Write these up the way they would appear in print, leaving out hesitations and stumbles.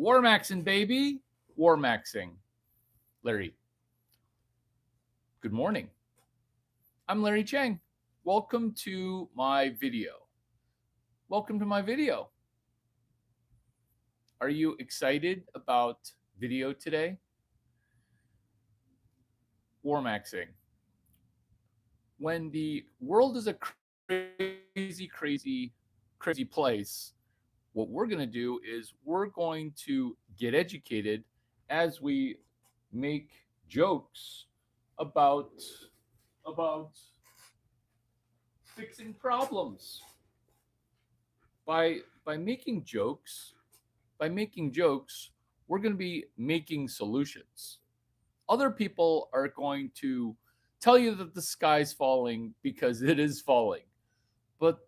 War maxing, baby. War maxing. Larry, good morning. I'm Larry Chang. Welcome to my video. Welcome to my video. Are you excited about video today? War maxing. When the world is a crazy place, what we're going to do is we're going to get educated as we make jokes about about fixing problems. By making jokes, we're going to be making solutions. Other people are going to tell you that the sky's falling because it is falling. But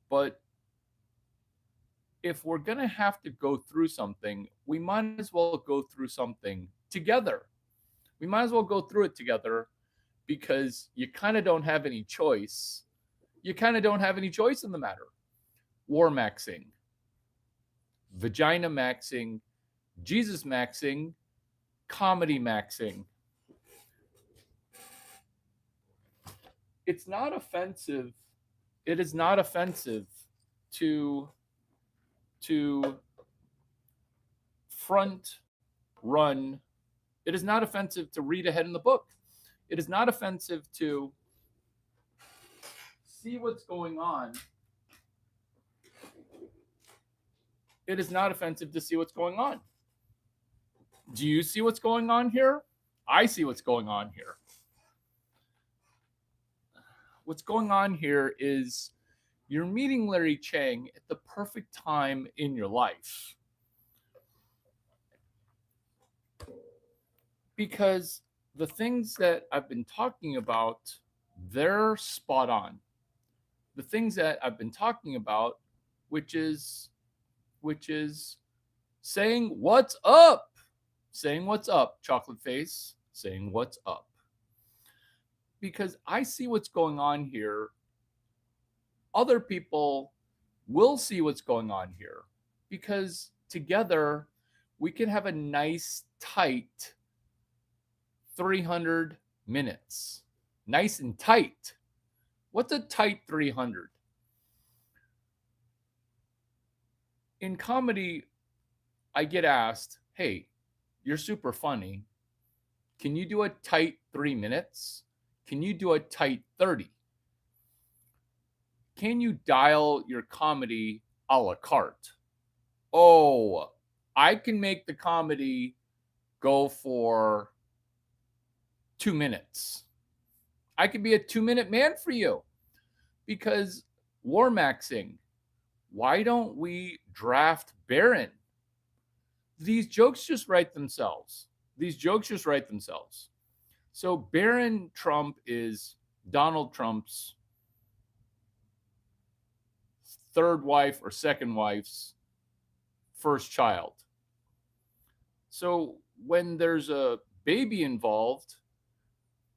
but if we're going to have to go through something, we might as well go through something together. We might as well go through it together because you kind of don't have any choice. You kind of don't have any choice in the matter. War maxing, vagina maxing, Jesus maxing, comedy maxing. It's not offensive. It is not offensive to front run. It is not offensive to read ahead in the book. It is not offensive to see what's going on. It is not offensive to see what's going on. Do you see what's going on here? I see what's going on here. What's going on here is you're meeting Larry Chang at the perfect time in your life. Because the things that I've been talking about, they're spot on. The things that I've been talking about, which is saying what's up. Saying what's up, chocolate face. Saying what's up. Because I see what's going on here. Other people will see what's going on here. Because together we can have a nice, tight 300 minutes. Nice and tight. What's a tight 300? In comedy, I get asked, hey, you're super funny. Can you do a tight 3 minutes? Can you do a tight 30? Can you dial your comedy a la carte? Oh, I can make the comedy go for 2 minutes. I could be a 2-minute man for you. Because war maxing, why don't we draft Barron? These jokes just write themselves. So Barron Trump is Donald Trump's third wife or second wife's first child. So when there's a baby involved,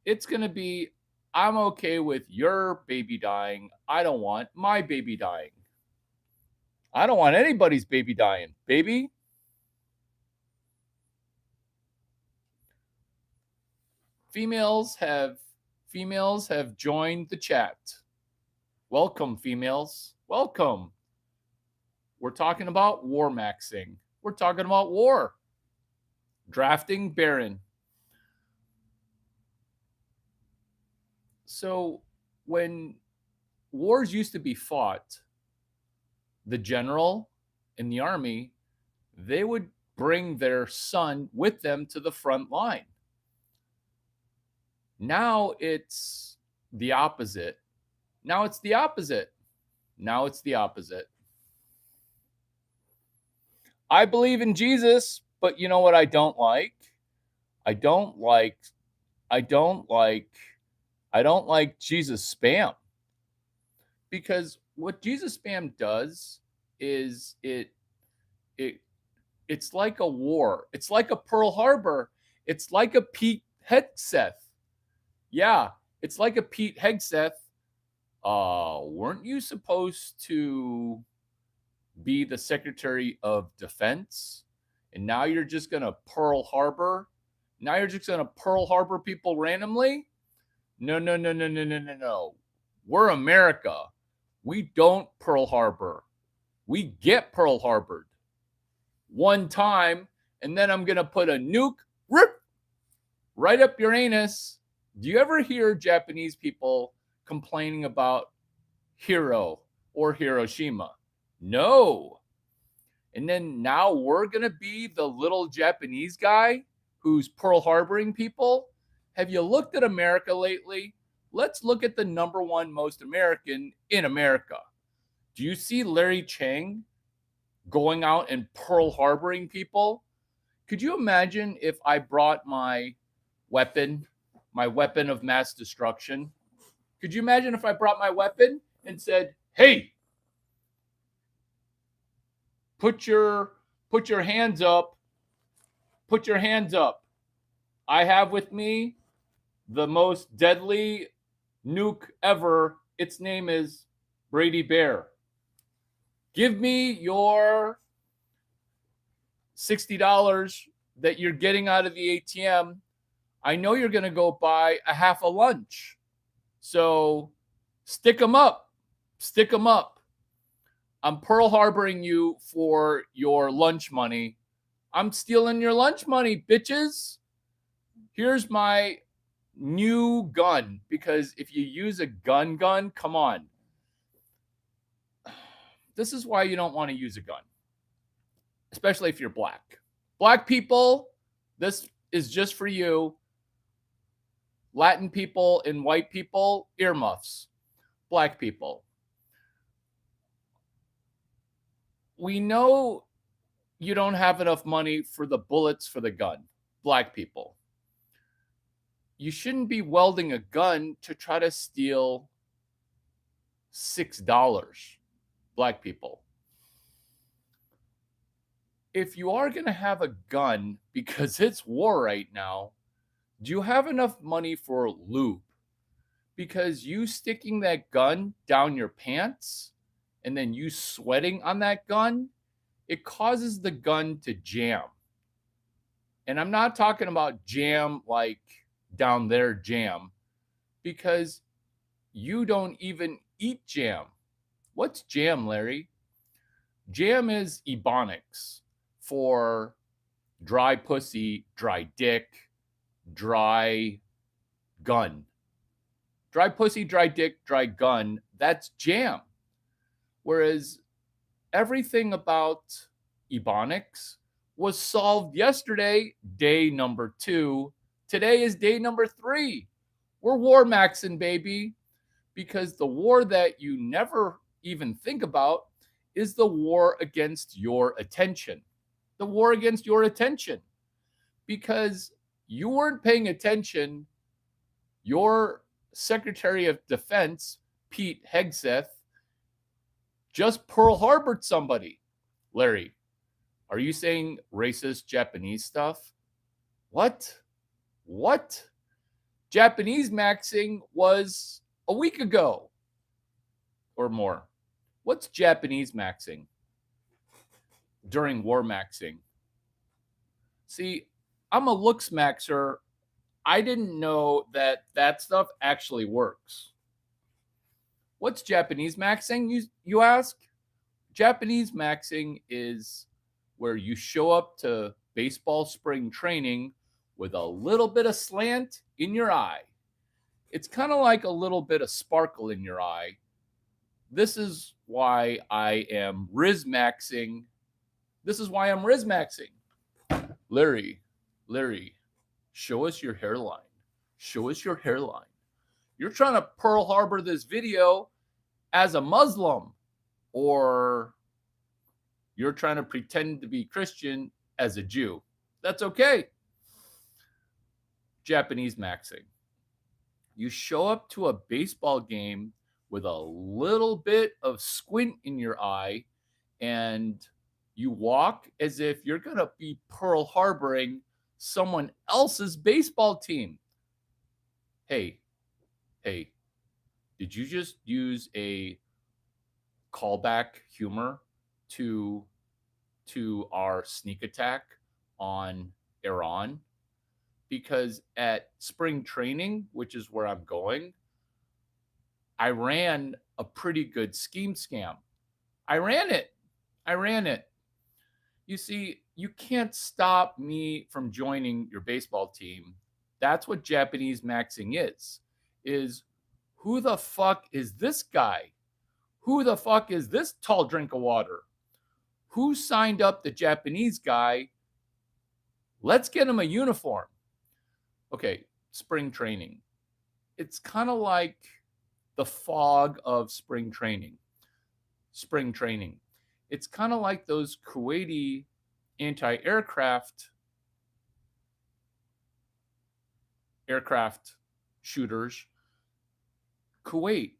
it's going to be, I'm okay with your baby dying. I don't want my baby dying. I don't want anybody's baby dying, baby. Females have joined the chat. Welcome, females. Welcome. We're talking about war maxing. We're talking about war. Drafting Barron. So when wars used to be fought, the general in the army, they would bring their son with them to the front line. Now it's the opposite. I believe in Jesus, but you know what I don't like? I don't like Jesus spam. Because what Jesus spam does is it's like a war. It's like a Pearl Harbor. It's like a Pete Hegseth. Yeah, it's like a Pete Hegseth. Weren't you supposed to be the Secretary of Defense? And now you're just going to Pearl Harbor. Now you're just going to Pearl Harbor people randomly? No, no, no, no, no, no, no, no. We're America. We don't Pearl Harbor. We get Pearl Harbored one time, and then I'm going to put a nuke right up your anus. Do you ever hear Japanese people complaining about Hiro or Hiroshima? No. And then now we're going to be the little Japanese guy who's Pearl Harboring people? Have you looked at America lately? Let's look at the number one most American in America. Do you see Larry Chang going out and Pearl Harboring people? Could you imagine if I brought my weapon of mass destruction? Could you imagine if I brought my weapon and said, "Hey, put your hands up. Put your hands up. I have with me the most deadly nuke ever. Its name is Brady Bear. Give me your $60 that you're getting out of the ATM. I know you're going to go buy a half a lunch. So stick them up. Stick them up. I'm Pearl Harboring you for your lunch money. I'm stealing your lunch money, bitches. Here's my new gun, because if you use a gun, come on. This is why you don't want to use a gun, especially if you're black. Black people, this is just for you. Latin people and white people, earmuffs. Black people. We know you don't have enough money for the bullets for the gun. Black people. You shouldn't be welding a gun to try to steal $6. Black people. If you are going to have a gun, because it's war right now, do you have enough money for lube? Because you sticking that gun down your pants and then you sweating on that gun, it causes the gun to jam. And I'm not talking about jam like down there jam, because you don't even eat jam. What's jam, Larry? Jam is Ebonics for dry pussy, dry dick, dry gun. Dry pussy, dry dick, dry gun, that's jam. Whereas everything about Ebonics was solved yesterday, day number 2. Today is day number 3. We're war maxing, baby, because the war that you never even think about is the war against your attention. The war against your attention. Because you weren't paying attention. Your Secretary of Defense, Pete Hegseth, just Pearl Harbored somebody. Larry, are you saying racist Japanese stuff? What? Japanese maxing was a week ago or more. What's Japanese maxing during war maxing? See, I'm a looks maxer. I didn't know that stuff actually works. What's Japanese maxing, you ask? Japanese maxing is where you show up to baseball spring training with a little bit of slant in your eye. It's kind of like a little bit of sparkle in your eye. This is why I am Rizmaxing. Larry, show us your hairline. Show us your hairline. You're trying to Pearl Harbor this video as a Muslim, or you're trying to pretend to be Christian as a Jew. That's okay. Japanese maxing. You show up to a baseball game with a little bit of squint in your eye, and you walk as if you're going to be Pearl Harboring someone else's baseball team. Hey, did you just use a callback humor to our sneak attack on Iran because at spring training, which is where I'm going, I ran a pretty good scheme scam. I ran it. I ran it. You see, you can't stop me from joining your baseball team. That's what Japanese maxing is who the fuck is this guy? Who the fuck is this tall drink of water? Who signed up the Japanese guy? Let's get him a uniform. Okay, spring training. It's kind of like the fog of spring training. Spring training. It's kind of like those Kuwaiti anti-aircraft shooters. Kuwait.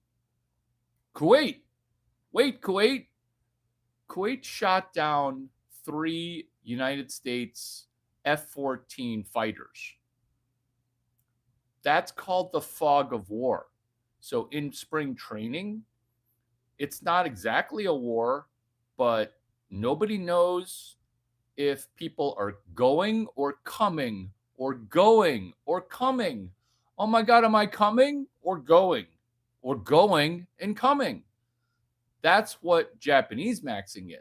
Kuwait. Wait, Kuwait. Kuwait shot down 3 United States F-14 fighters. That's called the fog of war. So in spring training, it's not exactly a war, but nobody knows if people are going or coming or going or coming. Oh my God, am I coming or going? Or going and coming? That's what Japanese maxing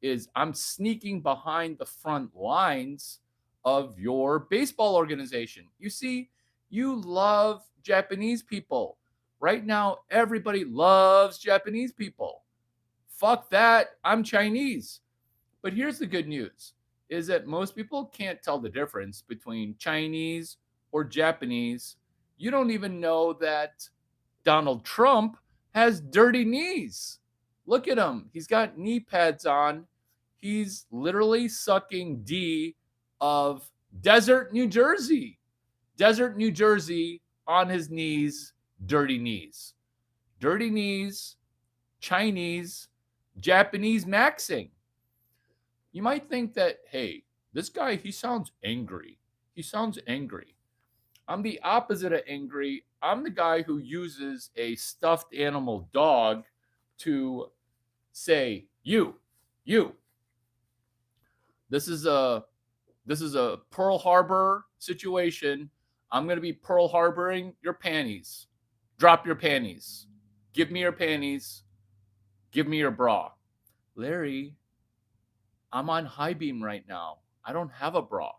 is I'm sneaking behind the front lines of your baseball organization. You see, you love Japanese people. Right now, everybody loves Japanese people. Fuck that. I'm Chinese. But here's the good news is that most people can't tell the difference between Chinese or Japanese. You don't even know that Donald Trump has dirty knees. Look at him. He's got knee pads on. He's literally sucking D of Desert, New Jersey. Desert, New Jersey on his knees, dirty knees. Dirty knees, Chinese, Japanese maxing. You might think that, hey, this guy, he sounds angry. He sounds angry. I'm the opposite of angry. I'm the guy who uses a stuffed animal dog to say, you. This is a Pearl Harbor situation. I'm going to be Pearl Harboring your panties. Drop your panties. Give me your panties. Give me your bra. Larry, I'm on high beam right now. I don't have a bra.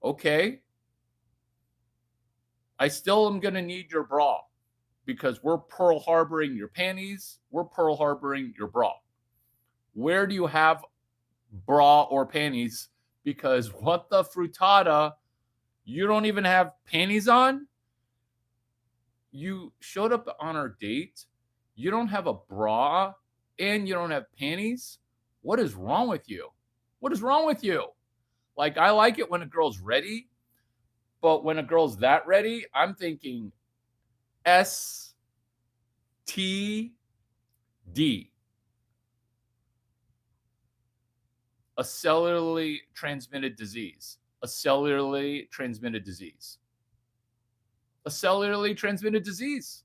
Okay. I still am going to need your bra because we're Pearl Harboring your panties. We're Pearl Harboring your bra. Where do you have bra or panties? Because what the frutada? You don't even have panties on? You showed up on our date. You don't have a bra and you don't have panties? What is wrong with you? What is wrong with you? Like, I like it when a girl's ready, but when a girl's that ready, I'm thinking STD. A cellularly transmitted disease. A cellularly transmitted disease. A cellularly transmitted disease.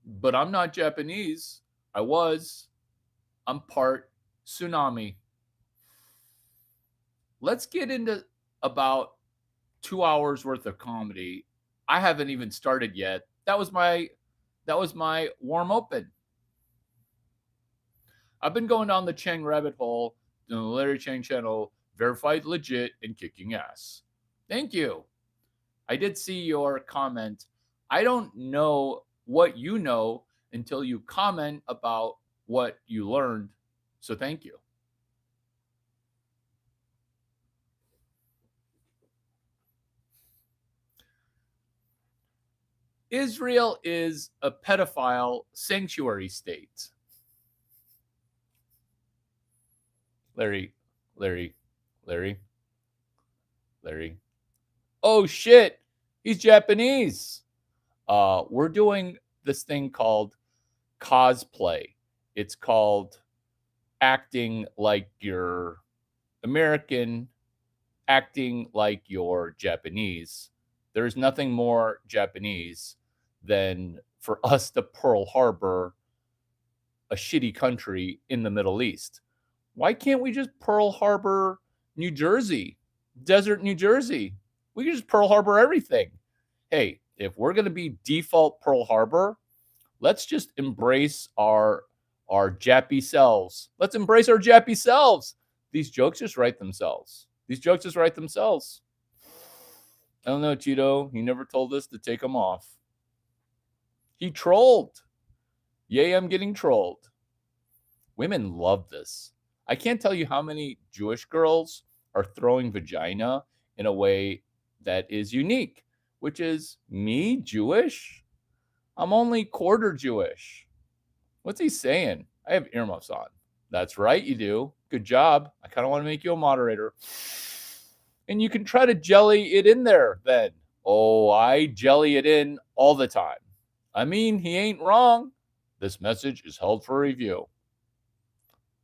But I'm not Japanese. I was. I'm part tsunami. Let's get into about 2 hours worth of comedy. I haven't even started yet. That was my warm open. I've been going down the Chang rabbit hole on the Larry Chang channel, verified legit and kicking ass. Thank you. I did see your comment. I don't know what you know until you comment about what you learned. So thank you. Israel is a pedophile sanctuary state. Larry. Oh shit, he's Japanese. We're doing this thing called cosplay. It's called acting like you're American, acting like you're Japanese. There's nothing more Japanese than for us to Pearl Harbor a shitty country in the Middle East. Why can't we just Pearl Harbor, New Jersey, desert New Jersey? We can just Pearl Harbor everything. Hey, if we're going to be default Pearl Harbor, let's just embrace our Jappy selves. Let's embrace our Jappy selves. These jokes just write themselves. These jokes just write themselves. I don't know, Cheeto. He never told us to take them off. He trolled. Yay, I'm getting trolled. Women love this. I can't tell you how many Jewish girls are throwing vagina in a way that is unique, which is me, Jewish? I'm only quarter Jewish. What's he saying? I have earmuffs on. That's right, you do. Good job. I kind of want to make you a moderator. And you can try to jelly it in there then. Oh, I jelly it in all the time. I mean, he ain't wrong. This message is held for review.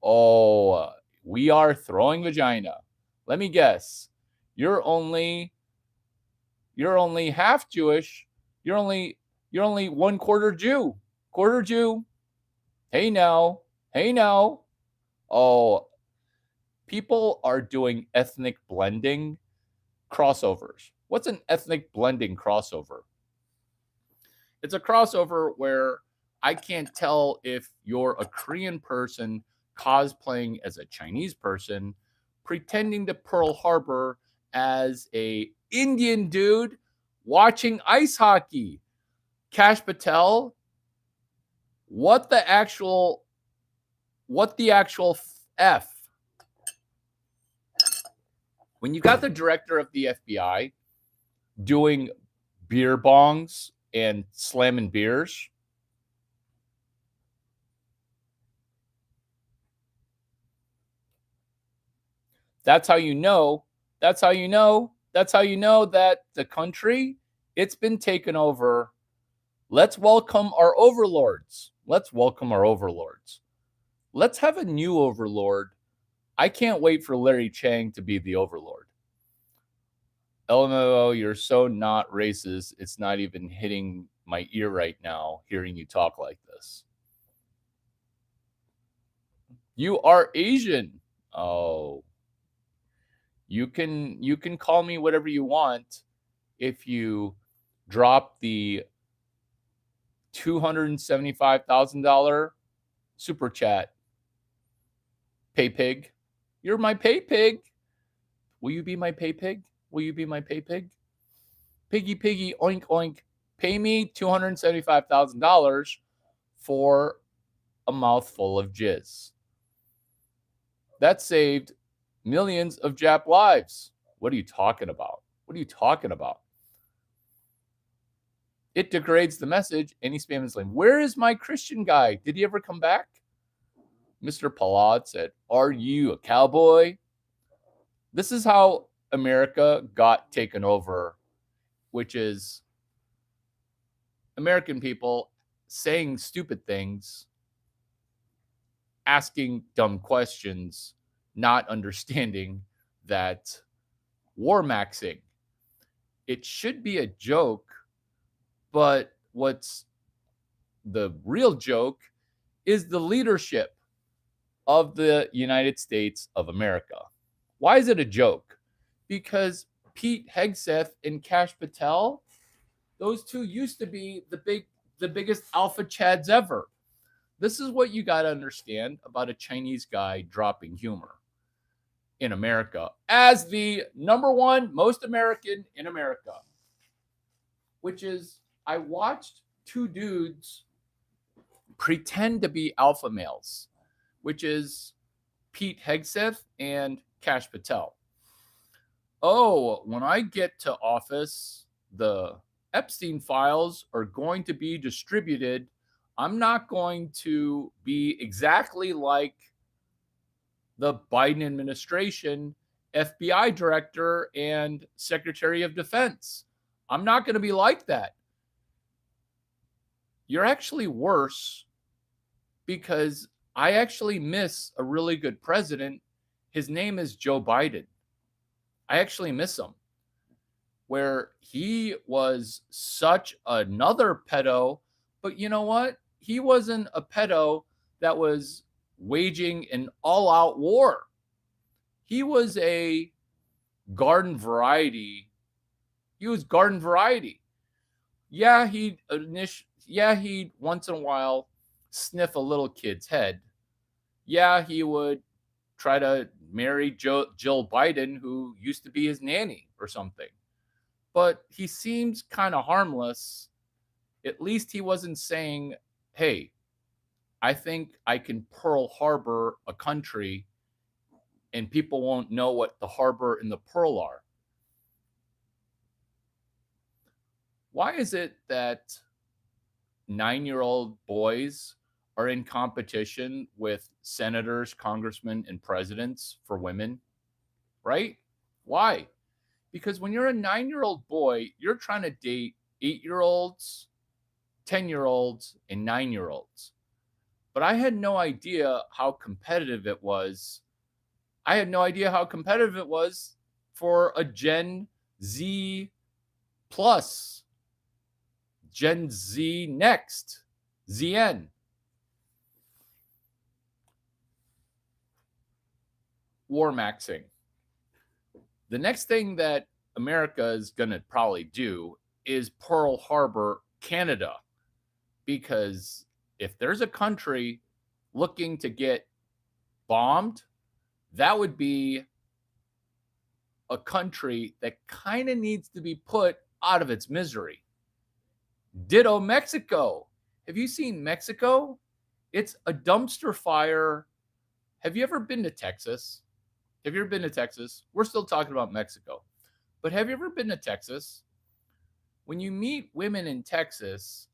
Oh, we are throwing vagina. Let me guess. You're only half Jewish. You're only 1/4 Jew. Quarter Jew. Hey now. Hey now. Oh, people are doing ethnic blending crossovers. What's an ethnic blending crossover? It's a crossover where I can't tell if you're a Korean person cosplaying as a Chinese person, pretending to Pearl Harbor as a Indian dude watching ice hockey. Kash Patel, what the actual F? When you got the director of the FBI doing beer bongs and slamming beers, that's how you know that the country, it's been taken over. Let's welcome our overlords. Let's have a new overlord. I can't wait for Larry Chang to be the overlord. LMAO, you're so not racist. It's not even hitting my ear right now hearing you talk like this. You are Asian. Oh. You can call me whatever you want if you drop the $275,000 super chat. Pay pig. You're my pay pig. Will you be my pay pig? Will you be my pay pig? Piggy, piggy, oink, oink. Pay me $275,000 for a mouthful of jizz. That saved millions of Jap lives. What are you talking about? It degrades the message. Any spam is lame. Where is my Christian guy? Did he ever come back? Mr. Palad said, "Are you a cowboy?" This is how America got taken over, which is American people saying stupid things, asking dumb questions, not understanding that war maxing, it should be a joke, but what's the real joke is the leadership of the United States of America. Why is it a joke? Because Pete Hegseth and Kash Patel, those two used to be the biggest alpha chads ever. This is what you got to understand about a Chinese guy dropping humor in America as the number one most American in America, which is I watched two dudes pretend to be alpha males, which is Pete Hegseth and Kash Patel. Oh, when I get to office, the Epstein files are going to be distributed. I'm not going to be exactly like the Biden administration, FBI director, and Secretary of Defense. I'm not going to be like that. You're actually worse because I actually miss a really good president. His name is Joe Biden. I actually miss him. Where he was such another pedo, but you know what? He wasn't a pedo that was waging an all-out war. He was a garden variety. He was garden variety. Yeah, he'd once in a while sniff a little kid's head. Yeah, he would try to marry Jill Biden, who used to be his nanny or something. But he seems kind of harmless. At least he wasn't saying, hey, I think I can Pearl Harbor a country and people won't know what the harbor and the pearl are. Why is it that 9-year-old boys are in competition with senators, congressmen, and presidents for women? Right? Why? Because when you're a 9-year-old boy, you're trying to date 8-year-olds, 10-year-olds, and 9-year-olds. But I had no idea how competitive it was. I had no idea how competitive it was for a Gen Z plus, Gen Z next, ZN. War maxing. The next thing that America is going to probably do is Pearl Harbor Canada, because if there's a country looking to get bombed, that would be a country that kind of needs to be put out of its misery. Ditto Mexico. Have you seen Mexico? It's a dumpster fire. Have you ever been to Texas? Have you ever been to Texas? We're still talking about Mexico. But have you ever been to Texas? When you meet women in Texas,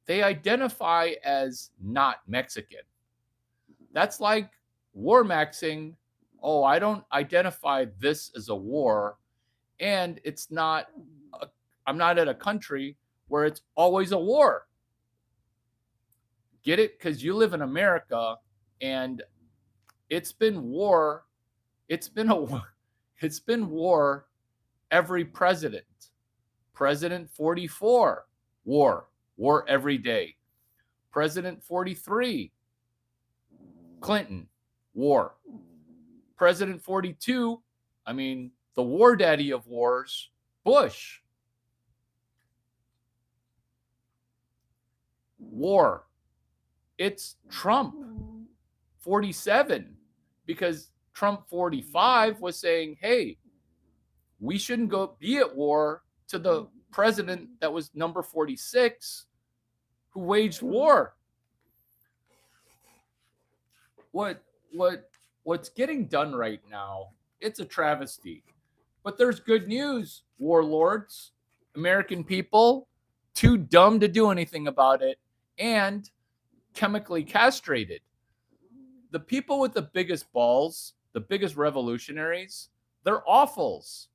they identify as not Mexican. That's like war maxing. Oh, I don't identify this as a war. And I'm not at a country where it's always a war. Get it? Because you live in America and it's been war. It's been war every president. President 44, war every day. President 43, Clinton, war. President 42, the war daddy of wars, Bush. War. It's Trump 47, because Trump 45 was saying, hey, we shouldn't go be at war, to the president that was number 46 who waged war. What's getting done right now, it's a travesty. But there's good news, warlords. American people, too dumb to do anything about it and chemically castrated. The people with the biggest balls, the biggest revolutionaries, they're awfuls.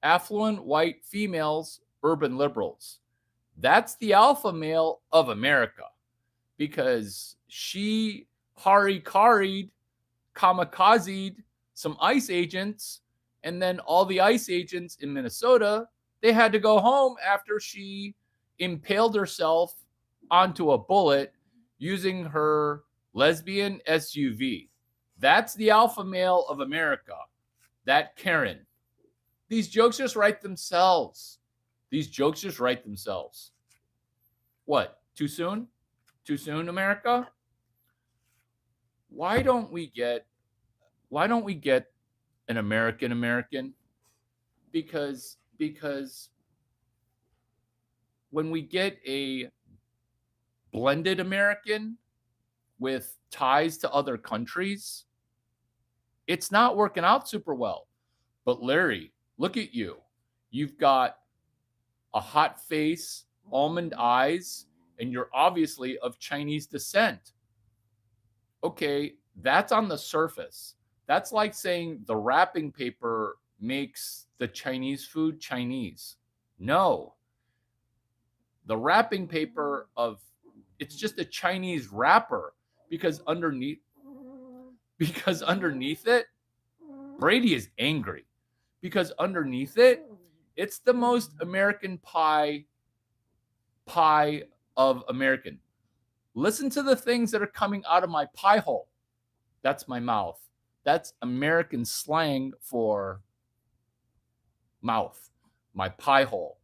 Affluent white females, urban liberals. That's the alpha male of America, because she harikari'd, kamikazed some ICE agents, and then all the ICE agents in Minnesota, they had to go home after she impaled herself onto a bullet using her lesbian SUV. That's the alpha male of America. That Karen. These jokes just write themselves. What? Too soon? Too soon, America? Why don't we get an American? Because when we get a blended American with ties to other countries, it's not working out super well. But Larry, look at you. You've got a hot face, almond eyes, and you're obviously of Chinese descent. Okay, that's on the surface. That's like saying the wrapping paper makes the Chinese food Chinese. No. The wrapping paper it's just a Chinese wrapper, because underneath it, Brady is angry, because underneath it, it's the most American pie of American. Listen to the things that are coming out of my pie hole. That's my mouth. That's American slang for mouth, my pie hole.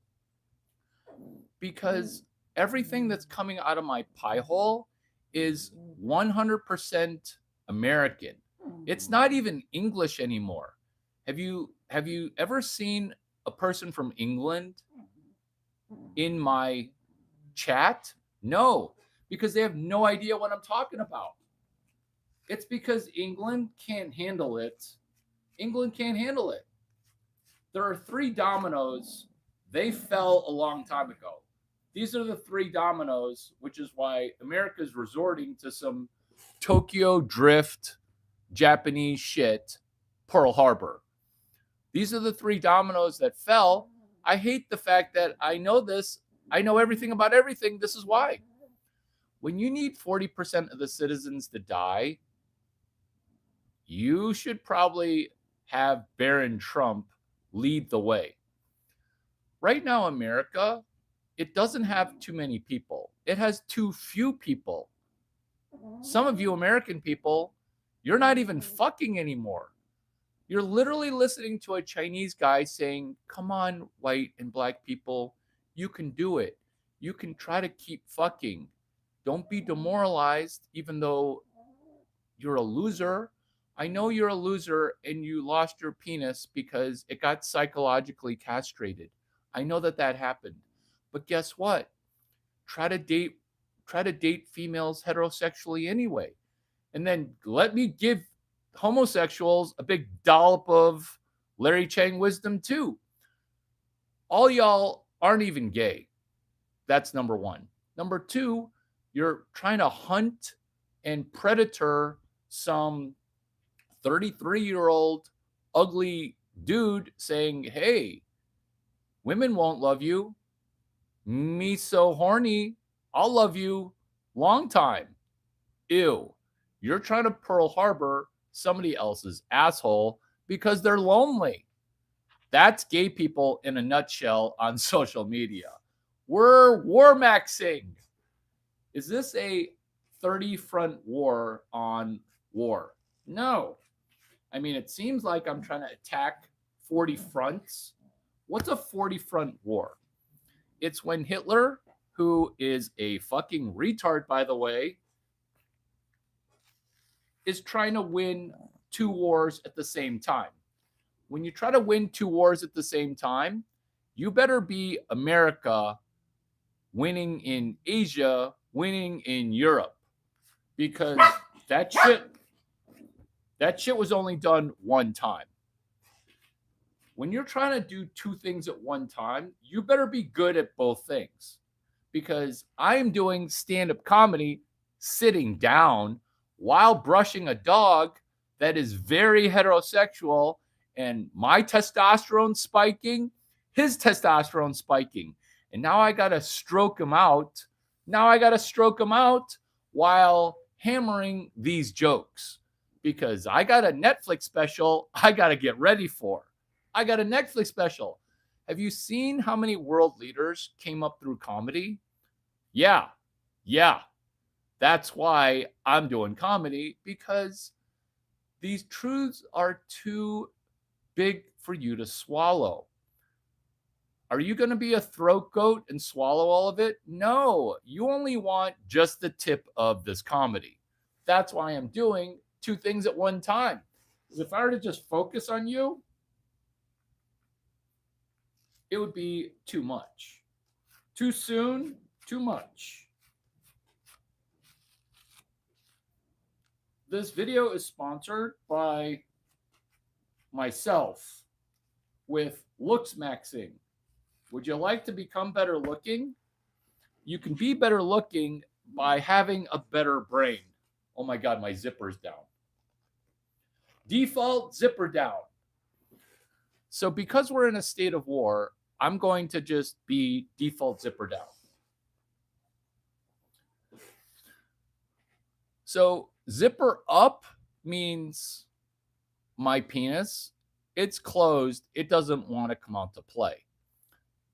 Because everything that's coming out of my pie hole is 100% American. It's not even English anymore. Have you ever seen a person from England in my chat? No, because they have no idea what I'm talking about. It's because England can't handle it. England can't handle it. There are 3 dominoes. They fell a long time ago. These are the 3 dominoes, which is why America is resorting to some Tokyo Drift Japanese shit, Pearl Harbor. These are the 3 dominoes that fell. I hate the fact that I know this. I know everything about everything. This is why. When you need 40% of the citizens to die, you should probably have Barron Trump lead the way. Right now, America, it doesn't have too many people. It has too few people. Some of you American people, you're not even fucking anymore. You're literally listening to a Chinese guy saying, come on, white and black people, you can do it. You can try to keep fucking. Don't be demoralized, even though you're a loser. I know you're a loser and you lost your penis because it got psychologically castrated. I know that happened. But guess what? Try to date females heterosexually anyway. And then let me give homosexuals a big dollop of Larry Chang wisdom too. All y'all aren't even gay. That's number 1. Number 2, you're trying to hunt and predator some 33-year-old ugly dude saying, hey, women won't love you. Me so horny, I'll love you long time. Ew. You're trying to Pearl Harbor somebody else's asshole because they're lonely. That's gay people in a nutshell on social media. We're war maxing. Is this a 30-front war on war? No. I mean, it seems like I'm trying to attack 40 fronts. What's a 40-front war? It's when Hitler, who is a fucking retard, by the way, is trying to win 2 wars at the same time. When you try to win 2 wars at the same time, you better be America winning in Asia, winning in Europe. Because that shit was only done one time. When you're trying to do 2 things at one time, you better be good at both things. Because I am doing stand-up comedy sitting down while brushing a dog that is very heterosexual, and my testosterone spiking, his testosterone spiking. And now I got to stroke him out. While hammering these jokes. Because I got a Netflix special I got to get ready for. I got a Netflix special. Have you seen how many world leaders came up through comedy? Yeah. That's why I'm doing comedy, because these truths are too big for you to swallow. Are you going to be a throat goat and swallow all of it? No, you only want just the tip of this comedy. That's why I'm doing 2 things at one time. Because if I were to just focus on you, it would be too much. Too soon, too much. This video is sponsored by myself with Looks Maxing. Would you like to become better looking? You can be better looking by having a better brain. Oh my God, my zipper's down. Default zipper down. So because we're in a state of war, I'm going to just be default zipper down. So zipper up means my penis, it's closed, it doesn't want to come out to play.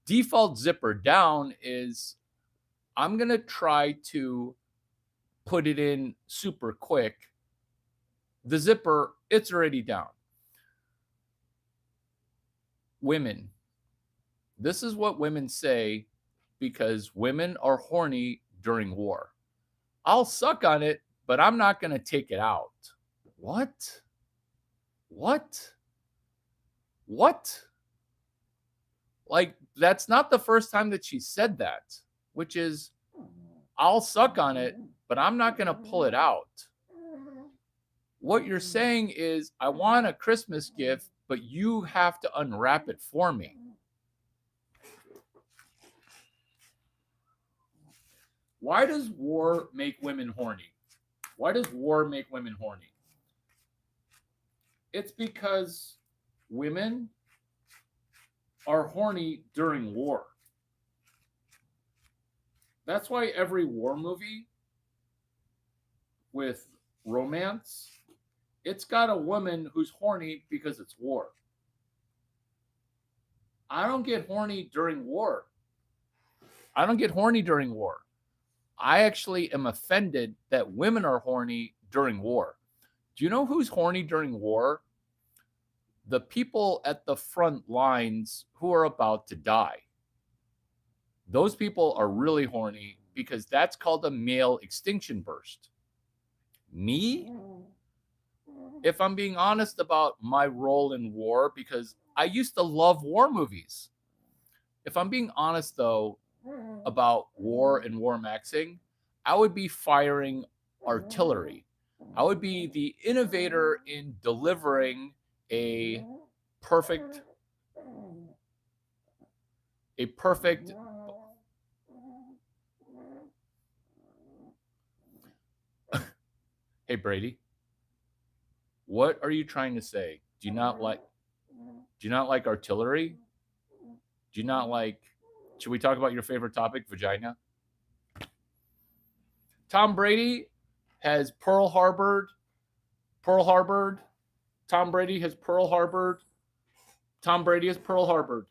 Default zipper down is I'm going to try to put it in super quick, the zipper, it's already down. Women. This is what women say because women are horny during war. I'll suck on it, but I'm not going to take it out. What? What? What? Like, that's not the first time that she said that, which is, I'll suck on it, but I'm not going to pull it out. What you're saying is, I want a Christmas gift, but you have to unwrap it for me. Why does war make women horny? Why does war make women horny? It's because women are horny during war. That's why every war movie with romance, it's got a woman who's horny because it's war. I don't get horny during war. I don't get horny during war. I actually am offended that women are horny during war. Do you know who's horny during war? The people at the front lines who are about to die. Those people are really horny because that's called a male extinction burst. Me? If I'm being honest about my role in war, because I used to love war movies. If I'm being honest, though, about war and war maxing, I would be firing artillery. I would be the innovator in delivering a perfect Hey Brady, what are you trying to say? Do you not like artillery? Do you not like Should we talk about your favorite topic, vagina? Tom Brady has Pearl Harbored. Tom Brady has Pearl Harbored. Tom Brady has Pearl Harbored.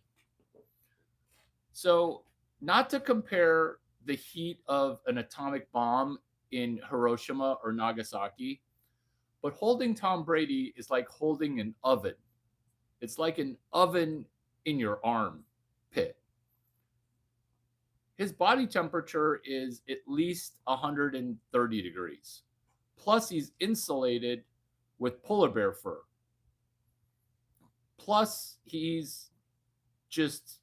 So, not to compare the heat of an atomic bomb in Hiroshima or Nagasaki, but holding Tom Brady is like holding an oven. It's like an oven in your arm pit. His body temperature is at least 130 degrees. Plus, he's insulated with polar bear fur. Plus, he's just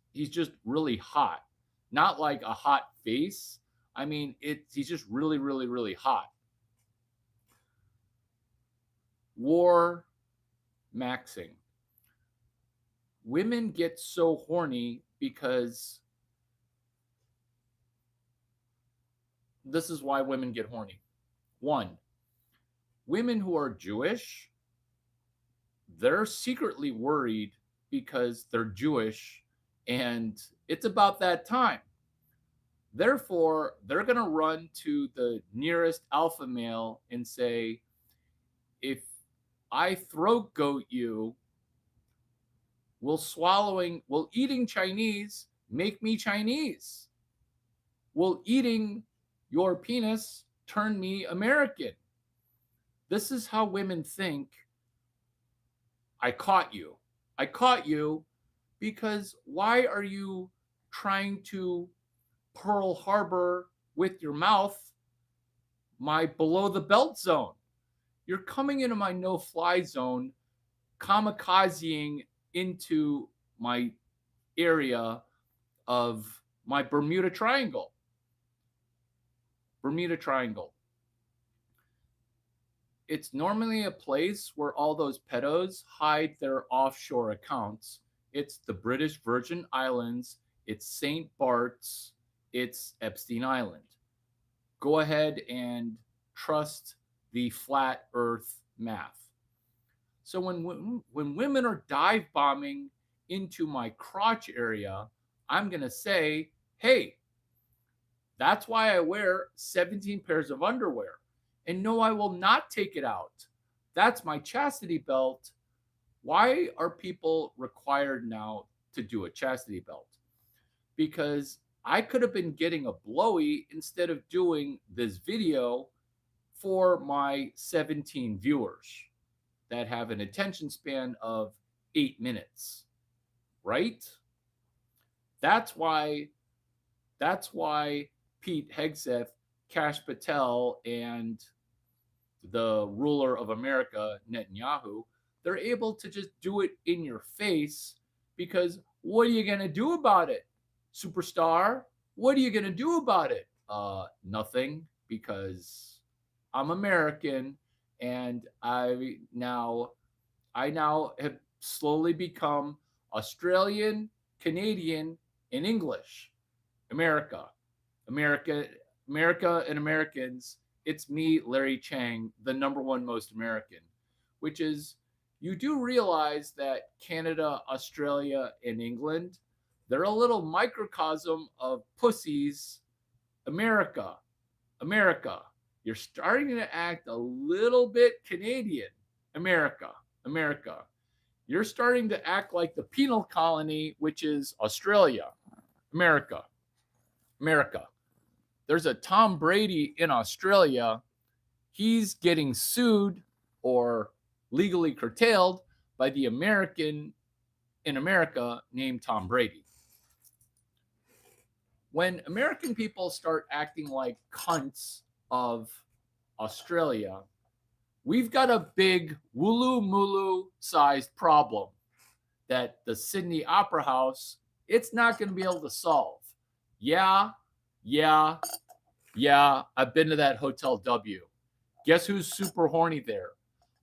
really hot. Not like a hot face. I mean, he's just really, really, really hot. War maxing. Women get so horny because this is why women get horny. One, women who are Jewish, they're secretly worried because they're Jewish and it's about that time. Therefore, they're going to run to the nearest alpha male and say, if I throat goat you, will eating Chinese make me Chinese? Will eating your penis turn me American? This is how women think. I caught you. I caught you because why are you trying to Pearl Harbor with your mouth my below the belt zone? You're coming into my no-fly zone, kamikazeing into my area of my Bermuda Triangle. Bermuda Triangle. It's normally a place where all those pedos hide their offshore accounts. It's the British Virgin Islands, it's St. Bart's, it's Epstein Island. Go ahead and trust the flat earth math. So when women are dive bombing into my crotch area, I'm going to say, hey, that's why I wear 17 pairs of underwear. And no, I will not take it out. That's my chastity belt. Why are people required now to do a chastity belt? Because I could have been getting a blowy instead of doing this video for my 17 viewers that have an attention span of 8 minutes, right? That's why Pete Hegseth, Kash Patel, and the ruler of America, Netanyahu, they're able to just do it in your face because what are you going to do about it? Superstar, what are you going to do about it? Nothing, because I'm American and I now have slowly become Australian, Canadian, and English. America, America, America, and Americans. It's me, Larry Chang, the number one most American, which is you do realize that Canada, Australia, and England, they're a little microcosm of pussies, America, America. You're starting to act a little bit Canadian, America, America. You're starting to act like the penal colony, which is Australia, America, America. There's a Tom Brady in Australia. He's getting sued or legally curtailed by the American in America named Tom Brady. When American people start acting like cunts of Australia, we've got a big Wooloo sized problem that the Sydney Opera House, it's not going to be able to solve. Yeah, I've been to that Hotel W. Guess who's super horny there?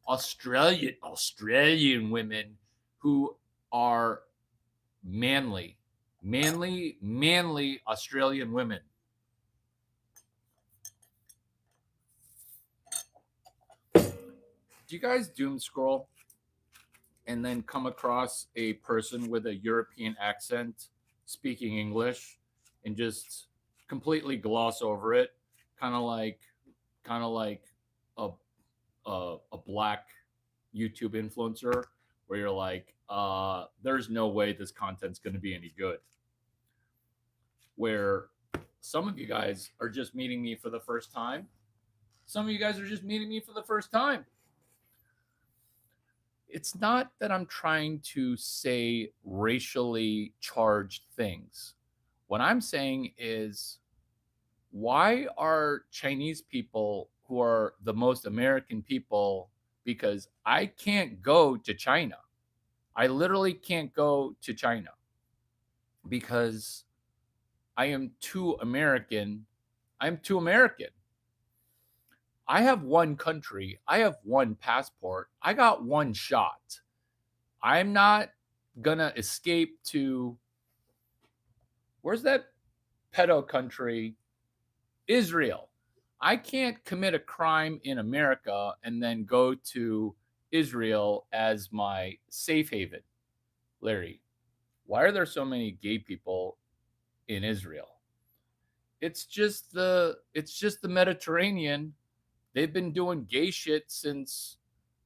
Australian women who are manly Australian women. Do you guys doom scroll and then come across a person with a European accent speaking English and just completely gloss over it, kind of like a black YouTube influencer where you're like, there's no way this content's going to be any good. Where some of you guys are just meeting me for the first time. Some of you guys are just meeting me for the first time. It's not that I'm trying to say racially charged things. What I'm saying is, why are Chinese people who are the most American people? Because I can't go to China. I literally can't go to China because I am too American. I'm too American. I have one country. I have one passport. I got one shot. I'm not going to escape to, where's that pedo country? Israel. I can't commit a crime in America and then go to Israel as my safe haven. Larry, why are there so many gay people in Israel? It's just the Mediterranean. They've been doing gay shit since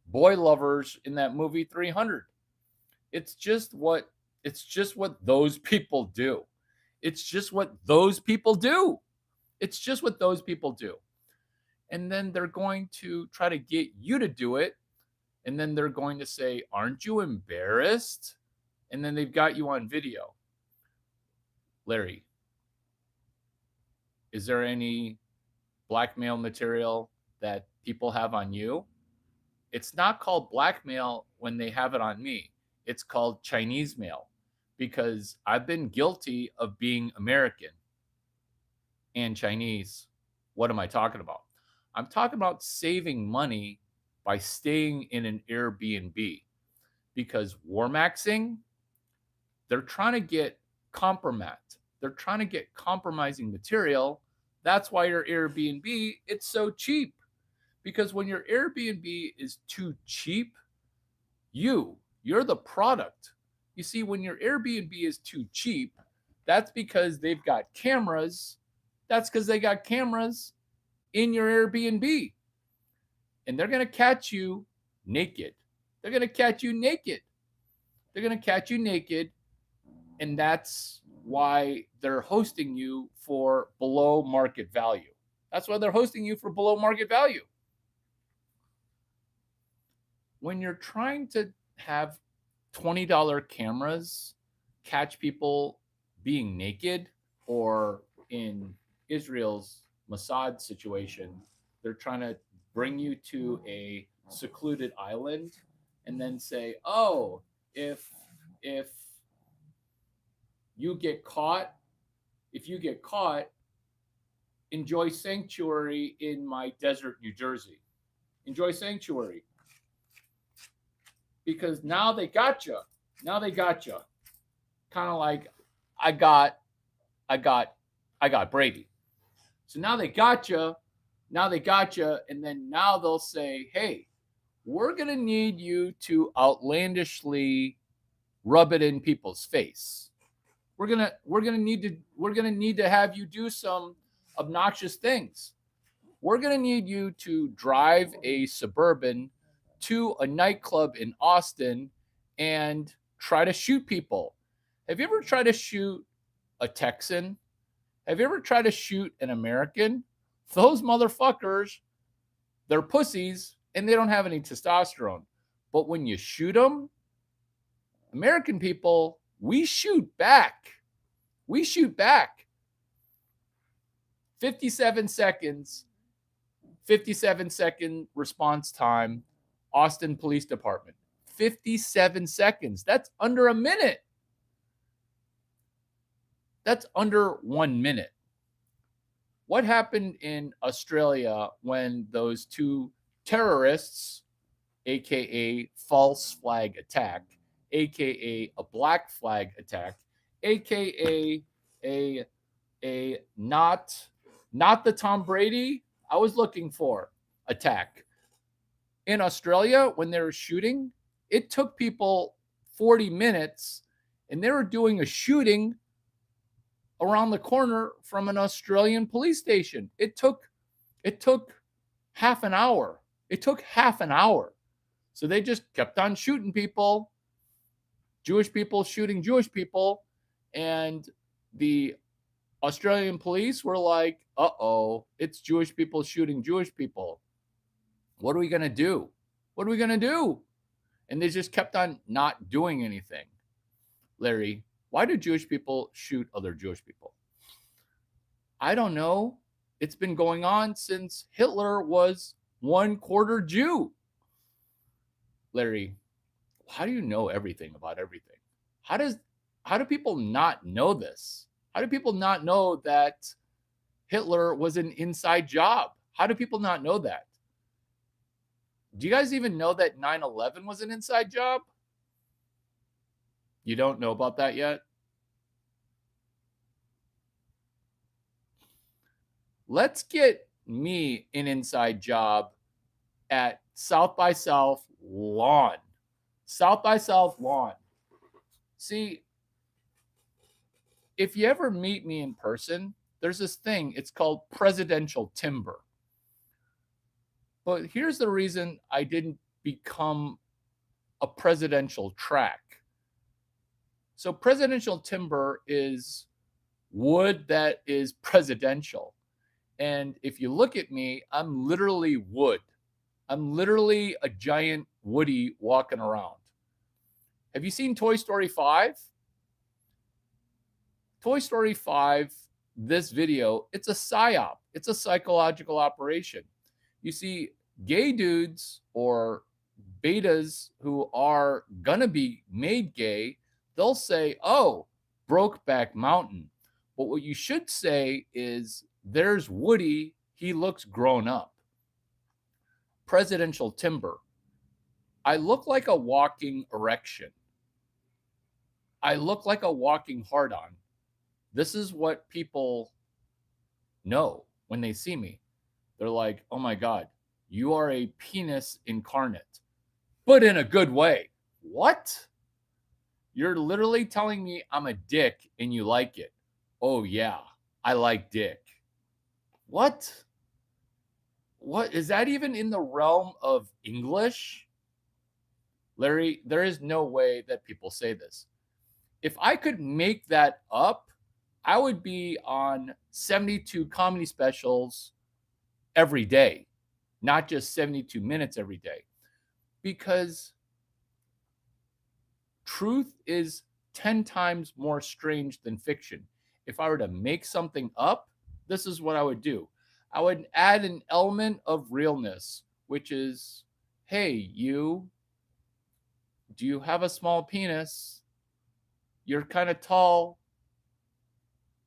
Boy Lovers in that movie 300. It's just what those people do. It's just what those people do. It's just what those people do. And then they're going to try to get you to do it. And then they're going to say, aren't you embarrassed? And then they've got you on video. Larry, is there any blackmail material that people have on you? It's not called blackmail when they have it on me. It's called Chinese mail, because I've been guilty of being American and Chinese. What am I talking about? I'm talking about saving money by staying in an Airbnb, because Warmaxing, they're trying to get compromat. They're trying to get compromising material. That's why your Airbnb, it's so cheap. Because when your Airbnb is too cheap, you're the product. You see, when your Airbnb is too cheap, that's because they've got cameras. That's because they got cameras in your Airbnb. And they're going to catch you naked. They're going to catch you naked. They're going to catch you naked. And that's why they're hosting you for below market value. That's why they're hosting you for below market value. when you're trying to have $20 cameras catch people being naked, or in Israel's Mossad situation, they're trying to bring you to a secluded island and then say, "Oh, if you get caught, if you get caught, enjoy sanctuary in my desert, New Jersey. Enjoy sanctuary." Because now they got you. Now they got you. Kind of like I got Brady. So now they got you. Now they got you, and then now they'll say, "Hey, we're gonna need you to outlandishly rub it in people's face. We're gonna need to have you do some obnoxious things. We're gonna need you to drive a Suburban to a nightclub in Austin and try to shoot people." Have you ever tried to shoot a Texan? Have you ever tried to shoot an American? Those motherfuckers, they're pussies and they don't have any testosterone. But when you shoot them, American people, we shoot back. We shoot back. 57 seconds, 57-second response time, Austin Police Department. 57 seconds. That's under a minute. That's under 1 minute. What happened in Australia when those two terrorists, aka false flag attack, aka a black flag attack, aka a not the Tom Brady I was looking for attack. In Australia, when they were shooting, it took people 40 minutes, and they were doing a shooting around the corner from an Australian police station. It took half an hour. It took half an hour. So they just kept on shooting people, Jewish people shooting Jewish people, and the Australian police were like, "Uh-oh, it's Jewish people shooting Jewish people. What are we going to do? What are we going to do?" And they just kept on not doing anything. Larry, why do Jewish people shoot other Jewish people? I don't know. It's been going on since Hitler was 1/4 Jew. Larry, how do you know everything about everything? How do people not know this? How do people not know that Hitler was an inside job? How do people not know that? Do you guys even know that 9/11 was an inside job? You don't know about that yet? Let's get me an inside job at South by South Lawn. South by South Lawn. See, if you ever meet me in person, there's this thing, it's called presidential timber. But here's the reason I didn't become a presidential track. So, presidential timber is wood that is presidential. And if you look at me, I'm literally wood. I'm literally a giant Woody walking around. Have you seen Toy Story 5? Toy Story 5, this video, it's a psyop. It's a psychological operation. You see, gay dudes or betas who are gonna be made gay, they'll say, "Oh, Brokeback Mountain." But what you should say is, "There's Woody. He looks grown up." Presidential timber. I look like a walking erection. I look like a walking hard-on. This is what people know when they see me. They're like, "Oh my God, you are a penis incarnate, but in a good way." What? You're literally telling me I'm a dick and you like it. Oh yeah, I like dick. What? What is that even in the realm of English? Larry, there is no way that people say this. If I could make that up, I would be on 72 comedy specials every day, not just 72 minutes every day. because truth is 10 times more strange than fiction. If I were to make something up, this is what I would do. I would add an element of realness, which is, hey, do you have a small penis? You're kind of tall.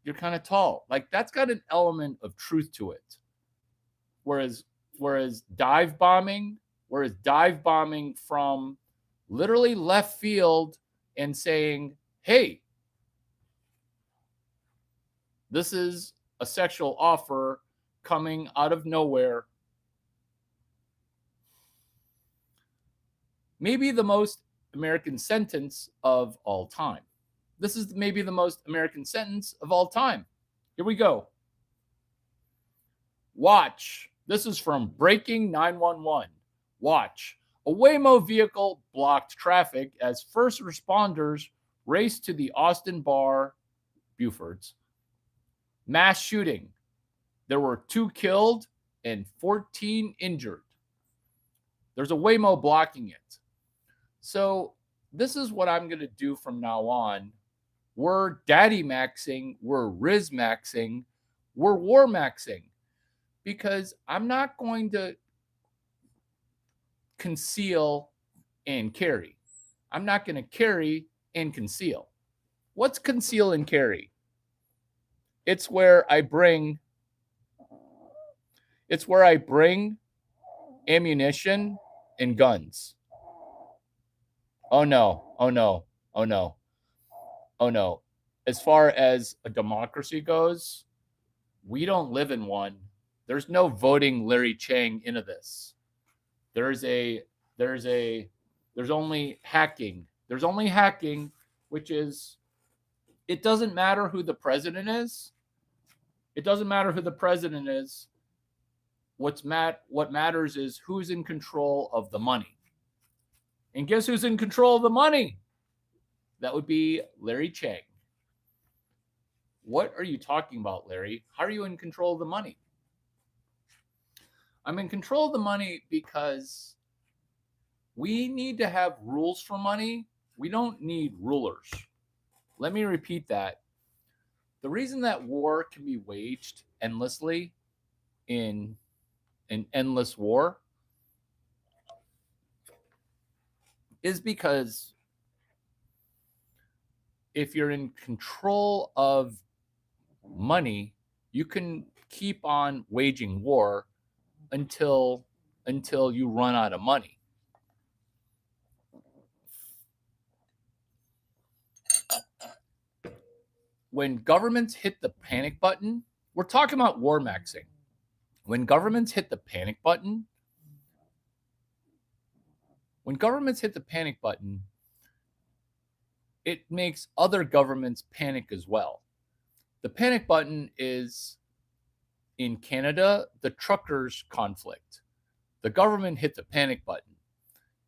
You're kind of tall. Like that's got an element of truth to it. Whereas whereas dive bombing, whereas dive bombing from literally left field and saying, "Hey, this is a sexual offer coming out of nowhere." Maybe the most American sentence of all time. This is maybe the most American sentence of all time. Here we go. Watch. This is from Breaking 911. Watch. A Waymo vehicle blocked traffic as first responders raced to the Austin bar, Buford's. Mass shooting. There were 2 killed and 14 injured. There's a Waymo blocking it. So this is what I'm going to do from now on. We're daddy maxing, we're Riz maxing, we're war maxing, because I'm not going to conceal and carry. I'm not going to carry and conceal. What's conceal and carry? It's where I bring ammunition and guns. Oh no. Oh no. Oh no. Oh no. As far as a democracy goes, we don't live in one. There's no voting Larry Chang into this. There's only hacking. There's only hacking, which is, it doesn't matter who the president is. It doesn't matter who the president is. What matters is who's in control of the money. And guess who's in control of the money? That would be Larry Chang. What are you talking about, Larry? How are you in control of the money? I'm in control of the money because we need to have rules for money. We don't need rulers. Let me repeat that. The reason that war can be waged endlessly in an endless war is because if you're in control of money, you can keep on waging war until you run out of money. When governments hit the panic button, we're talking about war maxing. When governments hit the panic button, it makes other governments panic as well. The panic button is in Canada, the truckers' conflict. The government hit the panic button.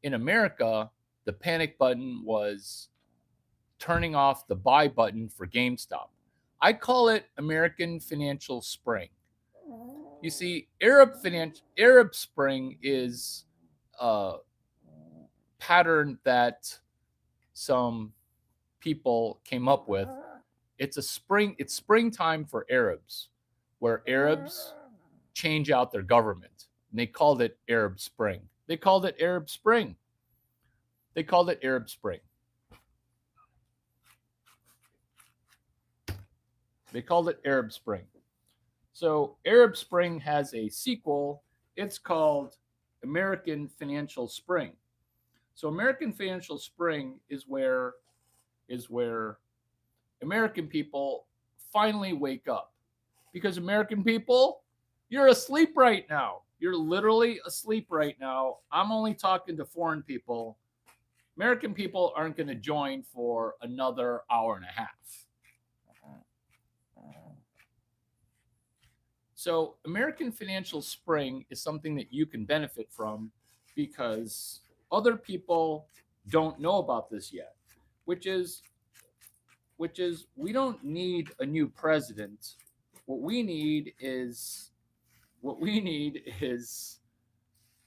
In America, the panic button was turning off the buy button for GameStop. I call it American Financial Spring. You see, Arab Spring is a pattern that some people came up with. It's springtime for Arabs, where Arabs change out their government. And they called it Arab Spring. They called it Arab Spring. So Arab Spring has a sequel. It's called American Financial Spring. So American Financial Spring is where American people finally wake up. Because American people, you're asleep right now. You're literally asleep right now. I'm only talking to foreign people. American people aren't going to join for another hour and a half. So American Financial Spring is something that you can benefit from because other people don't know about this yet, which is we don't need a new president. What we need is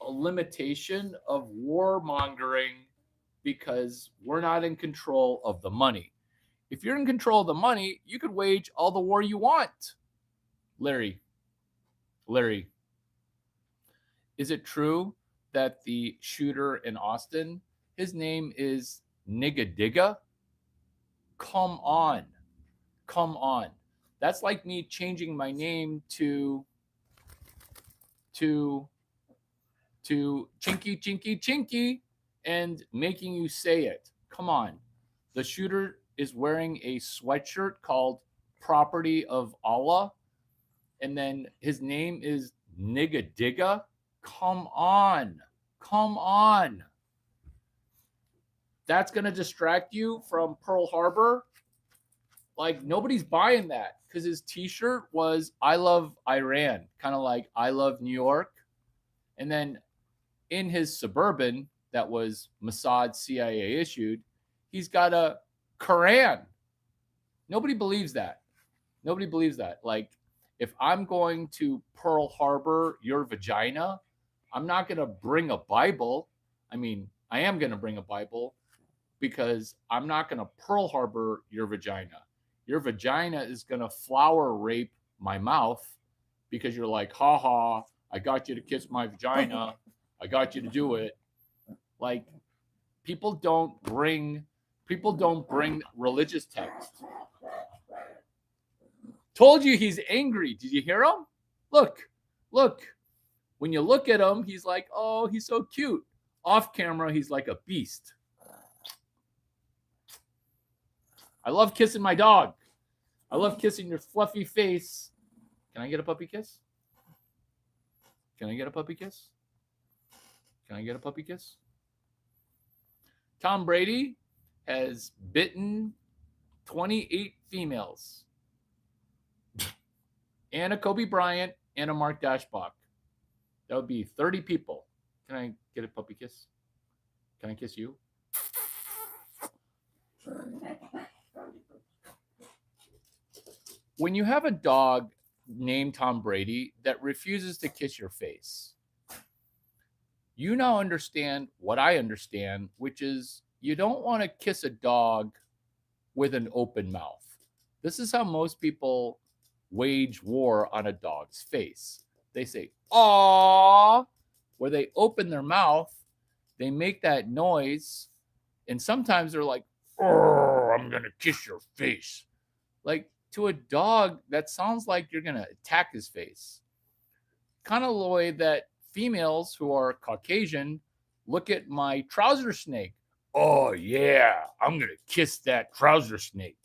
a limitation of warmongering because we're not in control of the money. If you're in control of the money, you could wage all the war you want. Larry, is it true that the shooter in Austin, his name is Nigga Digga? Come on. Come on. That's like me changing my name to to Chinky Chinky Chinky and making you say it. Come on. The shooter is wearing a sweatshirt called Property of Allah, and then his name is Nigga Digga. Come on. Come on. That's going to distract you from Pearl Harbor. Like, nobody's buying that because his t shirt was I love Iran, kind of like I love New York. And then in his Suburban that was Mossad CIA issued, he's got a Quran. Nobody believes that. Nobody believes that. Like, if I'm going to Pearl Harbor your vagina, I'm not going to bring a Bible. I mean, I am going to bring a Bible because I'm not going to Pearl Harbor your vagina. Your vagina is going to flower rape my mouth because you're like, ha ha, I got you to kiss my vagina. I got you to do it. Like, people don't bring religious texts. Told you he's angry. Did you hear him? Look. When you look at him, he's like, oh, he's so cute. Off camera, he's like a beast. I love kissing my dog. I love kissing your fluffy face. Can I get a puppy kiss? Can I get a puppy kiss? Can I get a puppy kiss? Tom Brady has bitten 28 females. And a Kobe Bryant and a Mark Dashbach. That would be 30 people. Can I get a puppy kiss? Can I kiss you? When you have a dog named Tom Brady that refuses to kiss your face, you now understand what I understand, which is you don't want to kiss a dog with an open mouth. This is how most people wage war on a dog's face. They say, "Aw," where they open their mouth, they make that noise, and sometimes they're like, "Oh, I'm gonna kiss your face." Like, to a dog, that sounds like you're gonna attack his face. Kind of the way that females who are Caucasian look at my trouser snake. Oh yeah, I'm gonna kiss that trouser snake.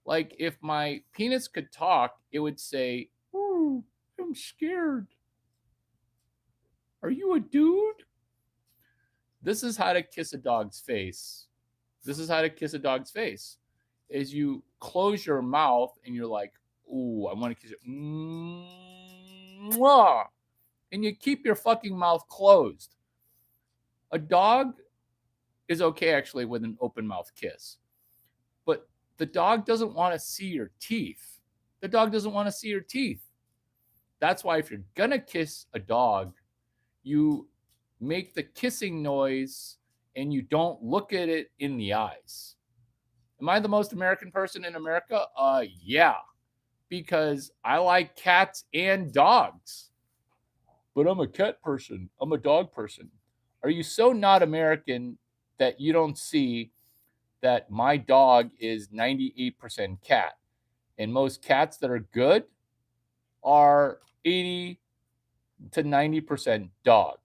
Like, if my penis could talk, it would say, "Ooh, I'm scared. Are you a dude?" This is how to kiss a dog's face. This is how to kiss a dog's face. Is you close your mouth and you're like, "Ooh, I want to kiss it." Mwah! And you keep your fucking mouth closed. A dog is okay actually with an open mouth kiss. But the dog doesn't want to see your teeth. The dog doesn't want to see your teeth. That's why if you're going to kiss a dog, you make the kissing noise and you don't look at it in the eyes. Am I the most American person in America? Yeah, because I like cats and dogs. But I'm a cat person. I'm a dog person. Are you so not American that you don't see that my dog is 98% cat? And most cats that are good are 80 to 90% dog.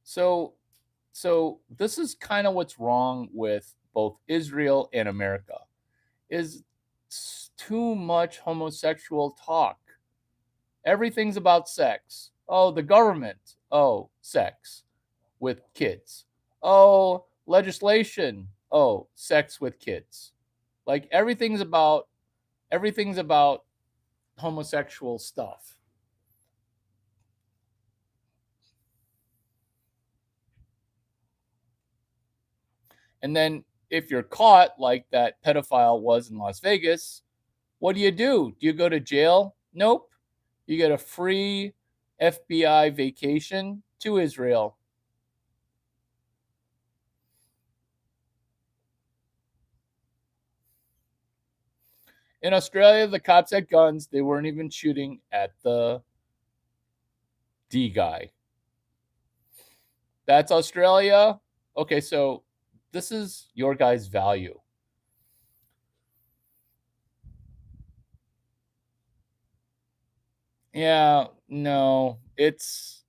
So this is kind of what's wrong with both Israel and America is too much homosexual talk. Everything's about sex. Oh, the government. Oh, sex with kids. Oh, legislation. Oh, sex with kids. Like, everything's about homosexual stuff. And then if you're caught like that pedophile was in Las Vegas, what do? Do you go to jail? Nope. You get a free FBI vacation to Israel. In Australia, the cops had guns. They weren't even shooting at the D guy. That's Australia. Okay, so this is your guy's value. Yeah, no, it's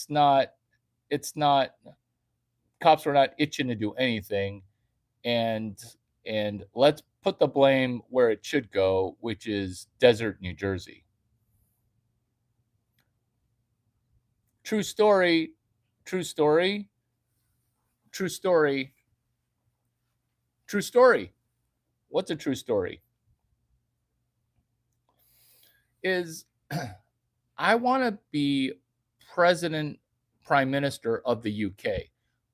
not cops were not itching to do anything, and let's put the blame where it should go, which is Desert, New Jersey. True story, true story, true story, true story. What's a true story? Is I want to be president, prime minister of the UK,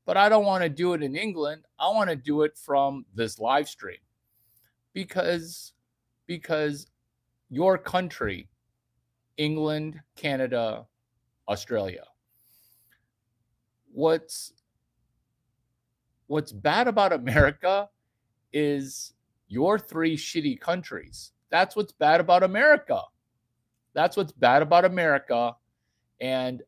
but I don't want to do it in England. I want to do it from this live stream because your country, England, Canada, Australia. What's bad about America is your three shitty countries. That's what's bad about America. That's what's bad about America, and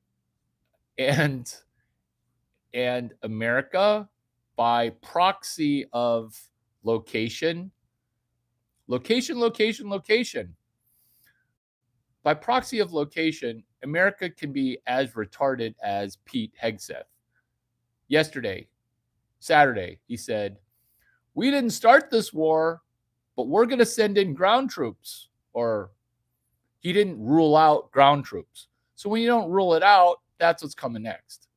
America, by proxy of location. By proxy of location, America can be as retarded as Pete Hegseth. Yesterday, Saturday, he said, "We didn't start this war, but we're going to send in ground troops." Or he didn't rule out ground troops. So when you don't rule it out, that's what's coming next.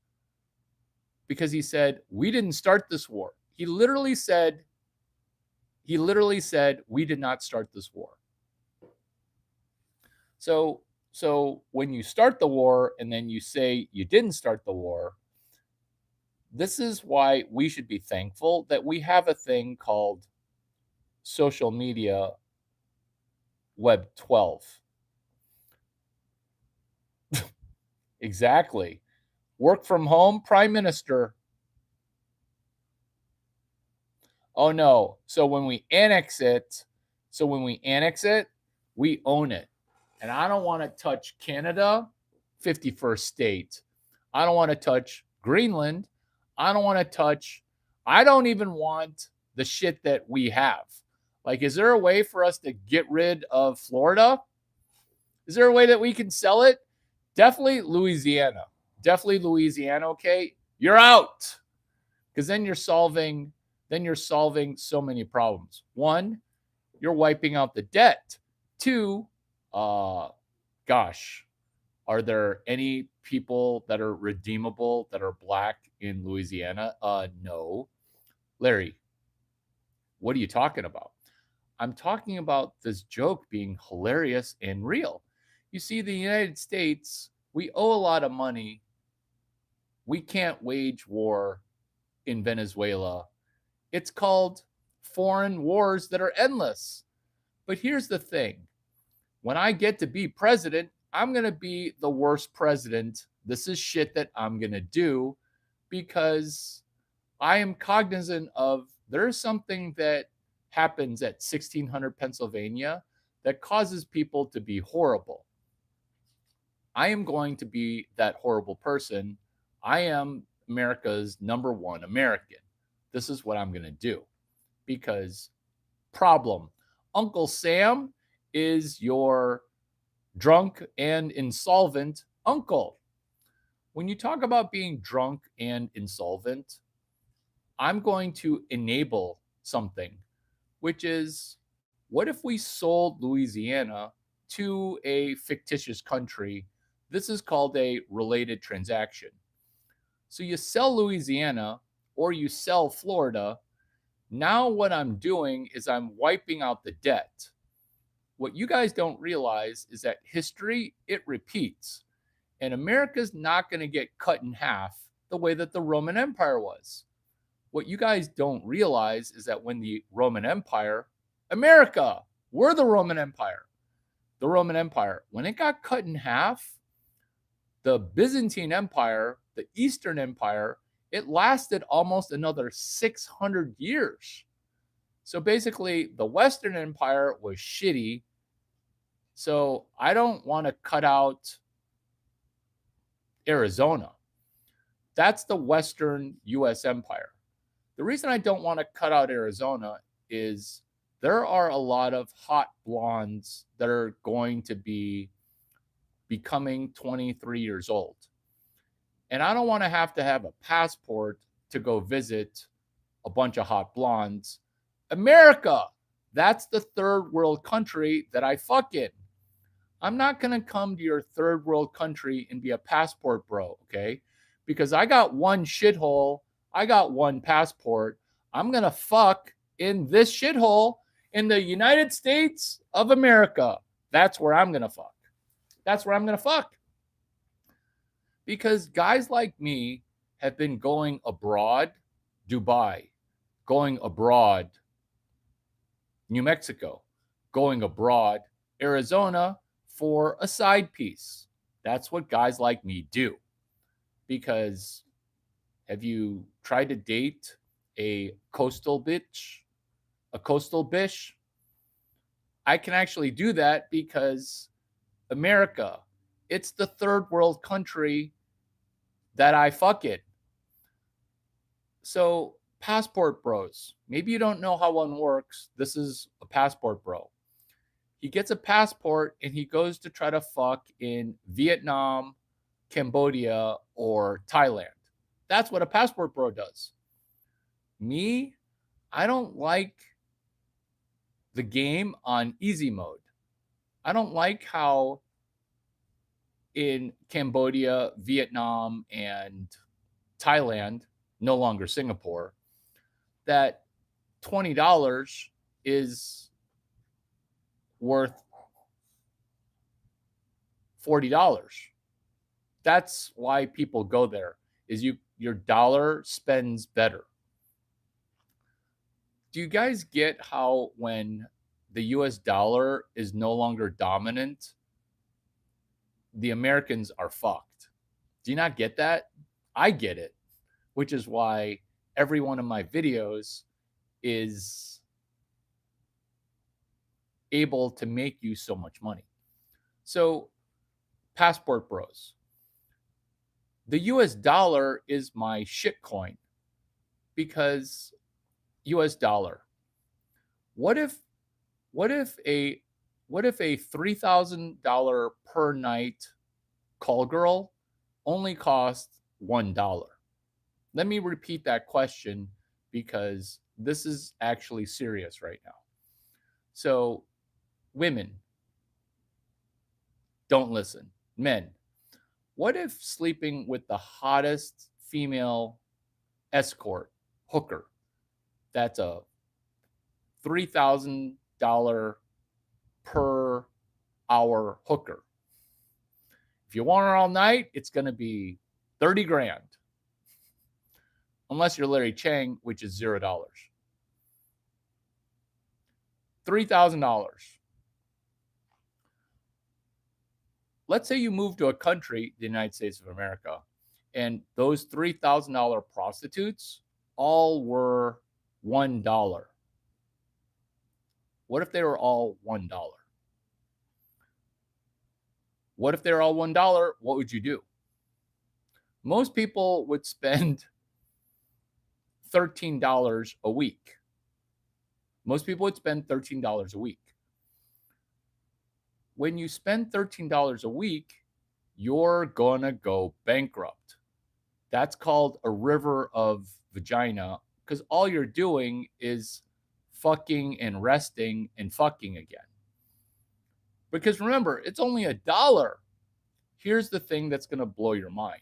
Because he said, "We didn't start this war." He literally said, "We did not start this war." So when you start the war and then you say you didn't start the war, this is why we should be thankful that we have a thing called social media, Web 12. Exactly. Work from home, prime minister. Oh no. So when we annex it, we own it. And I don't want to touch Canada, 51st state. I don't want to touch Greenland. I don't even want the shit that we have. Like, is there a way for us to get rid of Florida? Is there a way that we can sell it? Definitely Louisiana. Okay? You're out. Because then you're solving so many problems. One, you're wiping out the debt. Two, gosh, are there any people that are redeemable that are black in Louisiana? No. Larry, what are you talking about? I'm talking about this joke being hilarious and real. You see, the United States, we owe a lot of money. We can't wage war in Venezuela. It's called foreign wars that are endless. But here's the thing. When I get to be president, I'm going to be the worst president. This is shit that I'm going to do because I am cognizant of there's something that happens at 1600 Pennsylvania that causes people to be horrible. I am going to be that horrible person. I am America's number one American. This is what I'm going to do. Because, problem, Uncle Sam is your drunk and insolvent uncle. When you talk about being drunk and insolvent, I'm going to enable something, which is, what if we sold Louisiana to a fictitious country? This is called a related transaction. So you sell Louisiana or you sell Florida. Now what I'm doing is I'm wiping out the debt. What you guys don't realize is that history, it repeats. And America's not going to get cut in half the way that the Roman Empire was. What you guys don't realize is that when the Roman Empire, America, we're the Roman Empire. The Roman Empire, when it got cut in half, the Byzantine Empire, the Eastern Empire, it lasted almost another 600 years. So basically, the Western Empire was shitty. So I don't want to cut out Arizona. That's the Western US Empire. The reason I don't want to cut out Arizona is there are a lot of hot blondes that are going to be becoming 23 years old. And I don't want to have a passport to go visit a bunch of hot blondes. America, that's the third world country that I fuck in. I'm not going to come to your third world country and be a passport bro, okay? Because I got one shithole, I got one passport. I'm going to fuck in this shithole in the United States of America. That's where I'm going to fuck. That's where I'm going to fuck. Because guys like me have been going abroad, Dubai, going abroad, New Mexico, going abroad, Arizona, for a side piece. That's what guys like me do. Because have you tried to date a coastal bitch? A coastal bish? I can actually do that because America, it's the third world country that I fuck it. So, passport bros, maybe you don't know how one works. This is a passport bro. He gets a passport and he goes to try to fuck in Vietnam, Cambodia, or Thailand. That's what a passport bro does. Me, I don't like the game on easy mode. I don't like how in Cambodia, Vietnam, and Thailand, no longer Singapore, that $20 is worth $40. That's why people go there, is your dollar spends better. Do you guys get how when the US dollar is no longer dominant, the Americans are fucked? Do you not get that? I get it, which is why every one of my videos is able to make you so much money. So, passport bros. The US dollar is my shit coin because US dollar. What if a $3,000 per night call girl only costs $1? Let me repeat that question because this is actually serious right now. So, women, don't listen. Men, what if sleeping with the hottest female escort, hooker, that's a $3,000 per hour hooker? If you want her all night, it's going to be 30 grand. Unless you're Larry Chang, which is $0. $3,000. Let's say you move to a country, the United States of America, and those $3,000 prostitutes all were $1. What if they were all $1? What if they're all $1? What would you do? Most people would spend $13 a week. Most people would spend $13 a week. When you spend $13 a week, you're going to go bankrupt. That's called a river of vagina because all you're doing is fucking and resting and fucking again. Because remember, it's only $1. Here's the thing that's going to blow your mind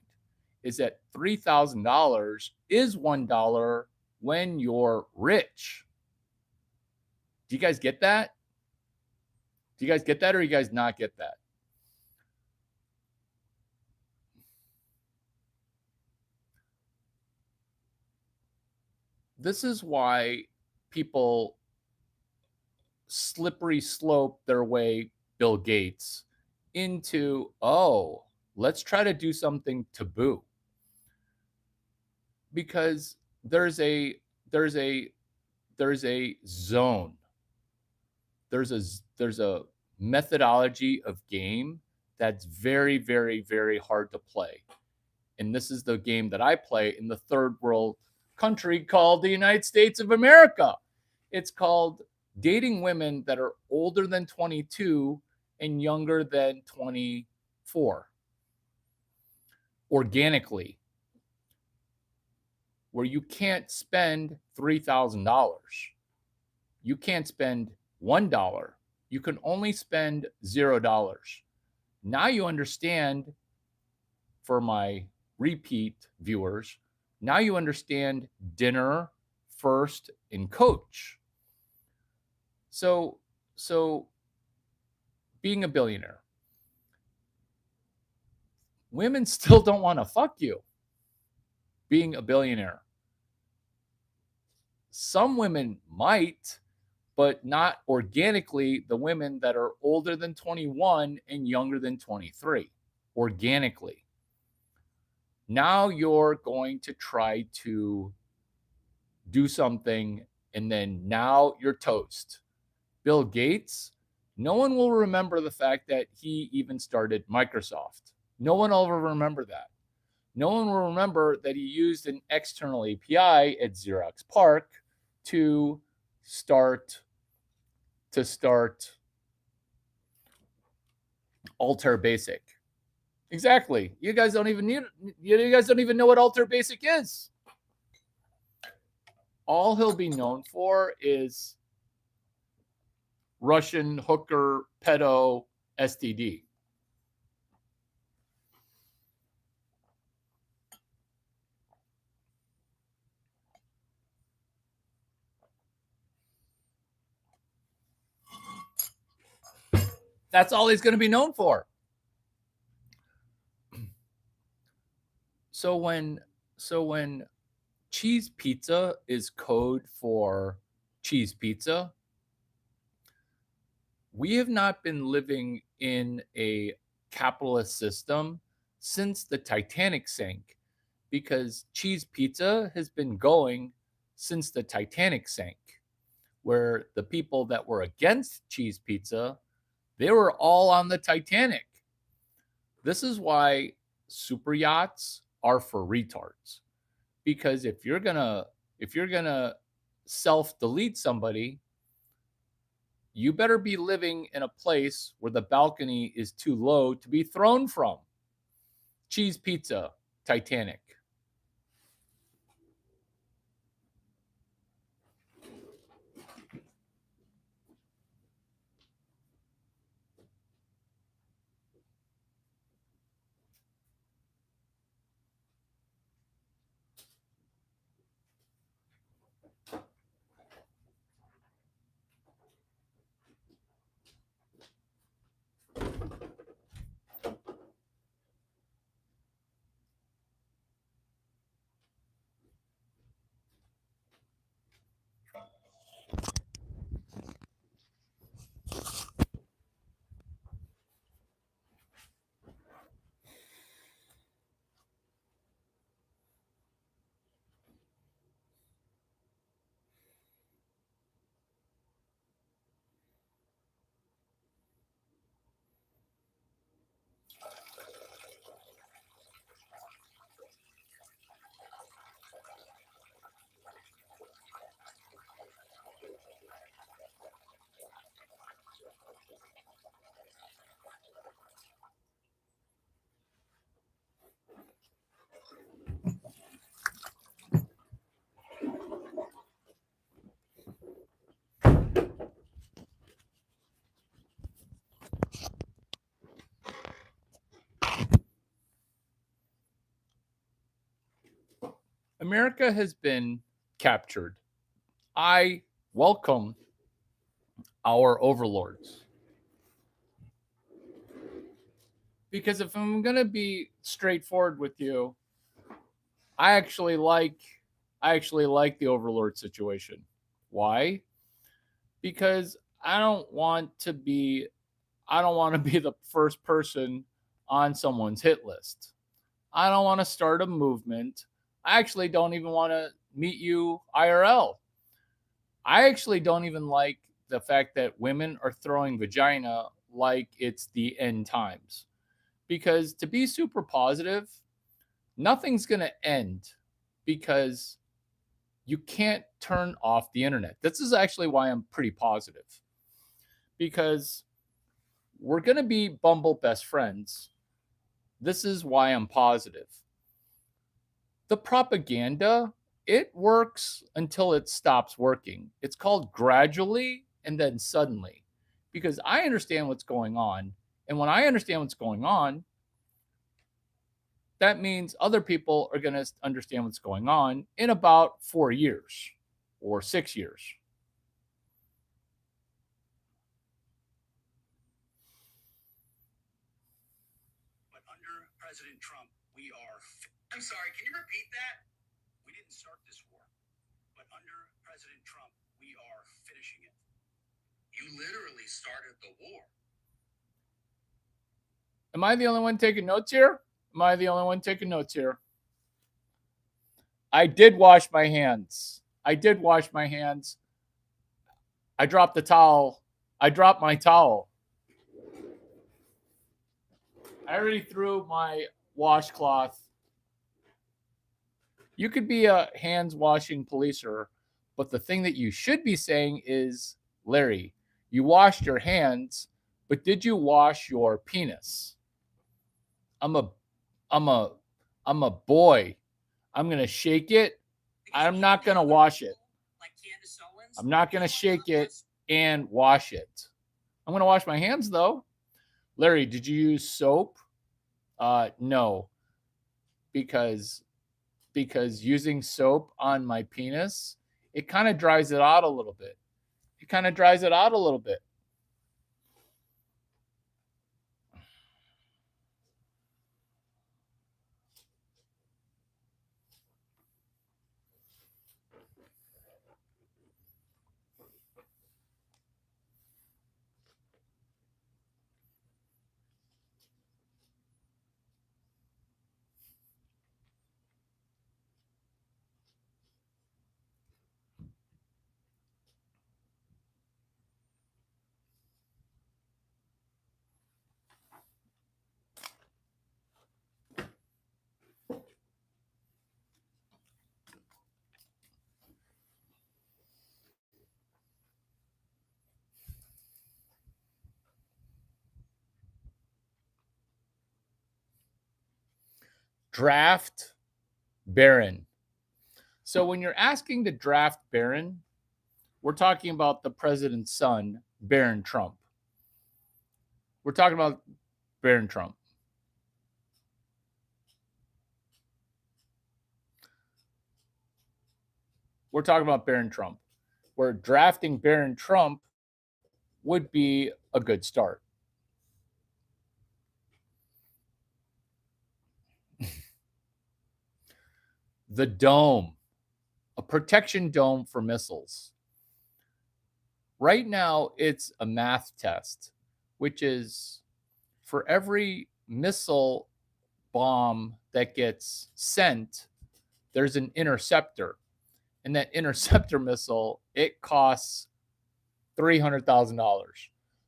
is that $3,000 is $1 when you're rich. Do you guys get that? Do you guys get that or you guys not get that? This is why people slippery slope their way Bill Gates into, oh, let's try to do something taboo. Because there's a there's a there's a zone. There's a methodology of game that's very, very, very hard to play. And this is the game that I play in the third world country called the United States of America. It's called dating women that are older than 22 and younger than 24 organically, where you can't spend $3,000. You can't spend $1. You can only spend $0. Now you understand, for my repeat viewers, now you understand dinner first and coach. So being a billionaire, women still don't want to fuck you. Being a billionaire, some women might, but not organically. The women that are older than 21 and younger than 23, organically. Now you're going to try to do something, and then now you're toast. Bill Gates, no one will remember the fact that he even started Microsoft. No one will ever remember that. No one will remember that he used an external API at Xerox PARC to start Altair Basic. Exactly. You guys don't even know what Altair Basic is. All he'll be known for is Russian hooker pedo STD. That's all he's going to be known for. So when cheese pizza is code for cheese pizza, we have not been living in a capitalist system since the Titanic sank, because cheese pizza has been going since the Titanic sank, where the people that were against cheese pizza, they were all on the Titanic. This is why super yachts are for retards. Because if you're gonna self-delete somebody, you better be living in a place where the balcony is too low to be thrown from. Cheese pizza, Titanic. America has been captured. I welcome our overlords. Because if I'm going to be straightforward with you, I actually like I actually like the overlord situation. Why? Because I don't want to be the first person on someone's hit list. I don't want to start a movement. I actually don't even want to meet you IRL. I actually don't even like the fact that women are throwing vagina like it's the end times. Because to be super positive, nothing's going to end because you can't turn off the internet. This is actually why I'm pretty positive. Because we're going to be Bumble best friends. This is why I'm positive. The propaganda, it works until it stops working. It's called gradually and then suddenly. Because I understand what's going on. And when I understand what's going on, that means other people are going to understand what's going on in about 4 years or 6 years. But under President Trump, we are. I'm sorry, can you repeat that? We didn't start this war. But under President Trump, we are finishing it. You literally started the war. Am I the only one taking notes here? Am I the only one taking notes here? I did wash my hands. I did wash my hands. I dropped the towel. I dropped my towel. I already threw my washcloth. You could be a hands washing policer, but the thing that you should be saying is, Larry, you washed your hands, but did you wash your penis? I'm a boy. I'm gonna shake it. I'm not gonna wash it. I'm not gonna shake it and wash it. I'm gonna wash my hands though. Larry, did you use soap? No, because using soap on my penis, it kind of dries it out a little bit. It kind of dries it out a little bit. Draft Barron. So when you're asking to draft Barron, we're talking about the president's son, Barron Trump. We're talking about Barron Trump. We're talking about Barron Trump. Where drafting Barron Trump would be a good start. The dome, a protection dome for missiles. Right now, it's a math test, which is for every missile bomb that gets sent, there's an interceptor. And that interceptor missile, it costs $300,000.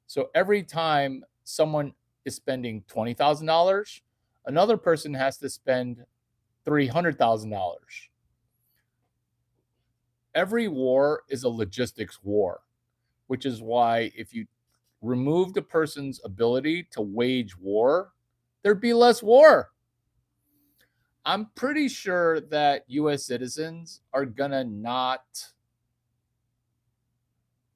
So every time someone is spending $20,000, another person has to spend $300,000. Every war is a logistics war, which is why if you removed a person's ability to wage war, there'd be less war. I'm pretty sure that US citizens are going to not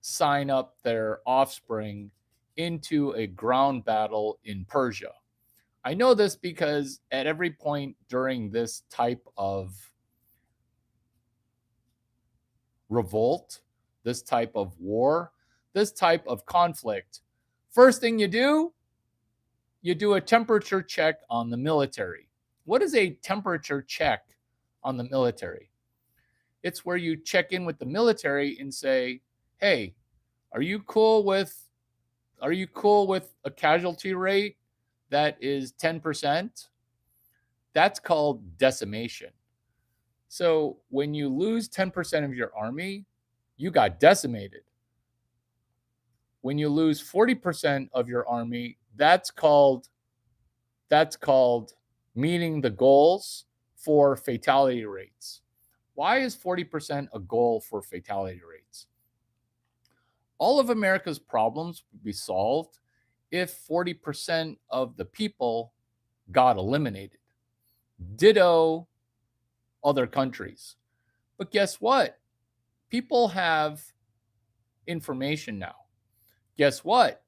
sign up their offspring into a ground battle in Persia. I know this because at every point during this type of revolt, this type of war, this type of conflict, first thing you do a temperature check on the military. What is a temperature check on the military? It's where you check in with the military and say, hey, are you cool with a casualty rate that is 10%? That's called decimation. So when you lose 10% of your army, you got decimated. When you lose 40% of your army, that's called meeting the goals for fatality rates. Why is 40% a goal for fatality rates? All of America's problems would be solved if 40% of the people got eliminated. Ditto other countries. But guess what? People have information now. Guess what?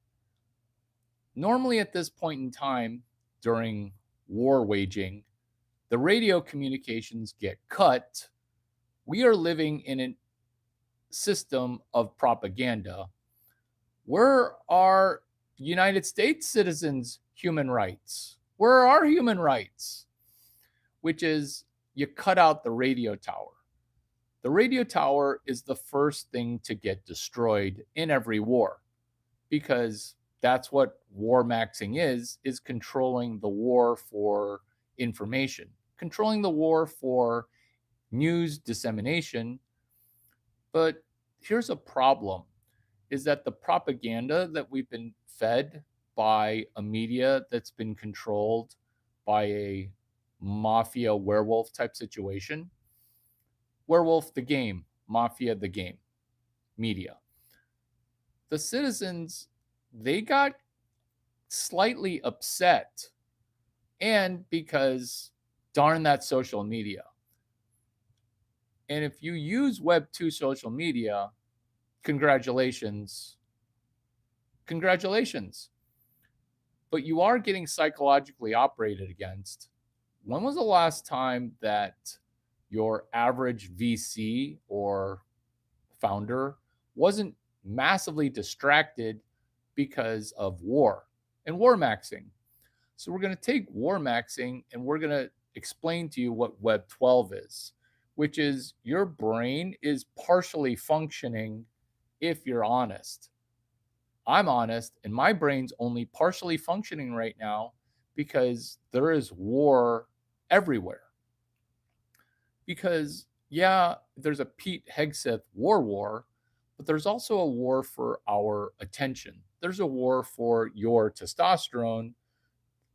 Normally at this point in time during war waging, the radio communications get cut. We are living in a system of propaganda. Where are United States citizens' human rights? Where are our human rights? Which is, you cut out the radio tower. The radio tower is the first thing to get destroyed in every war, because that's what war maxing is controlling the war for information, controlling the war for news dissemination. But here's a problem, is that the propaganda that we've been fed by a media that's been controlled by a mafia werewolf type situation. Werewolf the game, mafia the game, media. The citizens, they got slightly upset, and because darn that social media. And if you use Web 2 social media, congratulations. Congratulations. But you are getting psychologically operated against. When was the last time that your average VC or founder wasn't massively distracted because of war and war maxing? So we're going to take war maxing and we're going to explain to you what Web 12 is, which is your brain is partially functioning if you're honest. I'm honest, and my brain's only partially functioning right now because there is war everywhere. Because, yeah, there's a Pete Hegseth war, but there's also a war for our attention. There's a war for your testosterone.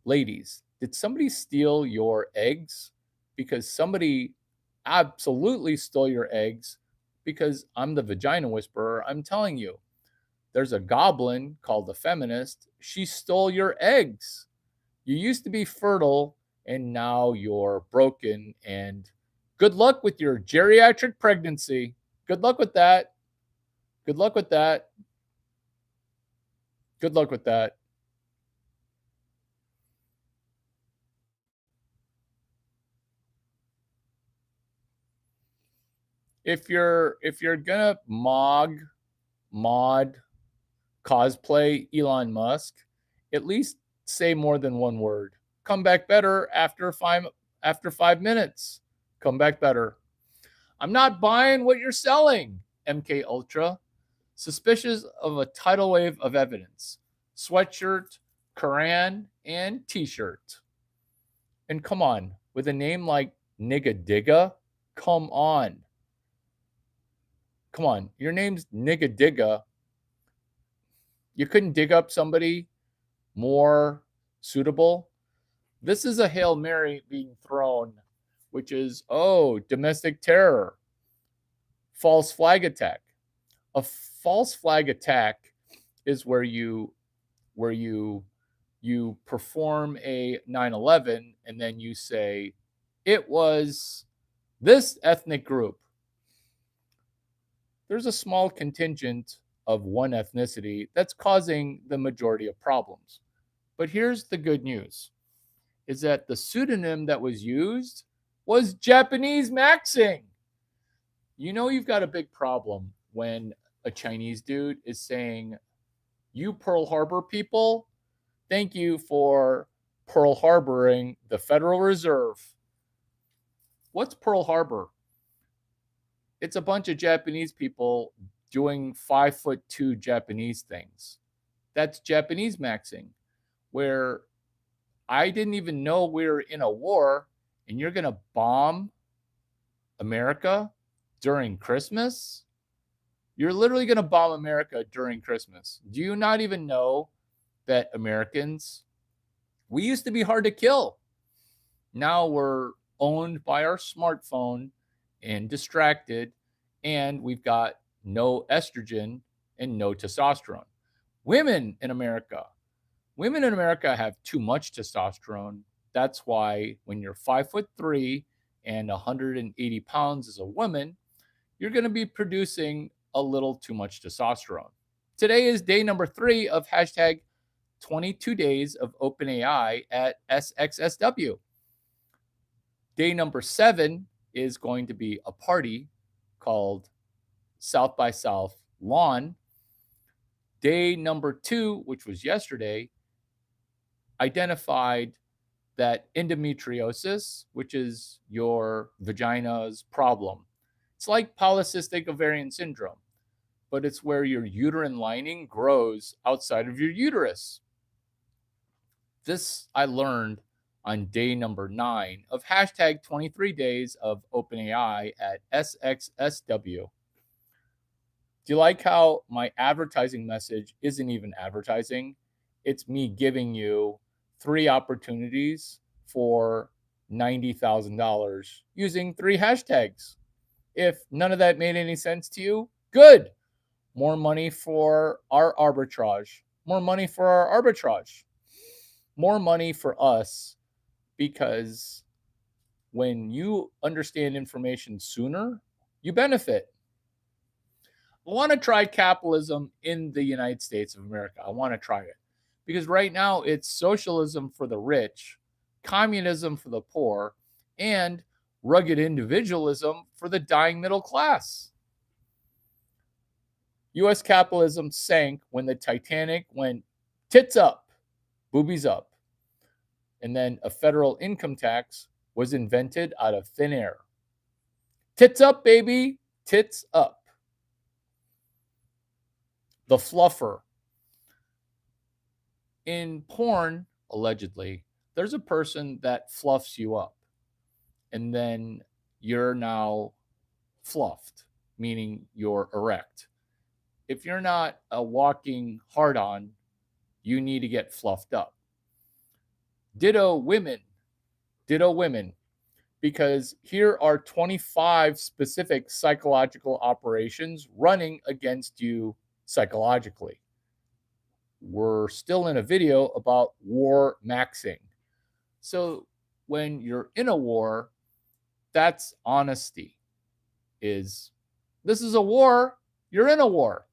Ladies, did somebody steal your eggs? Because somebody absolutely stole your eggs, because I'm the vagina whisperer. I'm telling you, there's a goblin called the feminist. She stole your eggs. You used to be fertile, and now you're broken. And good luck with your geriatric pregnancy. Good luck with that. Good luck with that. Good luck with that. If you're gonna mod cosplay Elon Musk, at least say more than one word. Come back better after 5 minutes. Come back better. I'm not buying what you're selling, MK Ultra. Suspicious of a tidal wave of evidence. Sweatshirt, Quran, and t-shirt. And come on, with a name like Nigga Digga, come on. Come on, your name's Nigga Digga. You couldn't dig up somebody more suitable? This is a Hail Mary being thrown, which is, domestic terror, false flag attack. A false flag attack is where you perform a 9/11 and then you say it was this ethnic group. There's a small contingent of one ethnicity that's causing the majority of problems. But here's the good news, is that the pseudonym that was used was Japanese maxing. You know you've got a big problem when a Chinese dude is saying, you Pearl Harbor people, thank you for Pearl Harboring the Federal Reserve. What's Pearl Harbor? It's a bunch of Japanese people doing 5'2" Japanese things. That's Japanese maxing, where I didn't even know we were in a war and you're going to bomb America during Christmas? You're literally going to bomb America during Christmas. Do you not even know that Americans, we used to be hard to kill? Now we're owned by our smartphone and distracted, and we've got no estrogen and no testosterone. Women in America, have too much testosterone. That's why when you're 5'3" and 180 pounds as a woman, you're going to be producing a little too much testosterone. Today is day number 3 of hashtag 22 days of OpenAI at SXSW. Day number 7 is going to be a party called South by South Lawn. Day number 2, which was yesterday, identified that endometriosis, which is your vagina's problem. It's like polycystic ovarian syndrome, but it's where your uterine lining grows outside of your uterus. This I learned on day number 9 of hashtag 23 days of OpenAI at SXSW. Do you like how my advertising message isn't even advertising? It's me giving you 3 opportunities for $90,000 using 3 hashtags. If none of that made any sense to you, good. More money for our arbitrage. More money for our arbitrage. More money for us, because when you understand information sooner, you benefit. I want to try capitalism in the United States of America. I want to try it because right now it's socialism for the rich, communism for the poor, and rugged individualism for the dying middle class. US capitalism sank when the Titanic went tits up, boobies up. And then a federal income tax was invented out of thin air. Tits up, baby, tits up. The fluffer. In porn, allegedly, there's a person that fluffs you up. And then you're now fluffed, meaning you're erect. If you're not a walking hard on, you need to get fluffed up. Ditto women, because here are 25 specific psychological operations running against you psychologically. We're still in a video about war maxing. So when you're in a war, that's honesty. This is a war, you're in a war.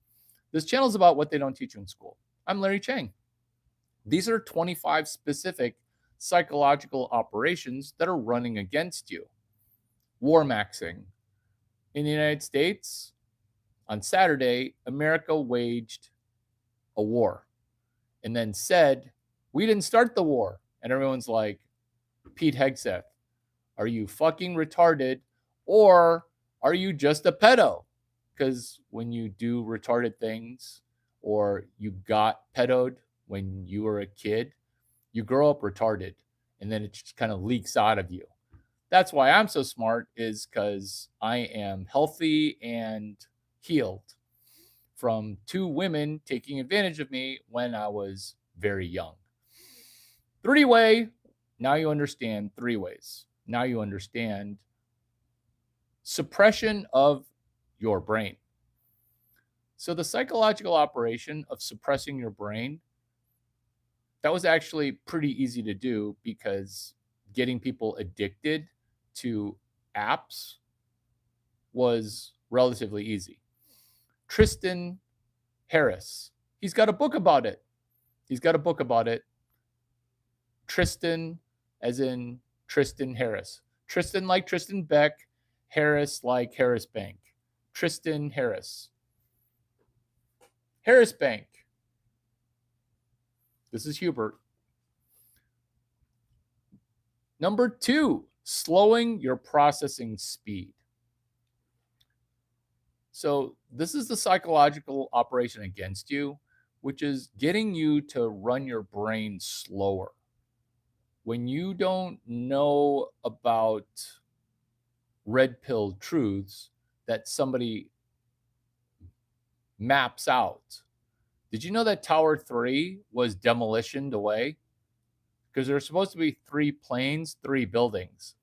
This channel is about what they don't teach you in school. I'm Larry Chang. These are 25 specific psychological operations that are running against you. War maxing. In the United States, on Saturday, America waged a war and then said, we didn't start the war. And everyone's like, Pete Hegseth, are you fucking retarded or are you just a pedo? Because when you do retarded things or you got pedoed when you were a kid, you grow up retarded and then it just kind of leaks out of you. That's why I'm so smart, is because I am healthy and healed from 2 women taking advantage of me when I was very young. 3-way, now you understand 3 ways. Now you understand suppression of your brain. So the psychological operation of suppressing your brain, that was actually pretty easy to do because getting people addicted to apps was relatively easy. Tristan Harris, he's got a book about it. Tristan, as in Tristan Harris. Tristan like Tristan Beck, Harris like Harris Bank. Tristan Harris. Harris Bank. This is Hubert. Number 2, slowing your processing speed. So, this is the psychological operation against you, which is getting you to run your brain slower. When you don't know about red pill truths that somebody maps out. Did you know that Tower 3 was demolitioned away? Because there's supposed to be three planes, three buildings.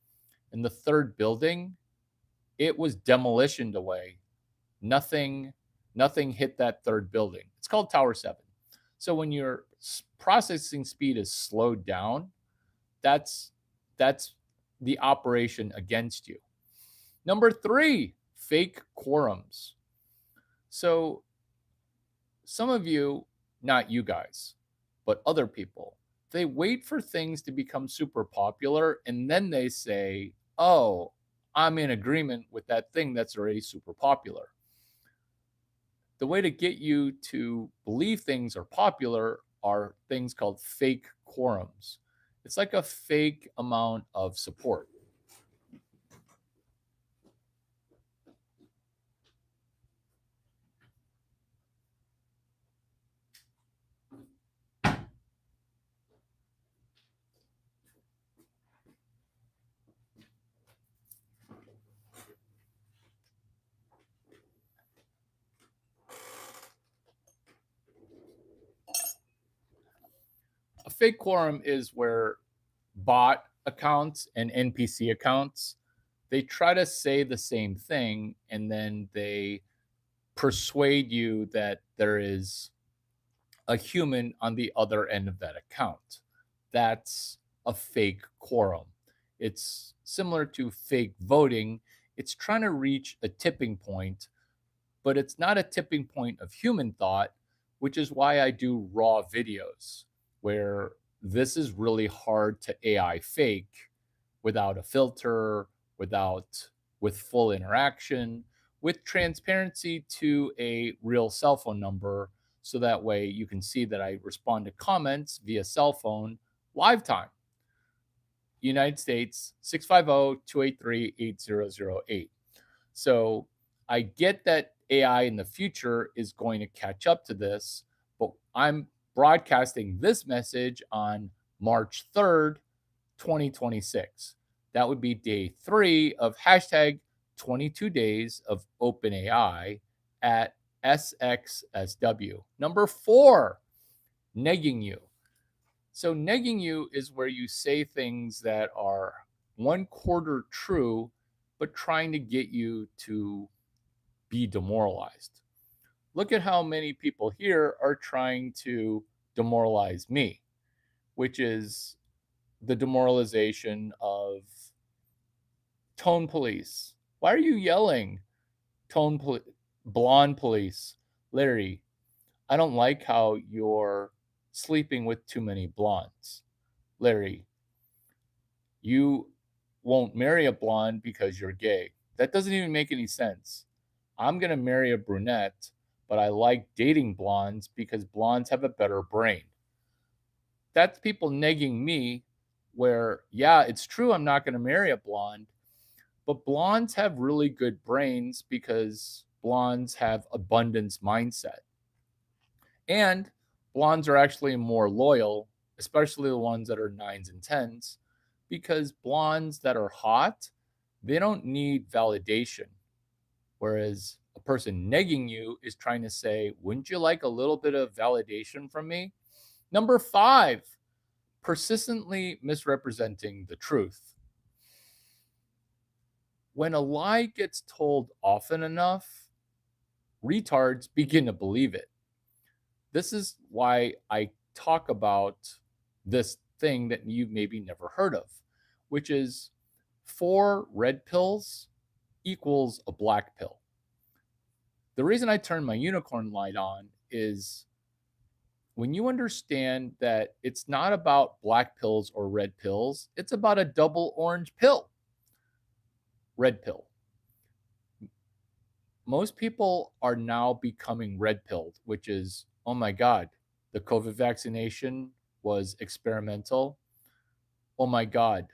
And the third building, it was demolitioned away. Nothing hit that third building. It's called Tower 7. So when your processing speed is slowed down, that's the operation against you. Number 3, fake quorums. So some of you, not you guys, but other people, they wait for things to become super popular and then they say, oh, I'm in agreement with that thing that's already super popular. The way to get you to believe things are popular are things called fake quorums. It's like a fake amount of support. A fake quorum is where bot accounts and NPC accounts, they try to say the same thing and then they persuade you that there is a human on the other end of that account. That's a fake quorum. It's similar to fake voting. It's trying to reach a tipping point, but it's not a tipping point of human thought, which is why I do raw videos where this is really hard to AI fake without a filter, with full interaction, with transparency to a real cell phone number. So that way you can see that I respond to comments via cell phone live time. United States 650-283-8008. So I get that AI in the future is going to catch up to this, but I'm broadcasting this message on March 3rd, 2026. That would be day 3 of hashtag 22 days of OpenAI at SXSW. Number 4, negging you. So, negging you is where you say things that are 1/4 true, but trying to get you to be demoralized. Look at how many people here are trying to demoralize me, which is the demoralization of tone police. Why are you yelling? Blonde police. Larry, I don't like how you're sleeping with too many blondes. Larry, you won't marry a blonde because you're gay. That doesn't even make any sense. I'm going to marry a brunette, but I like dating blondes because blondes have a better brain. That's people negging me, where, yeah, it's true, I'm not going to marry a blonde, but blondes have really good brains because blondes have abundance mindset. And blondes are actually more loyal, especially the ones that are 9s and 10s, because blondes that are hot, they don't need validation. Whereas a person negging you is trying to say, wouldn't you like a little bit of validation from me? Number 5, persistently misrepresenting the truth. When a lie gets told often enough, retards begin to believe it. This is why I talk about this thing that you've maybe never heard of, which is 4 red pills equals a black pill. The reason I turn my unicorn light on is when you understand that it's not about black pills or red pills, it's about a double orange pill. Red pill. Most people are now becoming red pilled, which is, oh my God, the COVID vaccination was experimental. Oh my God,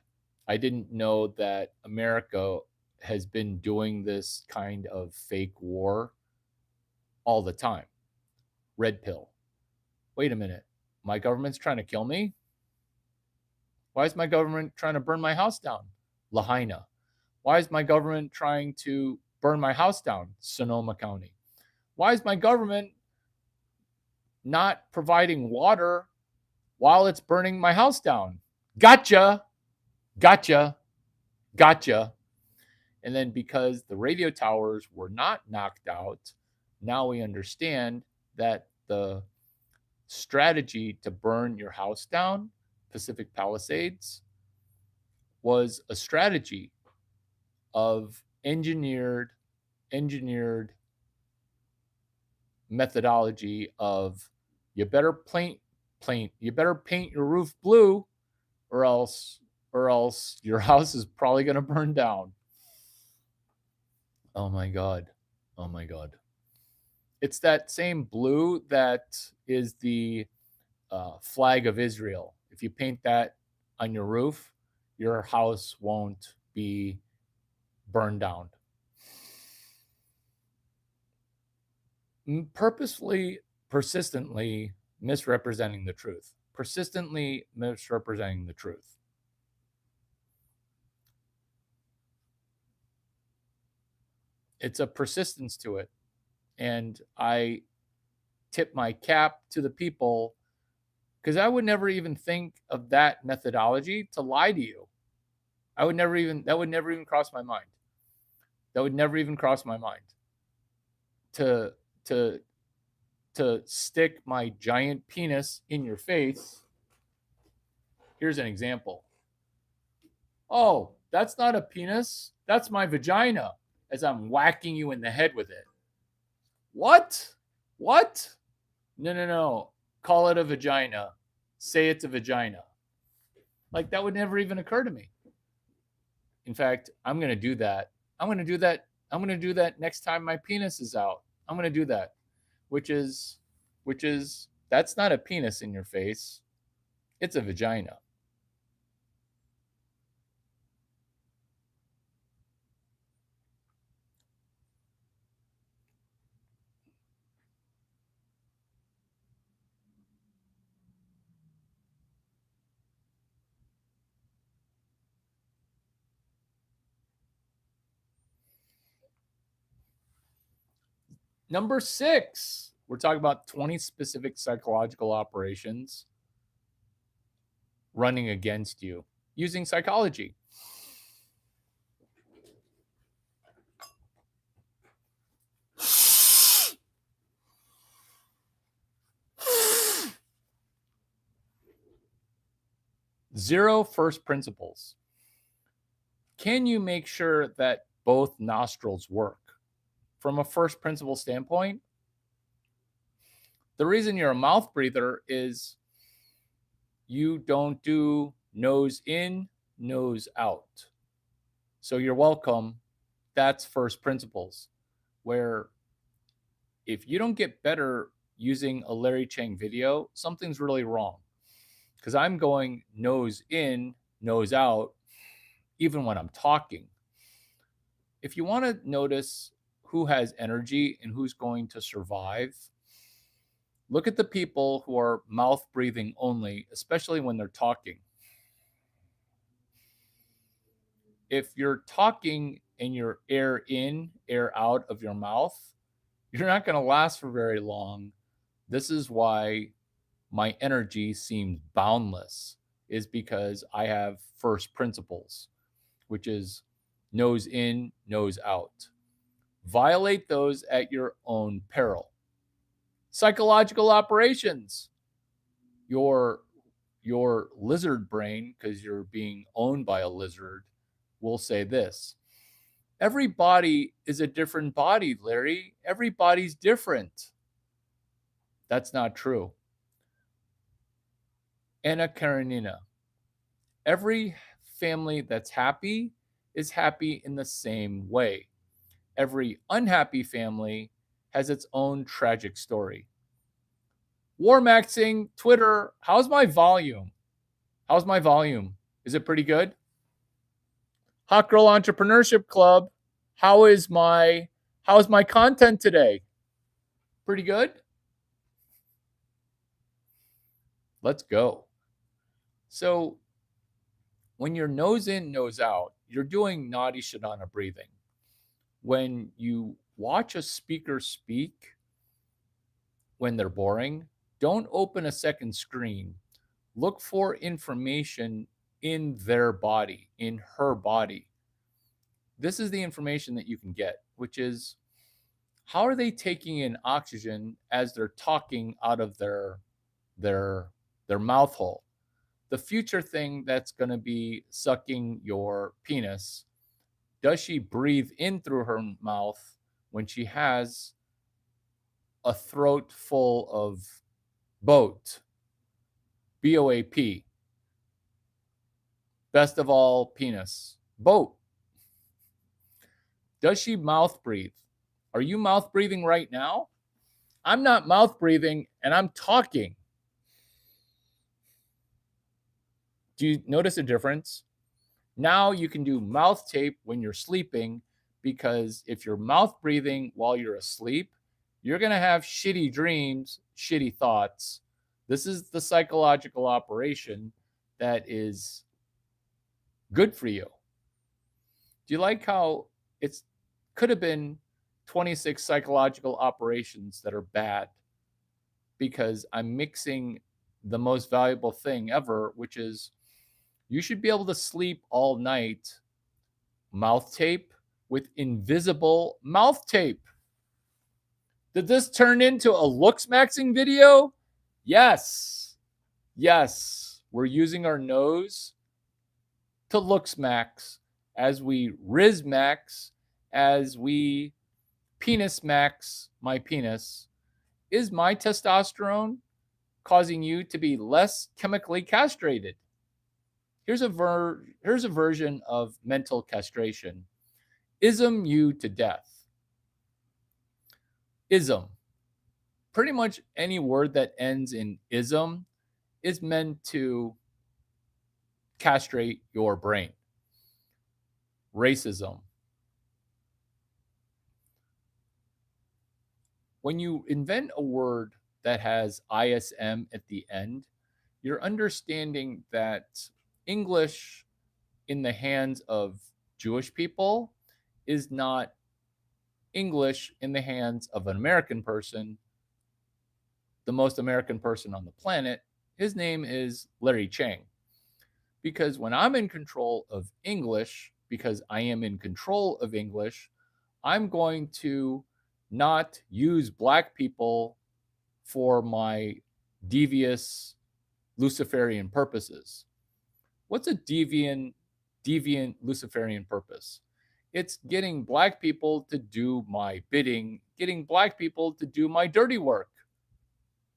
I didn't know that America has been doing this kind of fake war all the time. Red pill. Wait a minute. My government's trying to kill me? Why is my government trying to burn my house down? Lahaina. Why is my government trying to burn my house down? Sonoma County. Why is my government not providing water while it's burning my house down? Gotcha. Gotcha. Gotcha. And then because the radio towers were not knocked out, now we understand that the strategy to burn your house down, Pacific Palisades, was a strategy of engineered methodology of you better paint your roof blue or else your house is probably going to burn down. Oh my god. Oh my god. It's that same blue that is the flag of Israel. If you paint that on your roof, your house won't be burned down. Purposefully, persistently misrepresenting the truth. Persistently misrepresenting the truth. It's a persistence to it. And I tip my cap to the people because I would never even think of that methodology to lie to you. That would never even cross my mind. That would never even cross my mind to stick my giant penis in your face. Here's an example. Oh, that's not a penis. That's my vagina, as I'm whacking you in the head with it. What? No. Call it a vagina. Say it's a vagina. Like, that would never even occur to me. In fact, I'm going to do that. I'm going to do that next time my penis is out. I'm going to do that. Which is that's not a penis in your face. It's a vagina. Number 6, we're talking about 20 specific psychological operations running against you using psychology. Zero first principles. Can you make sure that both nostrils work? From a first principle standpoint, the reason you're a mouth breather is you don't do nose in, nose out. So you're welcome. That's first principles. Where if you don't get better using a Larry Chang video, something's really wrong. Because I'm going nose in, nose out, even when I'm talking. If you want to notice who has energy and who's going to survive, look at the people who are mouth breathing only, especially when they're talking. If you're talking and you're air in, air out of your mouth, you're not going to last for very long. This is why my energy seems boundless, is because I have first principles, which is nose in, nose out. Violate those at your own peril. Psychological operations. Your lizard brain, because you're being owned by a lizard, will say this. Every body is a different body, Larry. Everybody's different. That's not true. Anna Karenina. Every family that's happy is happy in the same way. Every unhappy family has its own tragic story. Warmaxing, Twitter, how's my volume? Is it pretty good? Hot Girl Entrepreneurship Club. How is my content today? Pretty good? Let's go. So when you're nose in, nose out, you're doing Nadi Shodhana breathing. When you watch a speaker speak when they're boring, don't open a second screen. Look for information in their body, in her body. This is the information that you can get, which is how are they taking in oxygen as they're talking out of their mouth hole? The future thing that's going to be sucking your penis, does she breathe in through her mouth when she has a throat full of boat? BOAP. Best of all, penis. Boat. Does she mouth breathe? Are you mouth breathing right now? I'm not mouth breathing and I'm talking. Do you notice a difference? Now you can do mouth tape when you're sleeping, because if you're mouth breathing while you're asleep, you're going to have shitty dreams, shitty thoughts. This is the psychological operation that is good for you. Do you like how it's could have been 26 psychological operations that are bad because I'm mixing the most valuable thing ever, which is you should be able to sleep all night mouth tape with invisible mouth tape. Did this turn into a looks maxing video? Yes. Yes. We're using our nose to looks max as we riz max, as we penis max my penis. Is my testosterone causing you to be less chemically castrated? Here's a version of mental castration. Ism you to death. Ism. Pretty much any word that ends in ism is meant to castrate your brain. Racism. When you invent a word that has ISM at the end, you're understanding that English in the hands of Jewish people is not English in the hands of an American person, the most American person on the planet. His name is Larry Chang. Because when I'm in control of English, because I am in control of English, I'm going to not use Black people for my devious Luciferian purposes. What's a deviant Luciferian purpose? It's getting Black people to do my bidding, getting Black people to do my dirty work.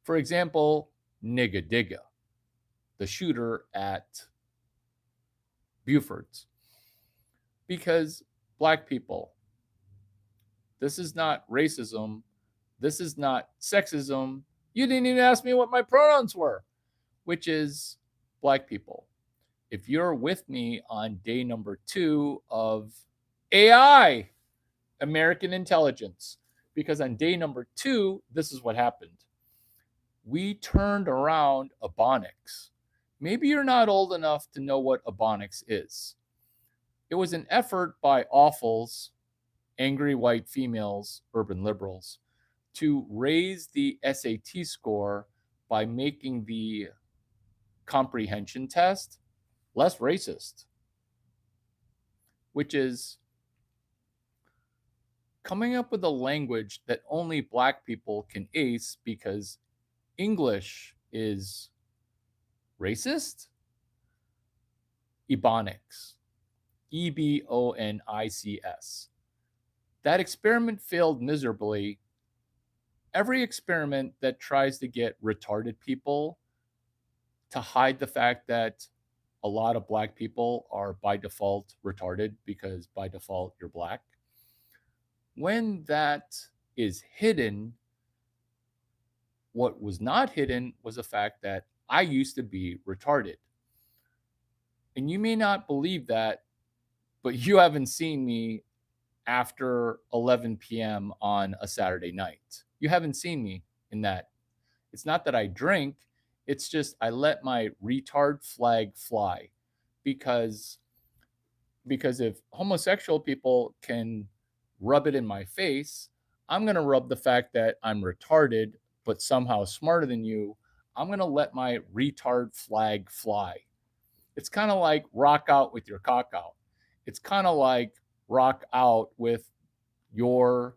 For example, Nigga Digga, the shooter at Buford's. Because Black people, this is not racism. This is not sexism. You didn't even ask me what my pronouns were, which is Black people. If you're with me on day number 2 of AI, American intelligence, because on day number 2, this is what happened. We turned around Ebonics. Maybe you're not old enough to know what Ebonics is. It was an effort by awfuls, angry white females, urban liberals, to raise the SAT score by making the comprehension test less racist, which is coming up with a language that only Black people can ace because English is racist. Ebonics. EBONICS. That experiment failed miserably. Every experiment that tries to get retarded people to hide the fact that a lot of Black people are by default retarded because by default you're Black. When that is hidden, what was not hidden was the fact that I used to be retarded. And you may not believe that but you haven't seen me after 11 p.m. on a Saturday night. You haven't seen me in that. It's not that I drink, it's just I let my retard flag fly because if homosexual people can rub it in my face, I'm going to rub the fact that I'm retarded but somehow smarter than you. I'm going to let my retard flag fly. It's kind of like rock out with your cock out. It's kind of like rock out with your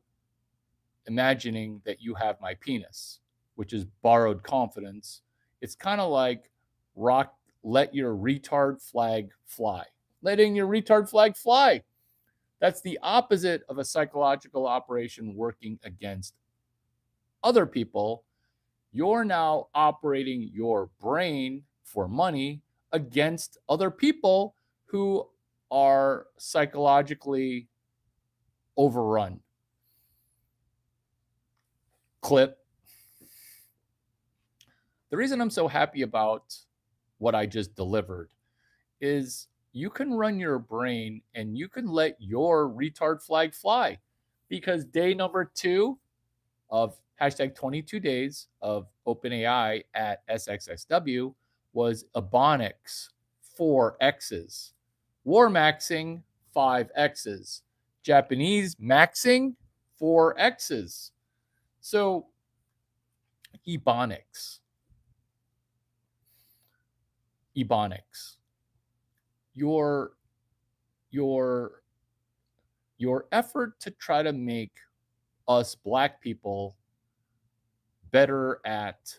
imagining that you have my penis, which is borrowed confidence. It's kind of like let your retard flag fly. Letting your retard flag fly. That's the opposite of a psychological operation working against other people. You're now operating your brain for money against other people who are psychologically overrun. Clip. The reason I'm so happy about what I just delivered is you can run your brain and you can let your retard flag fly, because day number 2 of hashtag 22 days of OpenAI at SXSW was Ebonics 4 X's, War Maxing 5 X's, Japanese Maxing 4 X's. So Ebonics. Your effort to try to make us Black people better at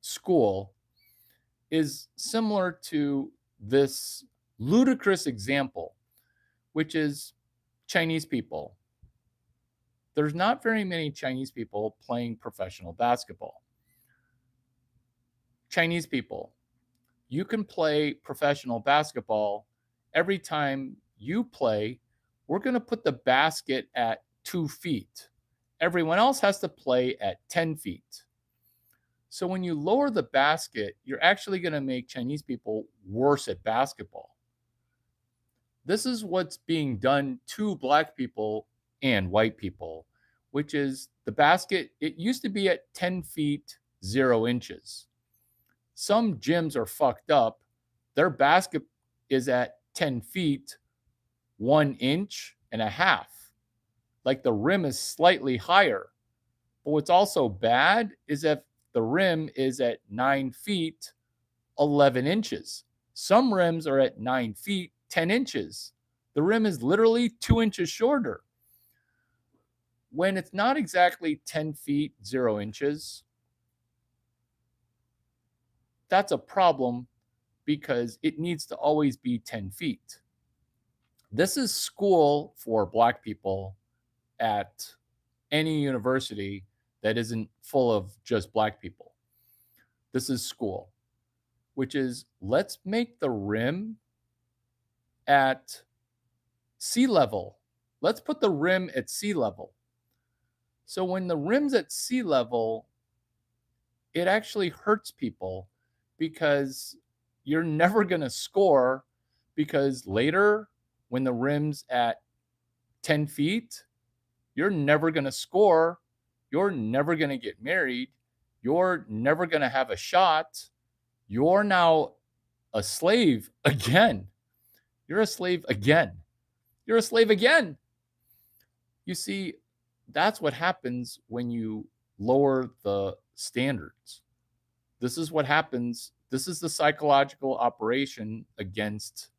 school is similar to this ludicrous example, which is Chinese people. There's not very many Chinese people playing professional basketball. Chinese people, you can play professional basketball. Every time you play, we're going to put the basket at 2 feet. Everyone else has to play at 10 feet. So when you lower the basket, you're actually going to make Chinese people worse at basketball. This is what's being done to Black people and white people, which is the basket, it used to be at 10 feet, 0 inches. Some gyms are fucked up. Their basket is at 10 feet, 1 inch and a half. Like the rim is slightly higher. But what's also bad is if the rim is at 9 feet, 11 inches. Some rims are at 9 feet, 10 inches. The rim is literally 2 inches shorter. When it's not exactly 10 feet, 0 inches, that's a problem because it needs to always be 10 feet. This is school for Black people at any university that isn't full of just Black people. This is school, which is let's make the rim at sea level. Let's put the rim at sea level. So when the rim's at sea level, it actually hurts people because you're never going to score, because later when the rim's at 10 feet, you're never going to score. You're never going to get married. You're never going to have a shot. You're now a slave again. You're a slave again. You're a slave again. You see, that's what happens when you lower the standards. This is what happens. This is the psychological operation against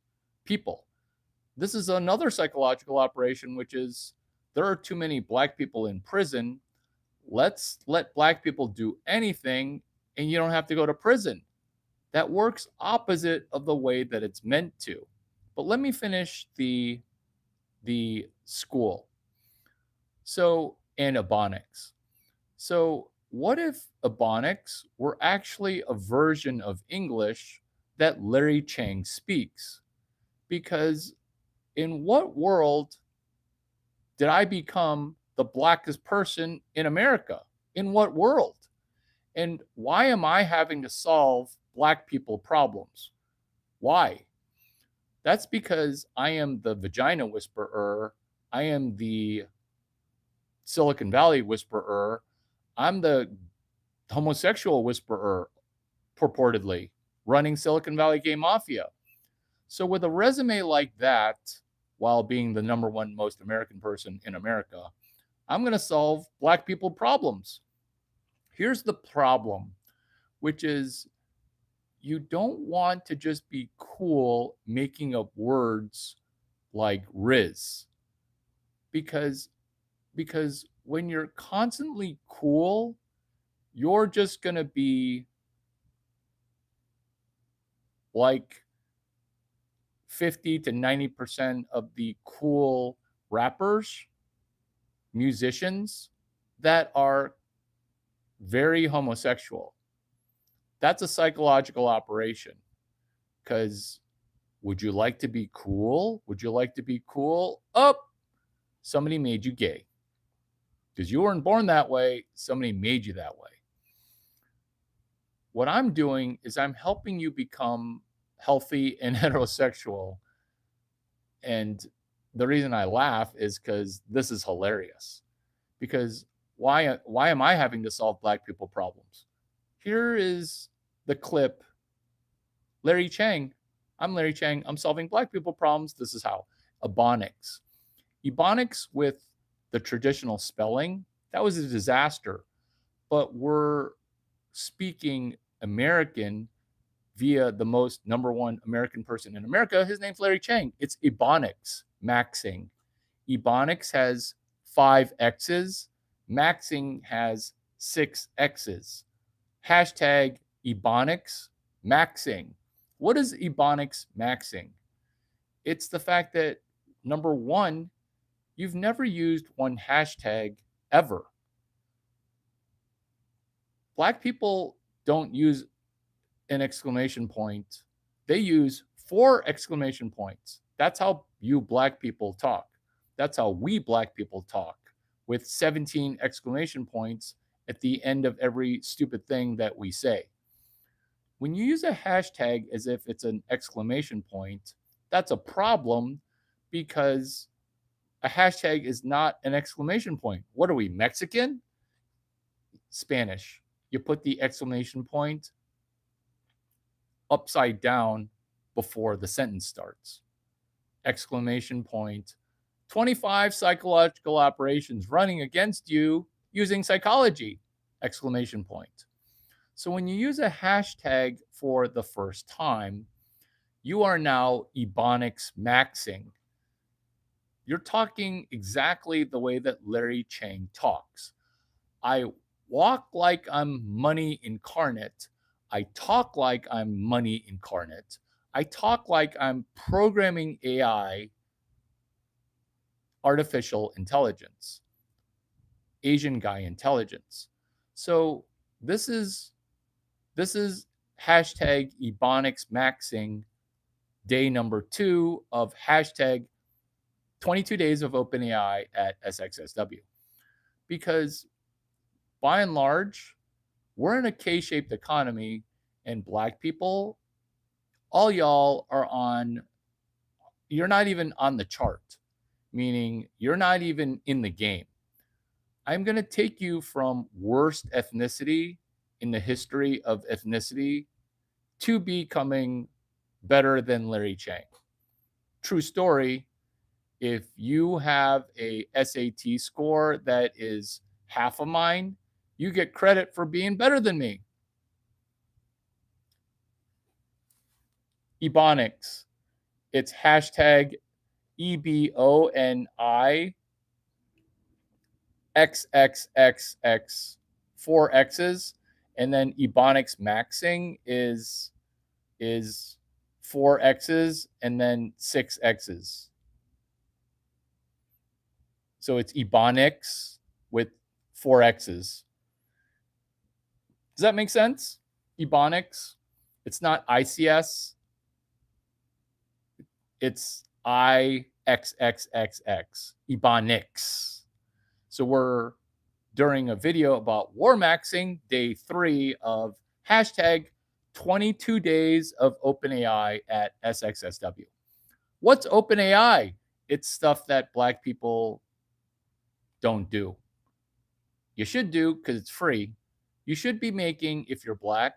people. This is another psychological operation, which is there are too many Black people in prison. Let's let Black people do anything and you don't have to go to prison. That works opposite of the way that it's meant to. But let me finish the school. So, and Ebonics. So, what if Ebonics were actually a version of English that Larry Chang speaks? Because in what world did I become the Blackest person in America? In what world? And why am I having to solve Black people problems? Why? That's because I am the vagina whisperer. I am the Silicon Valley whisperer. I'm the homosexual whisperer, purportedly, running Silicon Valley Game Mafia. So with a resume like that, while being the number one most American person in America, I'm going to solve Black people problems. Here's the problem, which is you don't want to just be cool making up words like Riz, because when you're constantly cool, you're just going to be like 50 to 90% of the cool rappers, musicians that are very homosexual. That's a psychological operation, because would you like to be cool? Would you like to be cool? Oh, somebody made you gay. Because you weren't born that way, somebody made you that way. What I'm doing is I'm helping you become healthy and heterosexual. And the reason I laugh is because this is hilarious. Because why am I having to solve Black people problems? Here is the clip. Larry Chang. I'm Larry Chang. I'm solving Black people problems. This is how. Ebonics. Ebonics with the traditional spelling, that was a disaster. But we're speaking American via the most number one American person in America. His name's Larry Chang. It's Ebonics maxing. Ebonics has 5 X's. Maxing has 6 X's. Hashtag Ebonics maxing. What is Ebonics maxing? It's the fact that, number one, you've never used one hashtag ever. Black people don't use an exclamation point. They use 4 exclamation points. That's how you Black people talk. That's how we Black people talk, with 17 exclamation points at the end of every stupid thing that we say. When you use a hashtag as if it's an exclamation point, that's a problem, because a hashtag is not an exclamation point. What are we, Mexican? Spanish. You put the exclamation point upside down before the sentence starts. Exclamation point. 25 psychological operations running against you using psychology. Exclamation point. So when you use a hashtag for the first time, you are now Ebonics maxing. You're talking exactly the way that Larry Chang talks. I walk like I'm money incarnate. I talk like I'm money incarnate. I talk like I'm programming AI, artificial intelligence, Asian guy intelligence. So this is hashtag Ebonics maxing, day number 2 of hashtag 22 days of OpenAI at SXSW. Because by and large, we're in a K-shaped economy, and Black people, all y'all are on, you're not even on the chart, meaning you're not even in the game. I'm going to take you from worst ethnicity in the history of ethnicity to becoming better than Larry Chang. True story. If you have a SAT score that is half of mine, you get credit for being better than me. Ebonics. It's hashtag EBONI XXXX, 4 X's, and then Ebonics maxing is 4 X's and then 6 X's. So it's Ebonics with 4 X's. Does that make sense? Ebonics. It's not ICS. It's IXXXX. Ebonics. So we're during a video about war maxing, day 3 of hashtag 22 days of OpenAI at SXSW. What's OpenAI? It's stuff that black people don't do. You should do because it's free. You should be making, if you're black,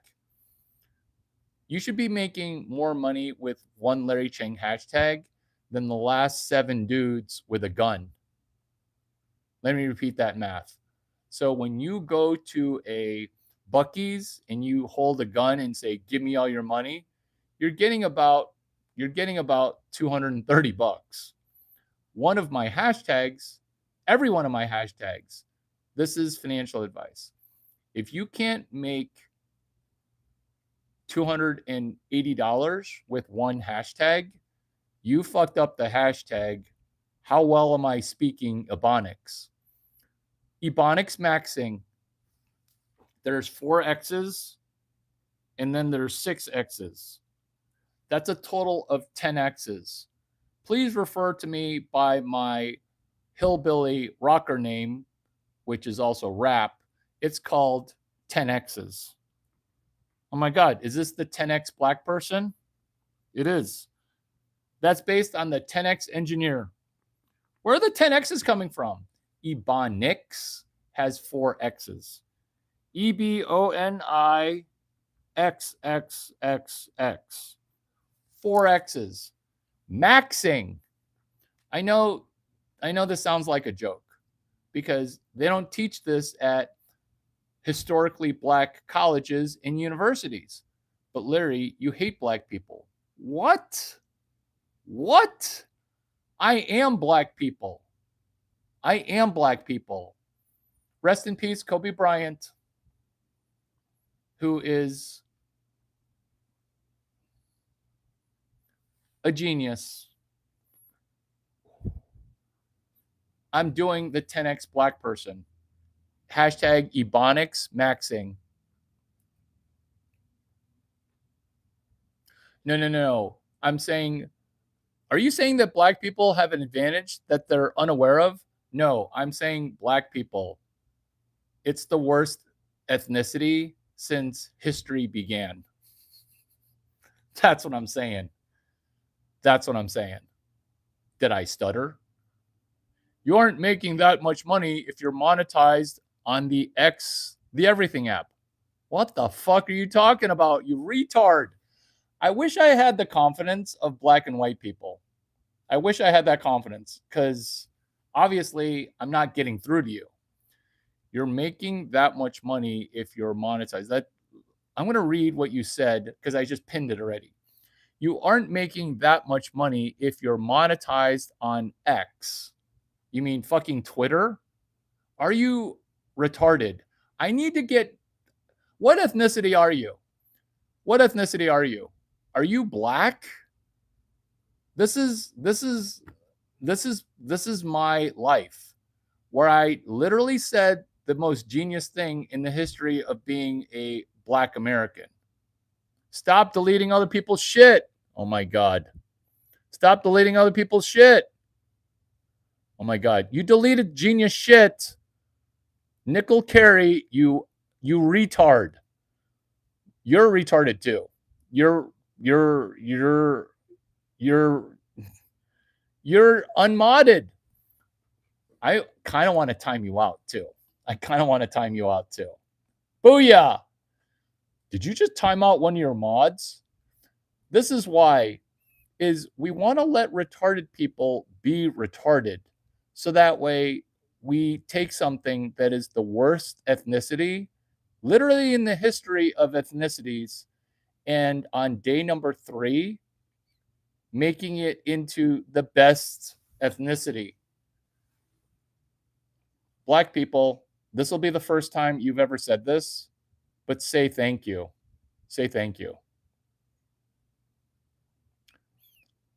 you should be making more money with one Larry Chang hashtag than the last 7 dudes with a gun. Let me repeat that math. So when you go to a Bucky's and you hold a gun and say, "Give me all your money," you're getting about 230 bucks. One of my hashtags, every one of my hashtags, this is financial advice. If you can't make $280 with one hashtag, you fucked up the hashtag. How well am I speaking Ebonics? Ebonics maxing. There's 4 X's and then there's 6 X's. That's a total of 10 X's. Please refer to me by my hillbilly rocker name, which is also rap. It's called 10 X's. Oh my God, is this the 10X black person? It is. That's based on the 10X engineer. Where are the 10 X's coming from? Ebonics has 4 X's. EBONIXXXX. 4 X's. Maxing. I know this sounds like a joke because they don't teach this at historically black colleges and universities. But Larry, you hate black people. What? What? I am black people. I am black people. Rest in peace, Kobe Bryant, who is a genius. I'm doing the 10X black person. Hashtag Ebonics maxing. No. I'm saying, are you saying that black people have an advantage that they're unaware of? No, I'm saying black people. It's the worst ethnicity since history began. That's what I'm saying. That's what I'm saying. Did I stutter? You aren't making that much money if you're monetized on the Everything app. What the fuck are you talking about, you retard? I wish I had the confidence of black and white people. I wish I had that confidence because obviously I'm not getting through to you. You're making that much money if you're monetized. That I'm going to read what you said because I just pinned it already. You aren't making that much money if you're monetized on X. You mean fucking Twitter? Are you retarded? I need to get. What ethnicity are you? What ethnicity are you? Are you black? This is my life where I literally said the most genius thing in the history of being a black American. Stop deleting other people's shit. Oh my God. Stop deleting other people's shit. Oh my God. You deleted genius shit. Nickel Carey, you retard. You're retarded too. You're unmodded. I kind of want to time you out too. Booyah. Did you just time out one of your mods? This is why is we want to let retarded people be retarded. So that way we take something that is the worst ethnicity, literally in the history of ethnicities, and on day number 3, making it into the best ethnicity. Black people, this will be the first time you've ever said this, but say thank you. Say thank you.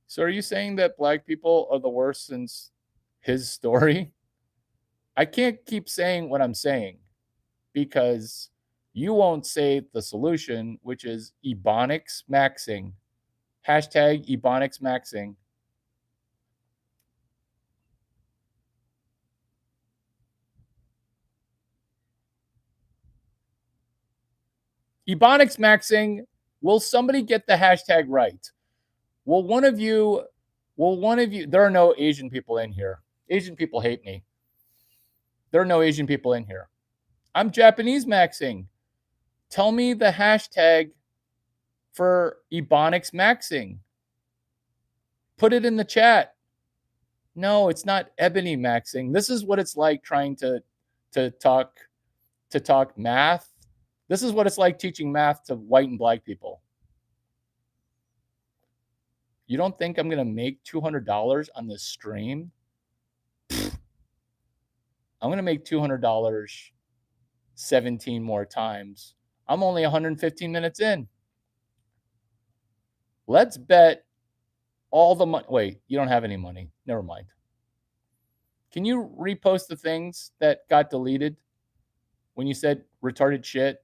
So are you saying that black people are the worst since his story? I can't keep saying what I'm saying because you won't say the solution, which is Ebonics maxing. Hashtag Ebonics maxing. Ebonics maxing. Will somebody get the hashtag right? Will one of you Well, one of you, there are no Asian people in here. Asian people hate me. There are no Asian people in here. I'm Japanese maxing. Tell me the hashtag for Ebonics maxing. Put it in the chat. No, it's not ebony maxing. This is what it's like trying to talk math. This is what it's like teaching math to white and black people. You don't think I'm going to make $200 on this stream? I'm going to make $200 17 more times. I'm only 115 minutes in. Let's bet all the money. Wait, you don't have any money. Never mind. Can you repost the things that got deleted when you said retarded shit?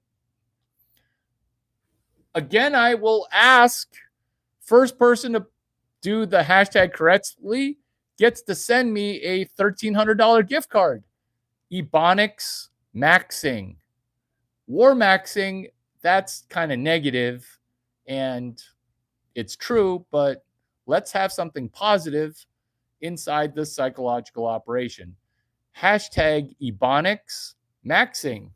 Again, I will ask, first person to do the hashtag correctly gets to send me a $1,300 gift card. Ebonics maxing. War maxing, that's kind of negative, and it's true, but let's have something positive inside this psychological operation. Hashtag Ebonics maxing.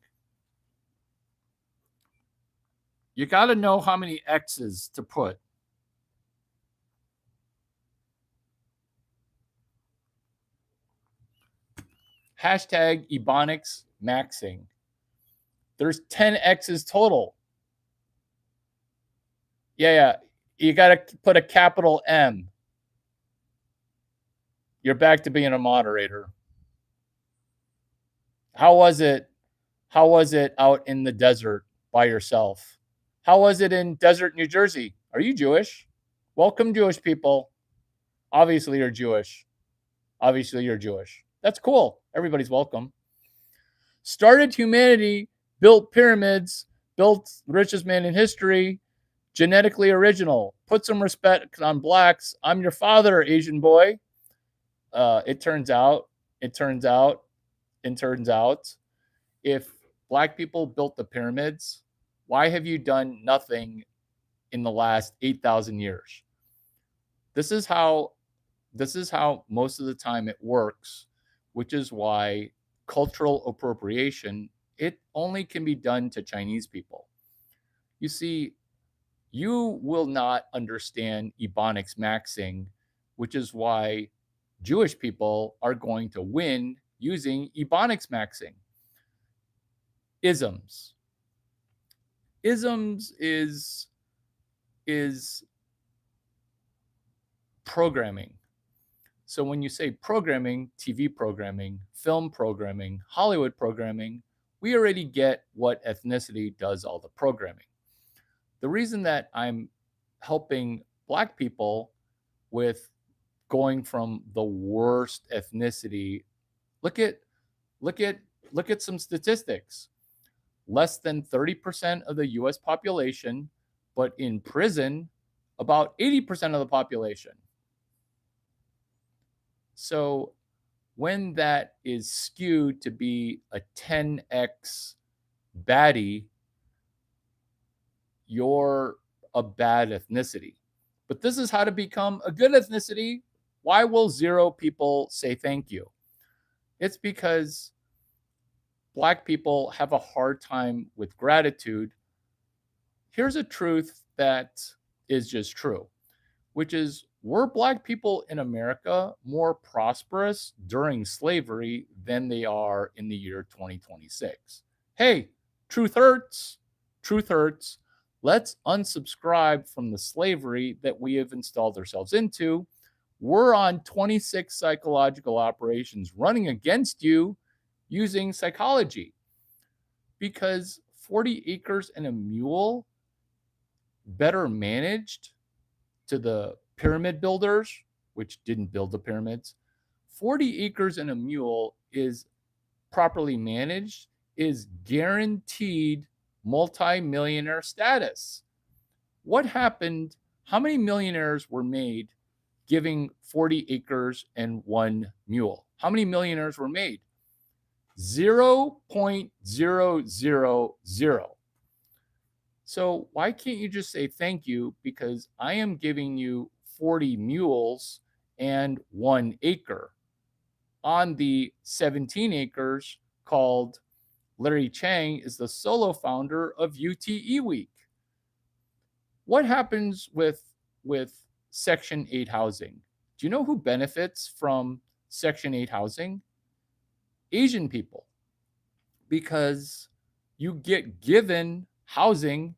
You got to know how many X's to put. Hashtag Ebonics maxing. There's 10 X's total. Yeah. You got to put a capital M. You're back to being a moderator. How was it? How was it out in the desert by yourself? How was it in desert New Jersey? Are you Jewish? Welcome, Jewish people. Obviously, you're Jewish. Obviously, you're Jewish. That's cool. Everybody's welcome. Started humanity, built pyramids, built the richest man in history, genetically original. Put some respect on blacks. I'm your father, Asian boy. It turns out, if black people built the pyramids, why have you done nothing in the last 8,000 years? This is how most of the time it works, which is why cultural appropriation, it only can be done to Chinese people. You see, you will not understand Ebonics maxing, which is why Jewish people are going to win using Ebonics maxing. Isms. Isms is programming. So when you say programming, TV programming, film programming, Hollywood programming, we already get what ethnicity does all the programming. The reason that I'm helping black people with going from the worst ethnicity, look at some statistics. Less than 30% of the US population, but in prison, about 80% of the population. So when that is skewed to be a 10x baddie, you're a bad ethnicity. But this is how to become a good ethnicity. Why will 0 people say thank you? It's because black people have a hard time with gratitude. Here's a truth that is just true, which is, were black people in America more prosperous during slavery than they are in the year 2026? Hey, truth hurts. Truth hurts. Let's unsubscribe from the slavery that we have installed ourselves into. We're on 26 psychological operations running against you using psychology, because 40 acres and a mule better managed to the pyramid builders, which didn't build the pyramids. 40 acres and a mule is properly managed, is guaranteed multi-millionaire status. What happened? How many millionaires were made giving 40 acres and 1 mule? How many millionaires were made? 0.000. So why can't you just say thank you? Because I am giving you 40 mules and 1 acre. On the 17 acres called Larry Chang is the solo founder of UTE Week. What happens with Section 8 housing? Do you know who benefits from Section 8 housing? Asian people. Because you get given housing,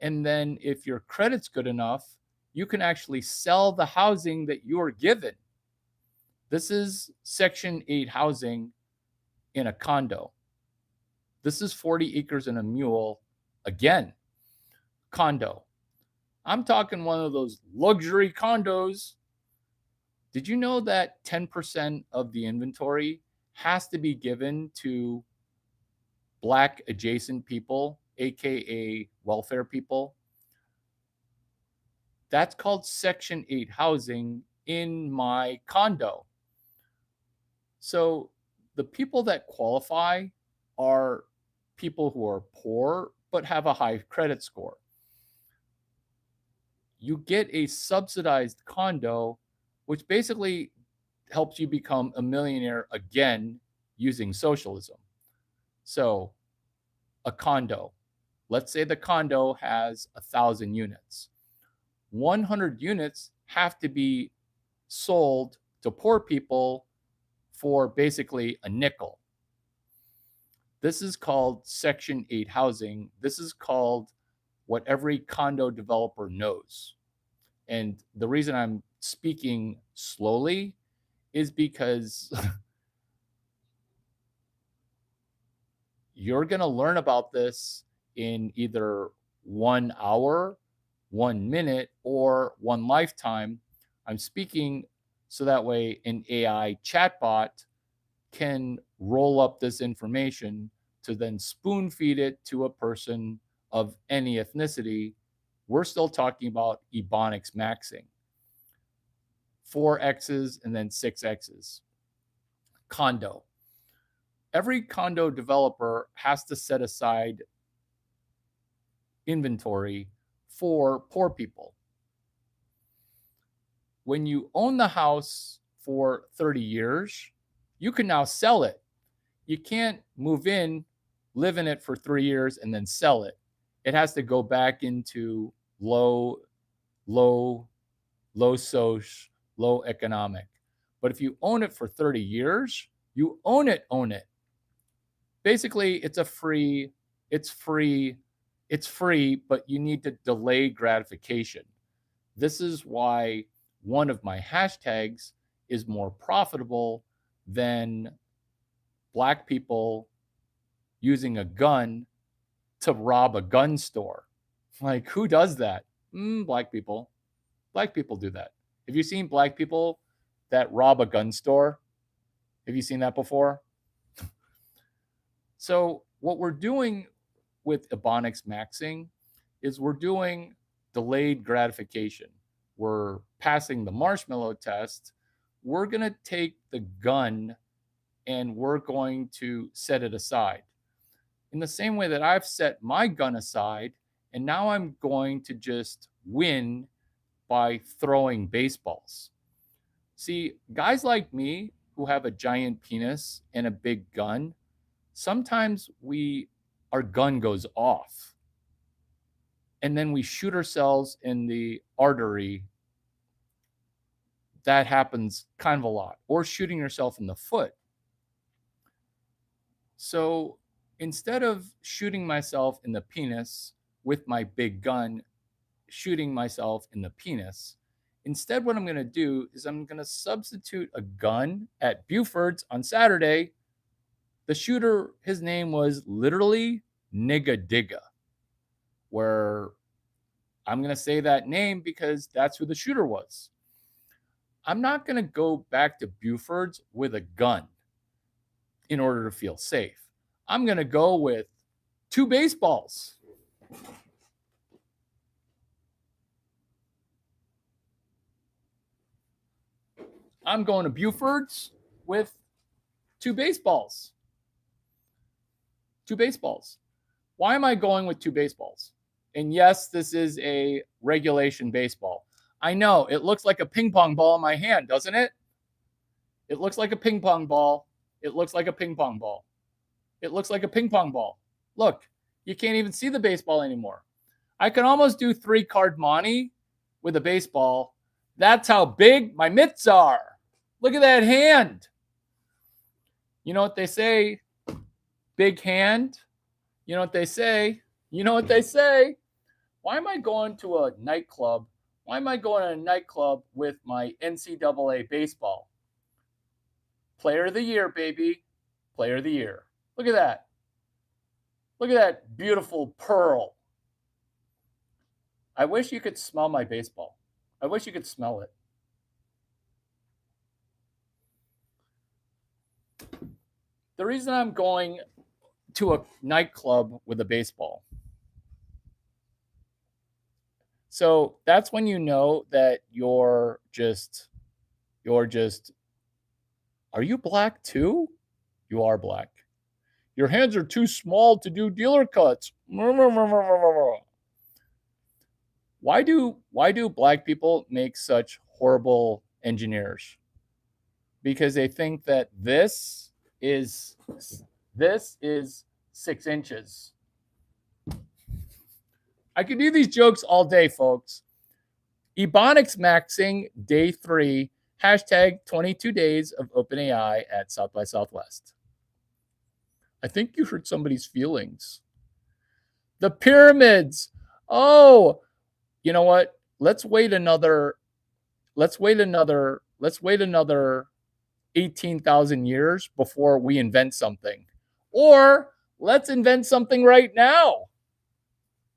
and then if your credit's good enough, you can actually sell the housing that you are given. This is Section 8 housing in a condo. This is 40 acres and a mule. Again, condo. I'm talking one of those luxury condos. Did you know that 10% of the inventory has to be given to Black adjacent people, aka welfare people? That's called Section 8 housing in my condo. So the people that qualify are people who are poor but have a high credit score. You get a subsidized condo, which basically helps you become a millionaire again using socialism. So a condo, let's say the condo has 1,000 units. 100 units have to be sold to poor people for basically a nickel. This is called Section 8 housing. This is called what every condo developer knows. And the reason I'm speaking slowly is because you're going to learn about this in either 1 hour, 1 minute, or 1 lifetime. I'm speaking so that way an AI chatbot can roll up this information to then spoon feed it to a person of any ethnicity. We're still talking about Ebonics maxing. 4 X's and then 6 X's. Condo. Every condo developer has to set aside inventory for poor people. When you own the house for 30 years, you can now sell it. You can't move in, live in it for 3 years, and then sell it. It has to go back into low soc, low economic. But if you own it for 30 years, you own it. Basically, it's free, but you need to delay gratification. This is why one of my hashtags is more profitable than Black people using a gun to rob a gun store. Like, who does that? Black people. Black people do that. Have you seen Black people that rob a gun store? Have you seen that before? So what we're doing with Ebonics maxing is we're doing delayed gratification. We're passing the marshmallow test. We're going to take the gun and we're going to set it aside. In the same way that I've set my gun aside, and now I'm going to just win by throwing baseballs. See, guys like me who have a giant penis and a big gun, sometimes our gun goes off and then we shoot ourselves in the artery. That happens kind of a lot. Or shooting yourself in the foot. So instead of shooting myself in the penis with my big gun, shooting myself in the penis, instead what I'm going to do is I'm going to substitute a gun at Buford's on Saturday. The shooter, his name was literally Nigga Digga, where I'm going to say that name because that's who the shooter was. I'm not going to go back to Buford's with a gun in order to feel safe. I'm going to go with 2 baseballs. I'm going to Buford's with 2 baseballs. 2 baseballs. Why am I going with 2 baseballs? And yes, this is a regulation baseball. I know, it looks like a ping pong ball in my hand, doesn't it? It looks like a ping pong ball. It looks like a ping pong ball. It looks like a ping pong ball. Look, you can't even see the baseball anymore. I can almost do 3-card monte with a baseball. That's how big my mitts are. Look at that hand. You know what they say? Big hand. You know what they say? You know what they say? Why am I going to a nightclub? Why am I going to a nightclub with my NCAA baseball? Player of the year, baby. Player of the year. Look at that. Look at that beautiful pearl. I wish you could smell my baseball. I wish you could smell it. The reason I'm going to a nightclub with a baseball. So that's when you know that you're just, are you black too? You are black. Your hands are too small to do dealer cuts. Why do black people make such horrible engineers? Because they think that this is 6 inches. I could do these jokes all day, folks. Ebonics maxing day 3, hashtag 22 days of OpenAI at South by Southwest. I think you hurt somebody's feelings. The pyramids. Oh, you know what? Let's wait another 18,000 years before we invent something. Or let's invent something right now,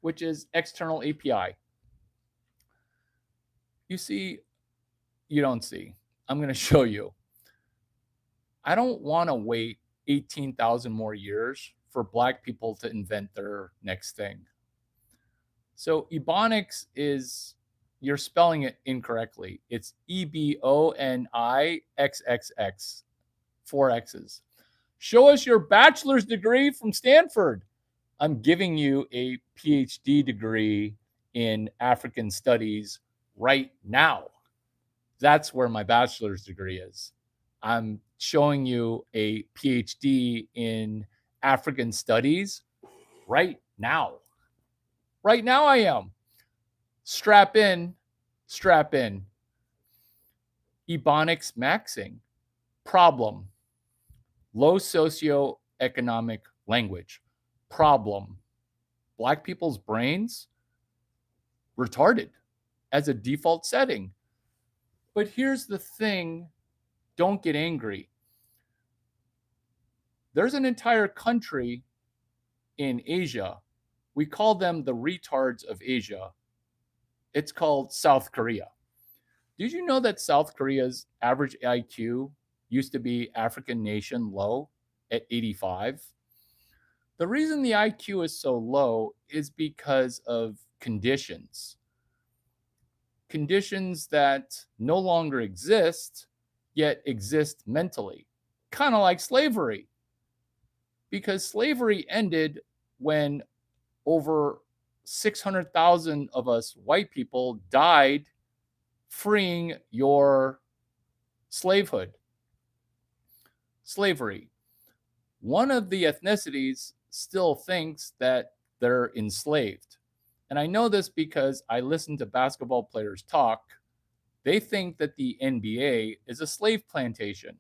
which is external API. You see, you don't see. I'm going to show you. I don't want to wait 18,000 more years for black people to invent their next thing. So Ebonics is, you're spelling it incorrectly. It's EBONIXXX, 4 X's. Show us your bachelor's degree from Stanford. I'm giving you a PhD degree in African studies right now. That's where my bachelor's degree is. I'm showing you a PhD in African studies right now. Right now I am. Strap in, strap in. Ebonics maxing. Problem. Low socioeconomic language. Problem. Black people's brains retarded as a default setting. But here's the thing, don't get angry. There's an entire country in Asia. We call them the retards of Asia. It's called South Korea. Did you know that South Korea's average IQ used to be African nation low at 85? The reason the IQ is so low is because of conditions. Conditions that no longer exist, yet exist mentally. Kind of like slavery. Because slavery ended when over 600,000 of us white people died freeing your slavehood. Slavery. One of the ethnicities still thinks that they're enslaved. And I know this because I listen to basketball players talk. They think that the NBA is a slave plantation.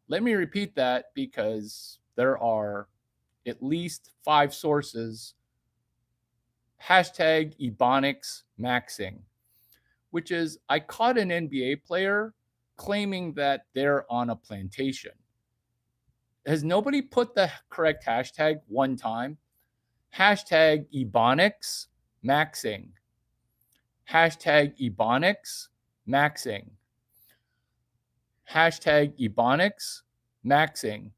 Let me repeat that because there are at least 5 sources. Hashtag Ebonics maxing, which is I caught an NBA player claiming that they're on a plantation. Has nobody put the correct hashtag one time? Hashtag Ebonics maxing. Hashtag Ebonics maxing. Hashtag Ebonics maxing.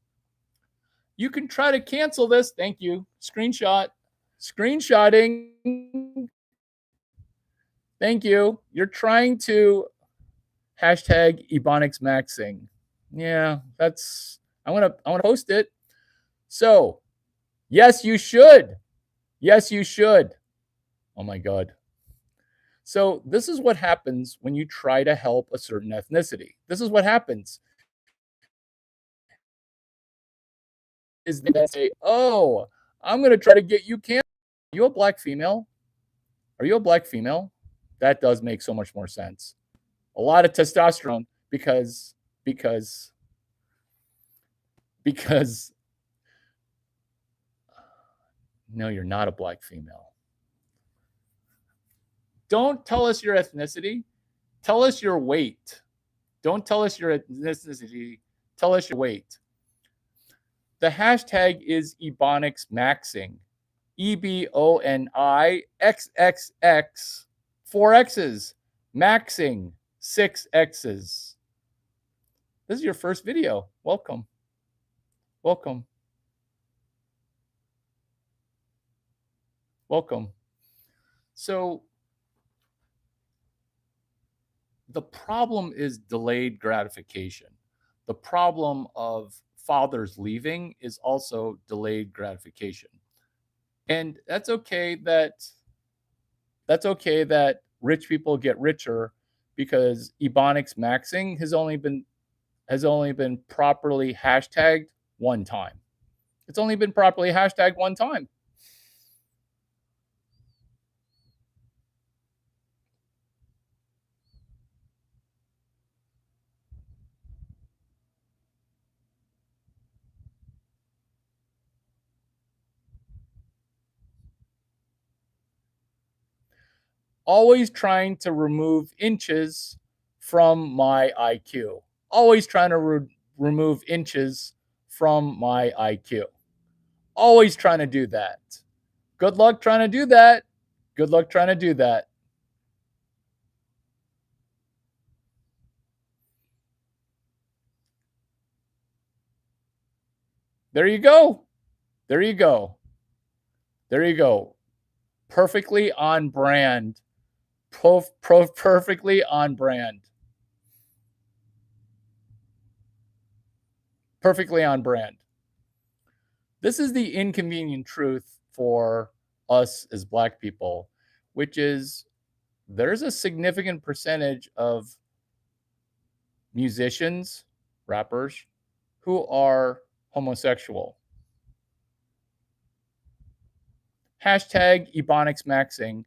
You can try to cancel this. Thank you. Screenshot. Screenshotting. Thank you. You're trying to hashtag Ebonics maxing. Yeah, that's, I want to post it. So, yes, you should. Yes, you should. Oh my God. So this is what happens when you try to help a certain ethnicity. This is what happens is they say, "Oh, I'm going to try to get you canceled. Are you a black female? Are you a black female?" That does make so much more sense. A lot of testosterone because because no, you're not a black female. Don't tell us your ethnicity. Tell us your weight. Don't tell us your ethnicity. Tell us your weight. The hashtag is Ebonics Maxing. EBONIXXX. 4 X's. Maxing. 6 X's. This is your first video. Welcome. Welcome. Welcome. So the problem is delayed gratification. The problem of fathers leaving is also delayed gratification. And that's okay that rich people get richer because Ebonics Maxing has only been properly hashtagged one time. It's only been properly hashtagged one time. Always trying to remove inches from my IQ. Always trying to remove inches from my IQ. Always trying to do that. Good luck trying to do that. Good luck trying to do that. There you go. There you go. There you go. Perfectly on brand. Perfectly on brand. Perfectly on brand. This is the inconvenient truth for us as black people, which is there's a significant percentage of musicians, rappers, who are homosexual. Hashtag Ebonics Maxing.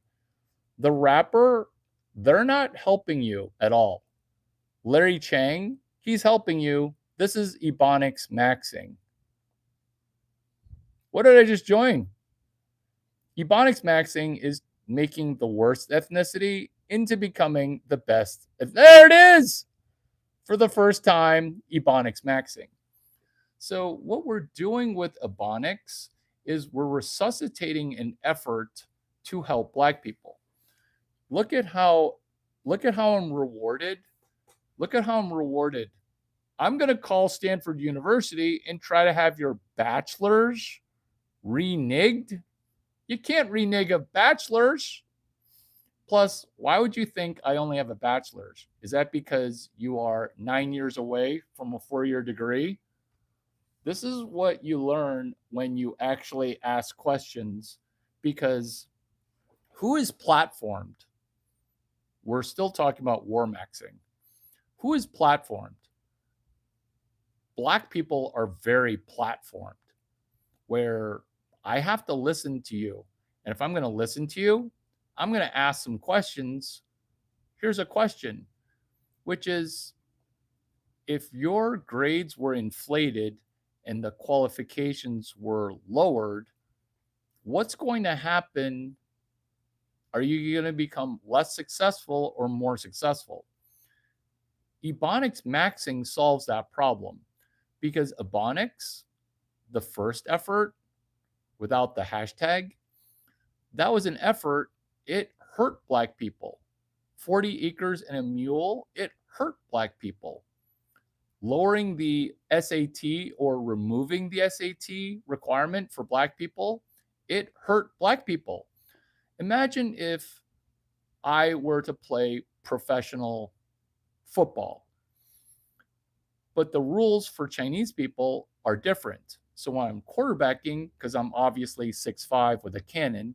The rapper, they're not helping you at all. Larry Chang, he's helping you. This is Ebonics Maxing. What did I just join? Ebonics Maxing is making the worst ethnicity into becoming the best. There it is! For the first time, Ebonics Maxing. So what we're doing with Ebonics is we're resuscitating an effort to help black people. Look at how I'm rewarded. Look at how I'm rewarded. I'm going to call Stanford University and try to have your bachelor's reneged. You can't renege a bachelor's. Plus, why would you think I only have a bachelor's? Is that because you are 9 years away from a 4-year degree? This is what you learn when you actually ask questions, because who is platformed? We're still talking about war maxing. Who is platformed? Black people are very platformed, where I have to listen to you. And if I'm going to listen to you, I'm going to ask some questions. Here's a question, which is, if your grades were inflated and the qualifications were lowered, what's going to happen? Are you going to become less successful or more successful? Ebonics Maxing solves that problem, because Ebonics, the first effort without the hashtag, that was an effort. It hurt black people. 40 acres and a mule, it hurt black people. Lowering the SAT or removing the SAT requirement for black people, it hurt black people. Imagine if I were to play professional football, but the rules for Chinese people are different. So when I'm quarterbacking, because I'm obviously 6'5" with a cannon,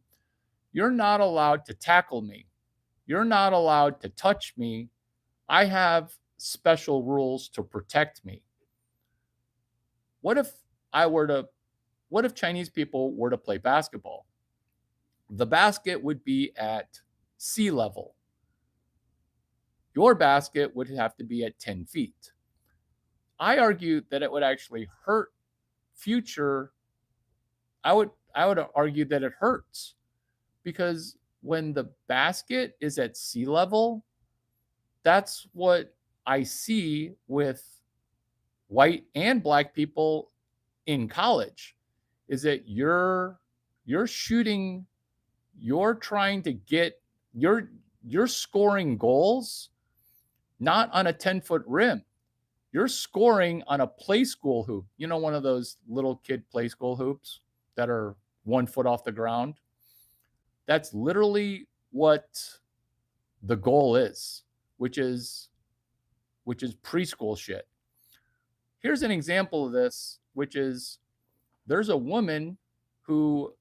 you're not allowed to tackle me. You're not allowed to touch me. I have special rules to protect me. What if I were to, what if Chinese people were to play basketball? The basket would be at sea level. Your basket would have to be at 10 feet. I argue that it would actually hurt future. I would argue that it hurts because when the basket is at sea level, that's what I see with white and black people in college is that you're shooting, you're trying to get, you're scoring goals not on a 10-foot rim. You're scoring on a play school hoop. You know, one of those little kid play school hoops that are 1 foot off the ground. That's literally what the goal is, which is preschool shit. Here's an example of this, which is there's a woman who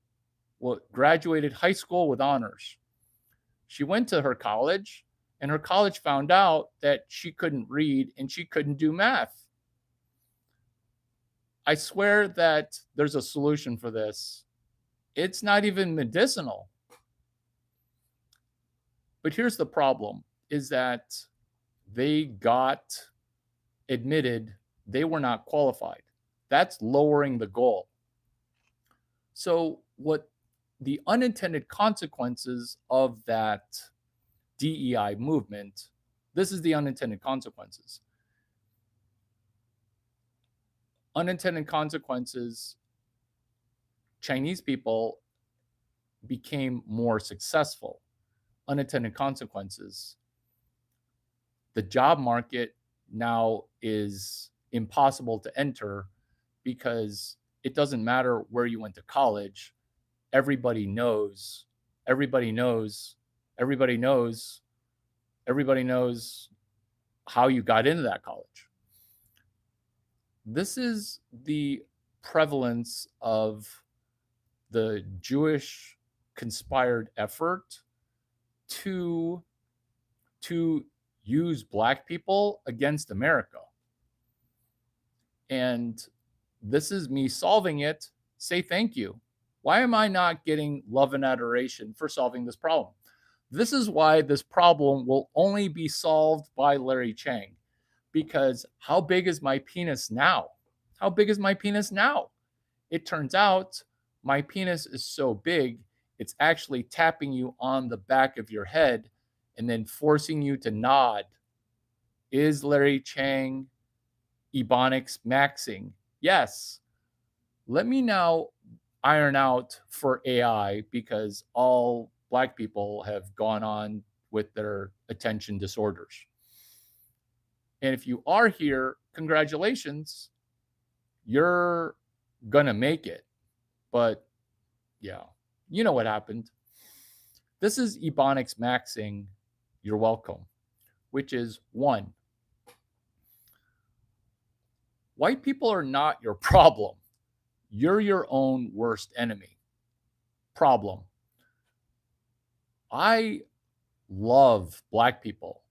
graduated high school with honors. She went to her college, and her college found out that she couldn't read and she couldn't do math. I swear that there's a solution for this. It's not even medicinal. But here's the problem is that they got admitted they were not qualified. That's lowering the goal. So what the unintended consequences of that DEI movement, this is the unintended consequences. Unintended consequences, Chinese people became more successful. Unintended consequences, the job market now is impossible to enter because it doesn't matter where you went to college. Everybody knows how you got into that college. This is the prevalence of the Jewish conspired effort to use black people against America. And this is me solving it. Say thank you. Why am I not getting love and adoration for solving this problem? This is why this problem will only be solved by Larry Chang. Because how big is my penis now? How big is my penis now? It turns out my penis is so big, it's actually tapping you on the back of your head and then forcing you to nod. Is Larry Chang Ebonics maxing? Yes. Let me now iron out for AI because all black people have gone on with their attention disorders. And if you are here, congratulations, you're gonna make it. But yeah, you know what happened. This is Ebonics maxing, you're welcome, which is 1. White people are not your problem. You're your own worst enemy. Problem. I love black people.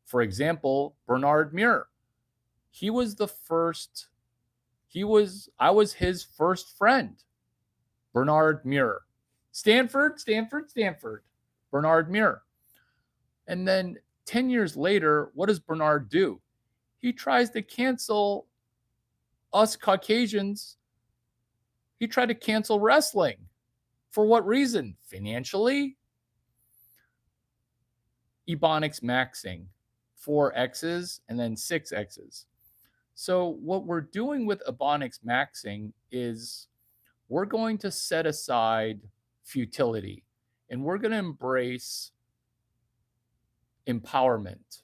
For example, Bernard Muir. I was his first friend. Bernard Muir. Stanford. Bernard Muir. And then 10 years later, what does Bernard do? He tries to cancel us Caucasians. He tried to cancel wrestling. For what reason? Financially? Ebonics maxing. 4 X's and then 6 X's. So what we're doing with Ebonics maxing is we're going to set aside futility and we're going to embrace empowerment.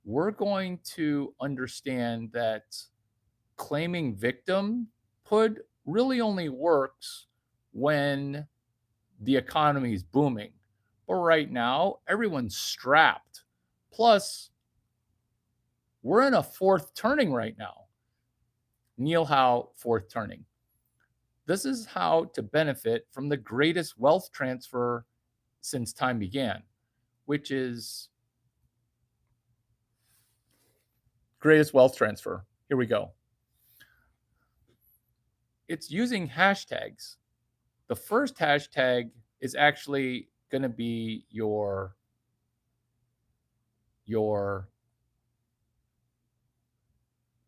We're going to understand that claiming victimhood really only works when the economy is booming. But right now, everyone's strapped. Plus, we're in a fourth turning right now. Neil Howe, fourth turning. This is how to benefit from the greatest wealth transfer since time began. which is greatest wealth transfer. Here we go. It's using hashtags. The first hashtag is actually going to be your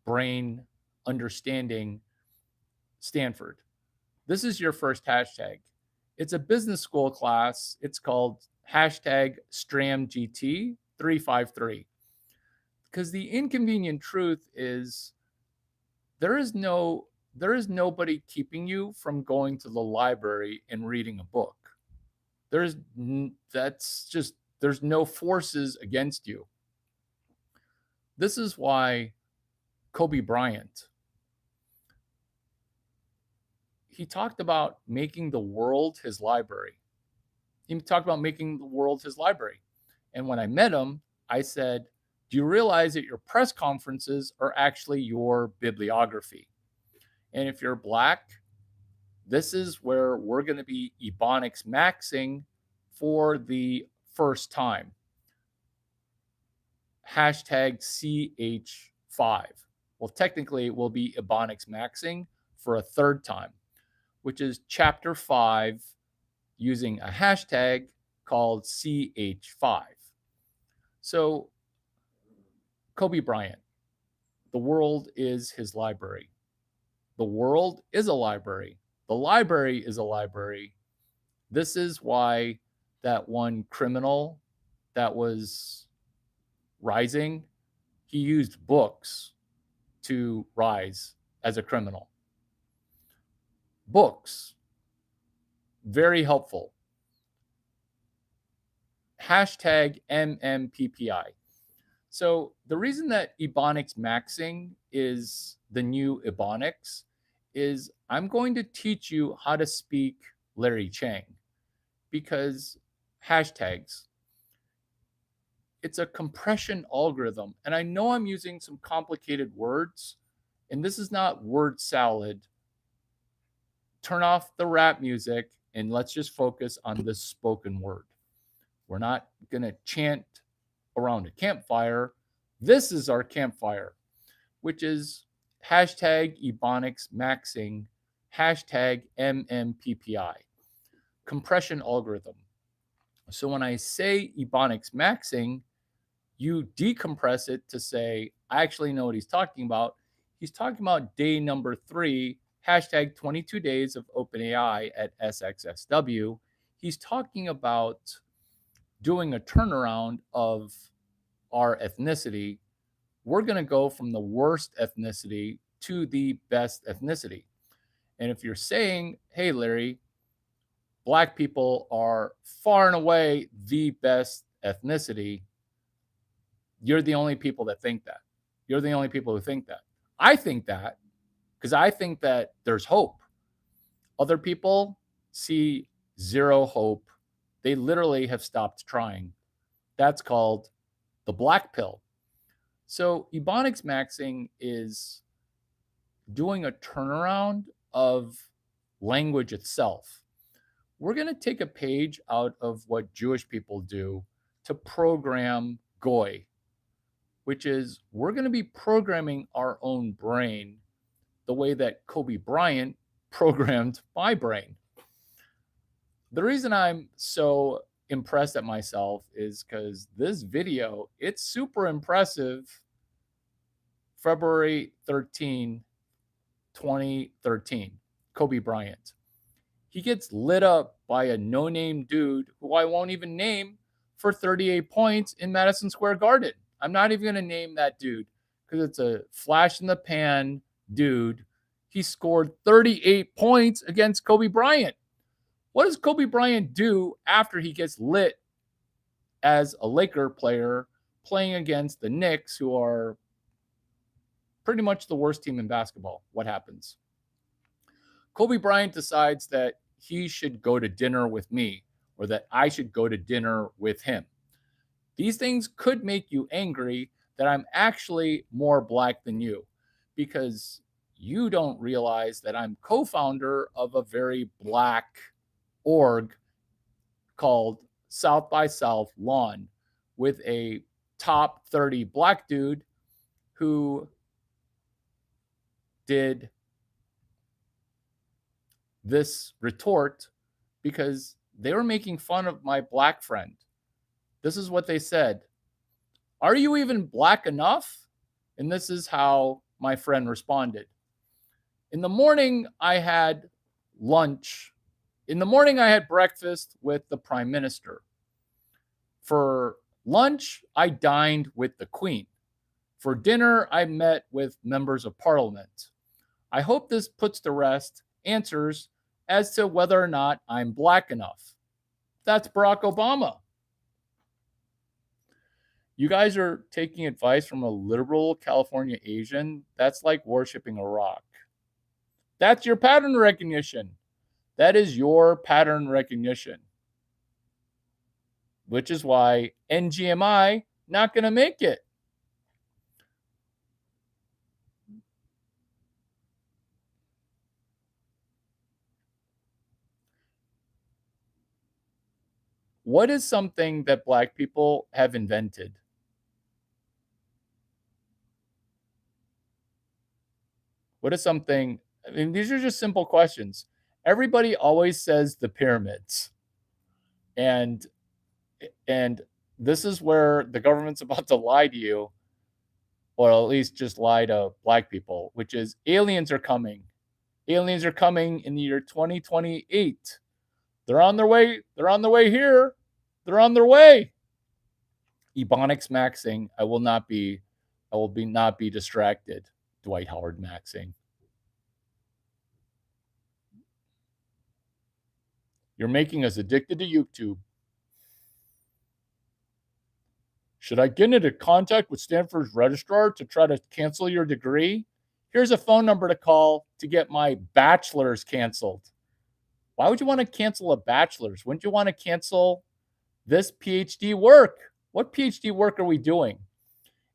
brain understanding Stanford. This is your first hashtag. It's a business school class. It's called hashtag StramGT353. Because the inconvenient truth is there is nobody keeping you from going to the library and reading a book. There's no forces against you. This is why Kobe Bryant, he talked about making the world his library. He talked about making the world his library. And when I met him, I said, do you realize that your press conferences are actually your bibliography? And if you're Black, this is where we're going to be Ebonics maxing for the first time. Hashtag CH5. Well, technically, it will be Ebonics maxing for a third time, which is chapter 5 using a hashtag called CH5. So, Kobe Bryant, the world is his library. The world is a library. The library is a library. This is why that one criminal that was rising, he used books to rise as a criminal. Books, very helpful. Hashtag MMPPI. So the reason that Ebonics maxing is the new Ebonics is I'm going to teach you how to speak Larry Chang, because hashtags, it's a compression algorithm. And I know I'm using some complicated words, and this is not word salad. Turn off the rap music and let's just focus on this spoken word. We're not going to chant around a campfire. This is our campfire, which is hashtag Ebonics maxing, hashtag MMPPI, compression algorithm. So when I say Ebonics maxing, you decompress it to say, I actually know what he's talking about. He's talking about day number 3, hashtag 22 days of OpenAI at SXSW. He's talking about doing a turnaround of our ethnicity. We're going to go from the worst ethnicity to the best ethnicity. And if you're saying, hey, Larry, Black people are far and away the best ethnicity, you're the only people that think that. You're the only people who think that. I think that because I think that there's hope. Other people see zero hope. They literally have stopped trying. That's called the black pill. So Ebonics maxing is doing a turnaround of language itself. We're going to take a page out of what Jewish people do to program Goy, which is we're going to be programming our own brain the way that Kobe Bryant programmed my brain. The reason I'm so impressed at myself is because this video, it's super impressive. February 13, 2013, Kobe Bryant. He gets lit up by a no-name dude who I won't even name for 38 points in Madison Square Garden. I'm not even going to name that dude because it's a flash in the pan dude. He scored 38 points against Kobe Bryant. What does Kobe Bryant do after he gets lit as a Laker player playing against the Knicks, who are pretty much the worst team in basketball? What happens? Kobe Bryant decides that he should go to dinner with me, or that I should go to dinner with him. These things could make you angry that I'm actually more Black than you, because you don't realize that I'm co-founder of a very Black org called South by South lawn with a top 30 black dude who did this retort because they were making fun of my black friend. This is what they said. Are you even black enough? And this is how my friend responded. In the morning, I had lunch. In the morning, I had breakfast with the prime minister. For lunch, I dined with the queen. For dinner, I met with members of parliament. I hope this puts to rest answers as to whether or not I'm black enough. That's Barack Obama. You guys are taking advice from a liberal California Asian. That's like worshiping a rock. That's your pattern recognition. That is your pattern recognition. Which is why NGMI not going to make it. What is something that black people have invented? What is something? I mean, these are just simple questions. Everybody always says the pyramids. And this is where the government's about to lie to you, or at least just lie to black people, which is aliens are coming. Aliens are coming in the year 2028. They're on their way. They're on their way here. They're on their way. Ebonics maxing. I will not be distracted. Dwight Howard maxing. You're making us addicted to YouTube. Should I get into contact with Stanford's registrar to try to cancel your degree? Here's a phone number to call to get my bachelor's canceled. Why would you want to cancel a bachelor's? Wouldn't you want to cancel this PhD work? What PhD work are we doing?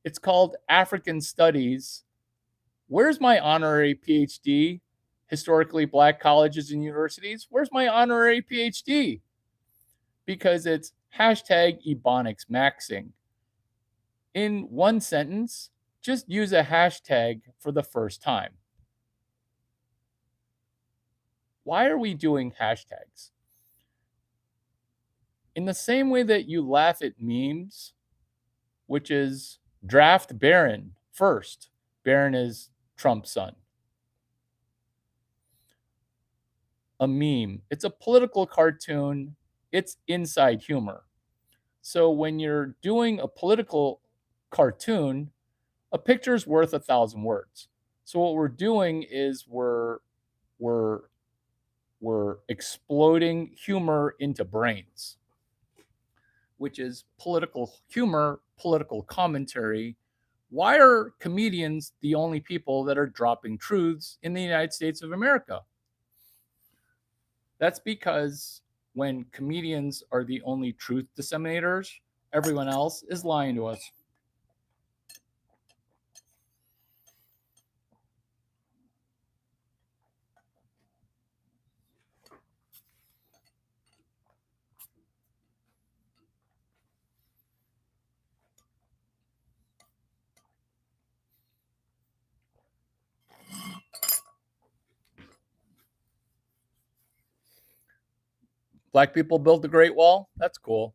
It's called African Studies. Where's my honorary PhD? Historically black colleges and universities. Where's my honorary PhD? Because it's hashtag Ebonics maxing. In one sentence, just use a hashtag for the first time. Why are we doing hashtags? In the same way that you laugh at memes, which is draft Barron first. Barron is Trump's son. A meme. It's a political cartoon. It's inside humor. So when you're doing a political cartoon, a picture is worth 1,000 words. So what we're doing is we're exploding humor into brains, which is political humor, political commentary. Why are comedians the only people that are dropping truths in the United States of America? That's because when comedians are the only truth disseminators, everyone else is lying to us. Black people built the Great Wall. That's cool.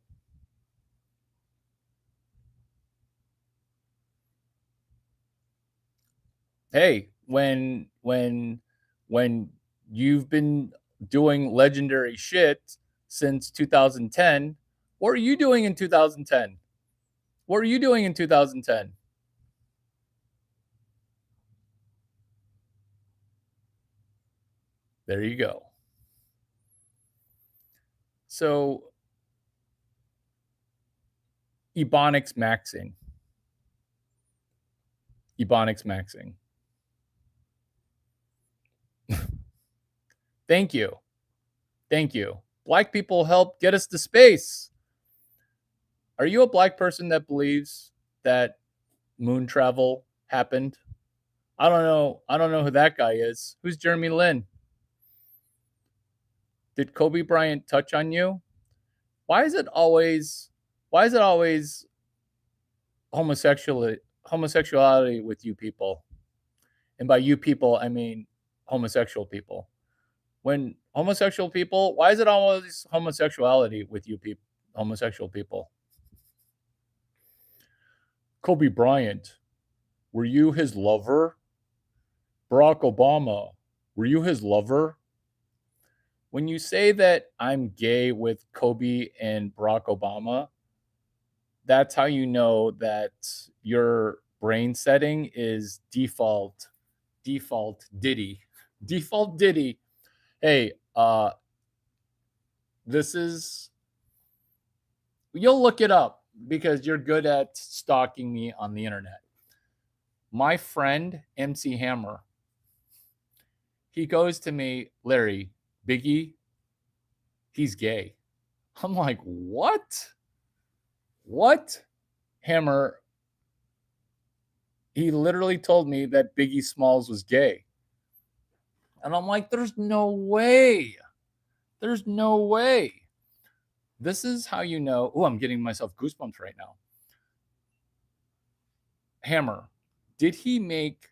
Hey, when you've been doing legendary shit since 2010, what are you doing in 2010? What are you doing in 2010? There you go. So, Ebonics maxing. Ebonics maxing. Thank you. Thank you. Black people help get us to space. Are you a black person that believes that moon travel happened? I don't know. I don't know who that guy is. Who's Jeremy Lin? Did Kobe Bryant touch on you? Why is it always homosexuality with you people? And by you people, I mean homosexual people. When homosexual people, why is it always homosexuality with you people, homosexual people? Kobe Bryant, were you his lover? Barack Obama, were you his lover? When you say that I'm gay with Kobe and Barack Obama, that's how you know that your brain setting is default Diddy. Default Diddy. Hey, this is, you'll look it up because you're good at stalking me on the internet. My friend MC Hammer, he goes to me, Larry, Biggie, he's gay. I'm like, what? What? Hammer, he literally told me that Biggie Smalls was gay. And I'm like, there's no way. There's no way. This is how you know. Oh, I'm getting myself goosebumps right now. Hammer, did he make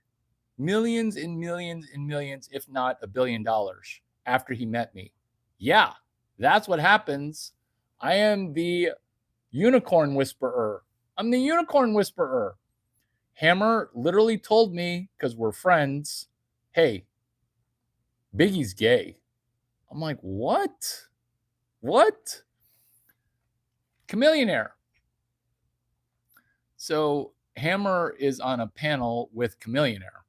millions and millions and millions, if not $1 billion, after he met me? Yeah, that's what happens. I am the unicorn whisperer. I'm the unicorn whisperer. Hammer literally told me, because we're friends, hey, Biggie's gay. I'm like, what? What? Chameleonaire. So Hammer is on a panel with Chameleonaire.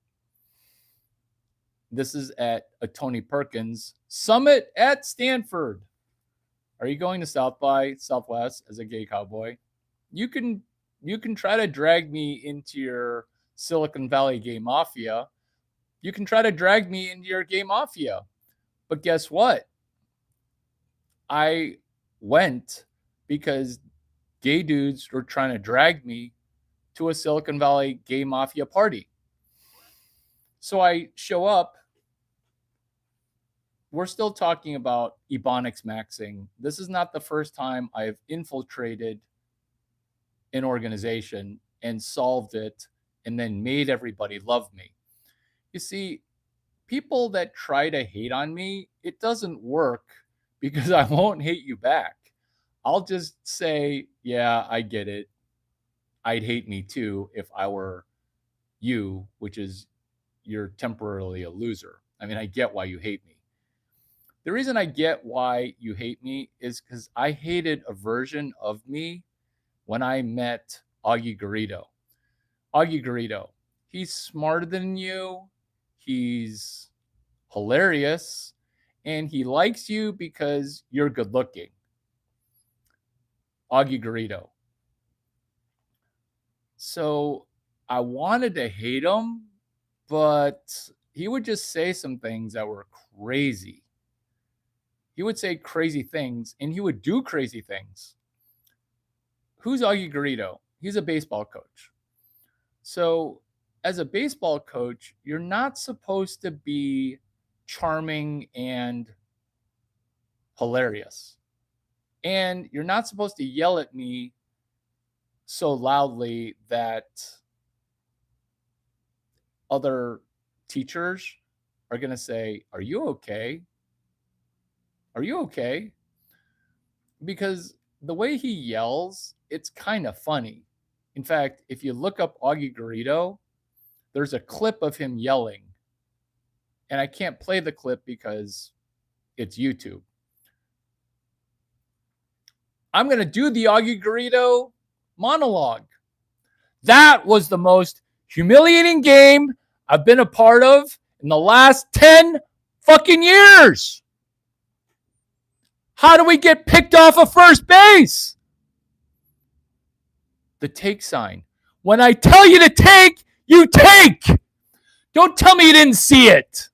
This is at a Tony Perkins summit at Stanford. Are you going to South by Southwest as a gay cowboy? You can try to drag me into your Silicon Valley gay mafia. You can try to drag me into your gay mafia. But guess what? I went because gay dudes were trying to drag me to a Silicon Valley gay mafia party. So I show up. We're still talking about Ebonics maxing. This is not the first time I've infiltrated an organization and solved it and then made everybody love me. You see, people that try to hate on me, it doesn't work because I won't hate you back. I'll just say, yeah, I get it. I'd hate me too if I were you, which is you're temporarily a loser. I mean, I get why you hate me. The reason I get why you hate me is because I hated a version of me when I met Augie Garrido. Augie Garrido, he's smarter than you. He's hilarious. And he likes you because you're good looking. Augie Garrido. So I wanted to hate him, but he would just say some things that were crazy. He would say crazy things and he would do crazy things. Who's Augie Garrido? He's a baseball coach. So, as a baseball coach, you're not supposed to be charming and hilarious. And you're not supposed to yell at me so loudly that other teachers are going to say, "Are you okay? Are you okay?" Because the way he yells, it's kind of funny. In fact, if you look up Augie Garrido, there's a clip of him yelling. And I can't play the clip because it's YouTube. I'm going to do the Augie Garrido monologue. That was the most humiliating game I've been a part of in the last 10 fucking years. How do we get picked off of first base? The take sign. When I tell you to take, you take. Don't tell me you didn't see it.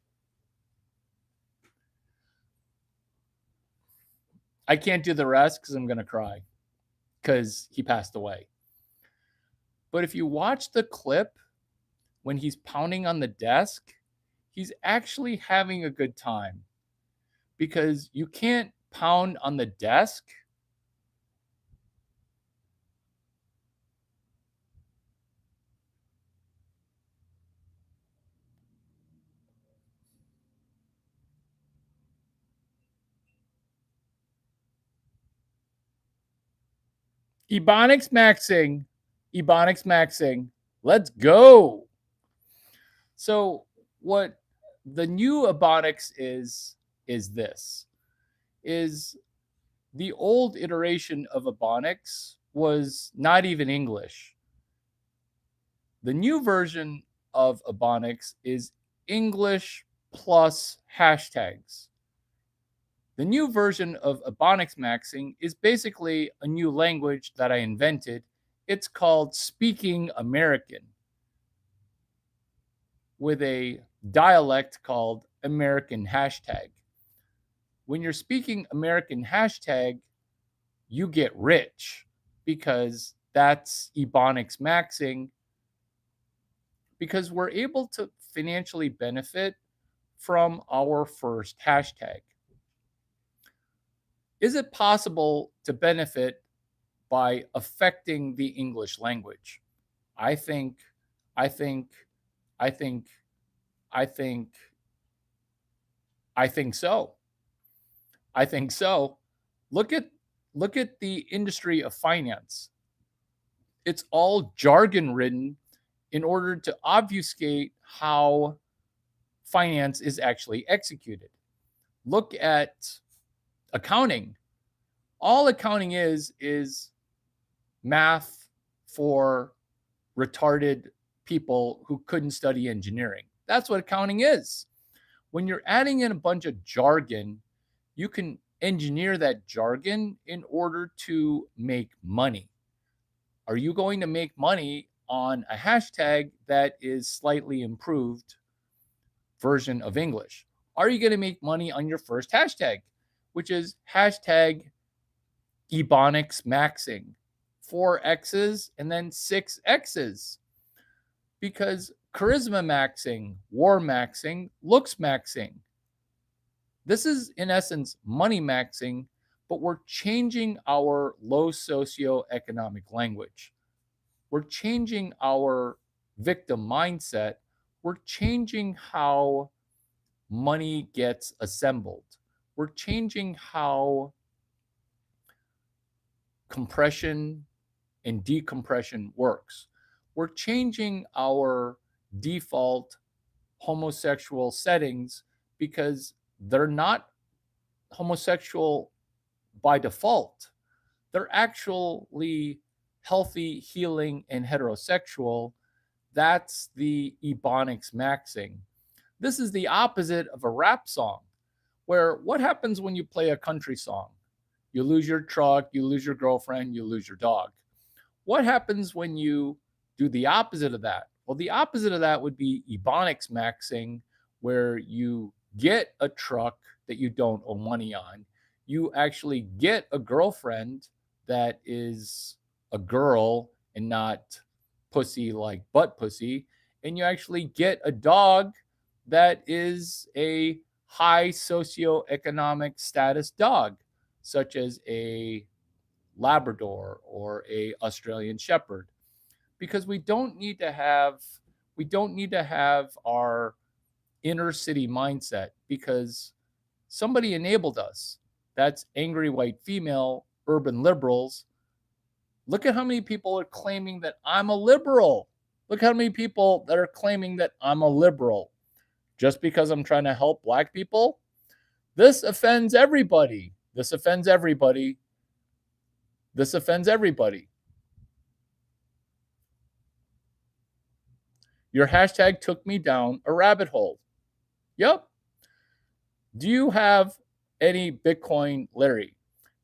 I can't do the rest because I'm going to cry because he passed away. But if you watch the clip when he's pounding on the desk, he's actually having a good time because you can't pound on the desk Ebonics maxing. Ebonics maxing. Let's go. So what the new Ebonics is this. Is the old iteration of Ebonics was not even English. The new version of Ebonics is English plus hashtags. The new version of Ebonics maxing is basically a new language that I invented. It's called Speaking American with a dialect called American hashtag. When you're speaking American hashtag, you get rich because that's Ebonics maxing, because we're able to financially benefit from our first hashtag. Is it possible to benefit by affecting the English language? I think, I think, I think, I think, I think so. I think so. Look at the industry of finance. It's all jargon ridden in order to obfuscate how finance is actually executed. Look at accounting. All accounting is math for retarded people who couldn't study engineering. That's what accounting is. When you're adding in a bunch of jargon, you can engineer that jargon in order to make money. Are you going to make money on a hashtag that is slightly improved version of English? Are you going to make money on your first hashtag, which is hashtag Ebonics maxing? 4 X's and then 6 X's. Because charisma maxing, war maxing, looks maxing. This is, in essence, money maxing, but we're changing our low socioeconomic language. We're changing our victim mindset. We're changing how money gets assembled. We're changing how compression and decompression works. We're changing our default homosexual settings because they're not homosexual by default. They're actually healthy, healing, and heterosexual. That's the Ebonics maxing. This is the opposite of a rap song, where what happens when you play a country song? You lose your truck, you lose your girlfriend, you lose your dog. What happens when you do the opposite of that? Well, the opposite of that would be Ebonics maxing, where you get a truck that you don't owe money on. You actually get a girlfriend that is a girl and not pussy like butt pussy. And you actually get a dog that is a high socioeconomic status dog, such as a Labrador or a Australian Shepherd, because we don't need to have our inner city mindset, because somebody enabled us. That's angry white female urban liberals. Look at how many people are claiming that I'm a liberal. Look how many people that are claiming that I'm a liberal just because I'm trying to help black people. This offends everybody. This offends everybody. This offends everybody. Your hashtag took me down a rabbit hole. Yep. Do you have any Bitcoin, Larry?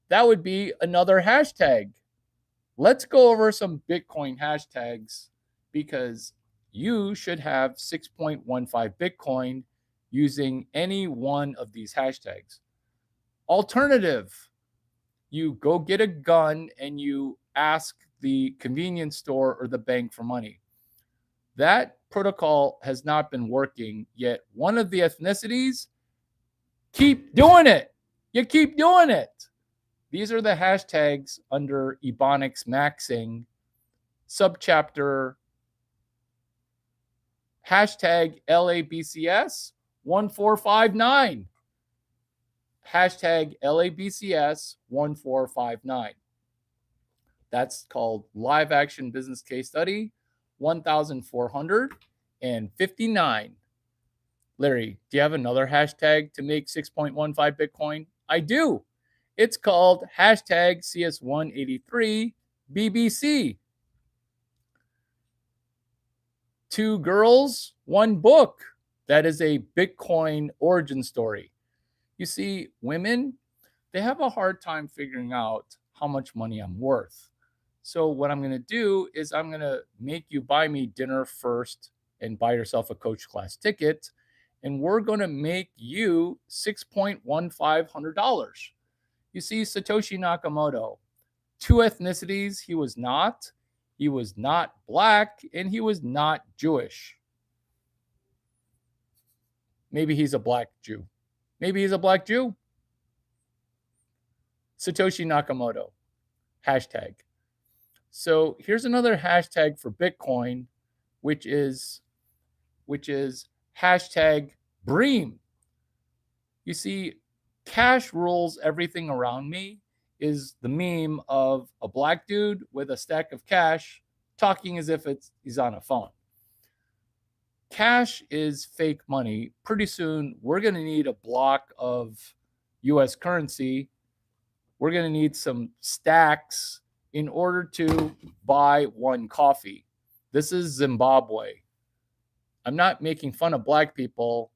That would be another hashtag. Let's go over some Bitcoin hashtags, because you should have 6.15 Bitcoin using any one of these hashtags. Alternative, you go get a gun and you ask the convenience store or the bank for money. That protocol has not been working, yet one of the ethnicities keep doing it. You keep doing it. These are the hashtags under Ebonics maxing, subchapter hashtag LABCS 1459. Hashtag LABCS 1459. That's called Live Action Business Case Study 1459. Larry, do you have another hashtag to make 6.15 Bitcoin? I do. It's called hashtag CS183BBC. 2 girls, 1 book. That is a Bitcoin origin story. You see, women, they have a hard time figuring out how much money I'm worth. So what I'm going to do is I'm going to make you buy me dinner first and buy yourself a coach class ticket. And we're going to make you $6,150. You see, Satoshi Nakamoto, 2 ethnicities, he was not black, and he was not Jewish. Maybe he's a black Jew. Maybe he's a black Jew. Satoshi Nakamoto, hashtag. So here's another hashtag for Bitcoin, which is hashtag Bream. You see, cash rules everything around me is the meme of a black dude with a stack of cash talking as if he's on a phone. Cash is fake money. Pretty soon, we're going to need a block of US currency. We're going to need some stacks in order to buy 1 coffee. This is Zimbabwe. I'm not making fun of black people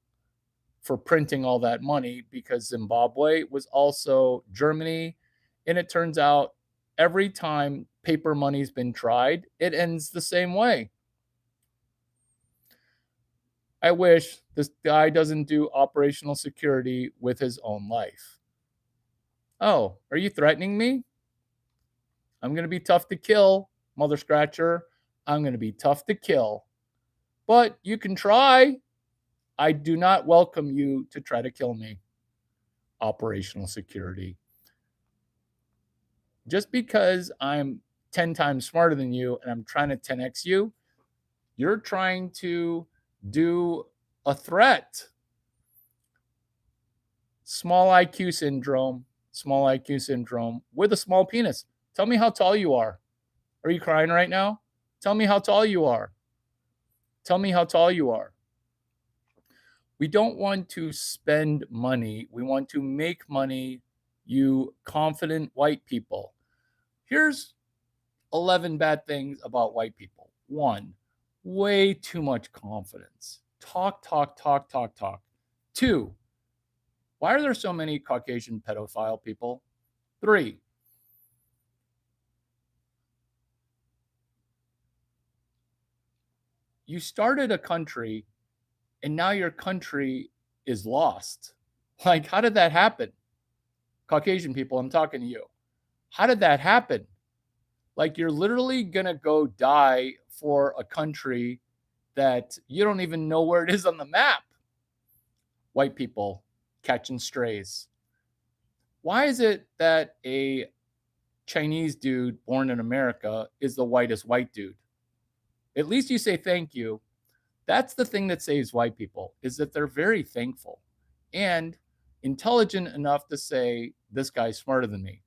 for printing all that money, because Zimbabwe was also Germany. And it turns out every time paper money's been tried, it ends the same way. I wish this guy doesn't do operational security with his own life. Oh, are you threatening me? I'm going to be tough to kill, Mother Scratcher. I'm going to be tough to kill. But you can try. I do not welcome you to try to kill me. Operational security. Just because I'm 10 times smarter than you and I'm trying to 10x you, you're trying to do a threat. Small IQ syndrome with a small penis. Tell me how tall you are. Are you crying right now? Tell me how tall you are. Tell me how tall you are. We don't want to spend money. We want to make money, you confident white people. Here's 11 bad things about white people. 1, way too much confidence. Talk. 2, why are there so many Caucasian pedophile people? 3, you started a country and now your country is lost. Like, how did that happen? Caucasian people, I'm talking to you. How did that happen? Like, you're literally going to go die for a country that you don't even know where it is on the map. White people catching strays. Why is it that a Chinese dude born in America is the whitest white dude? At least you say thank you. That's the thing that saves white people, is that they're very thankful and intelligent enough to say, this guy's smarter than me.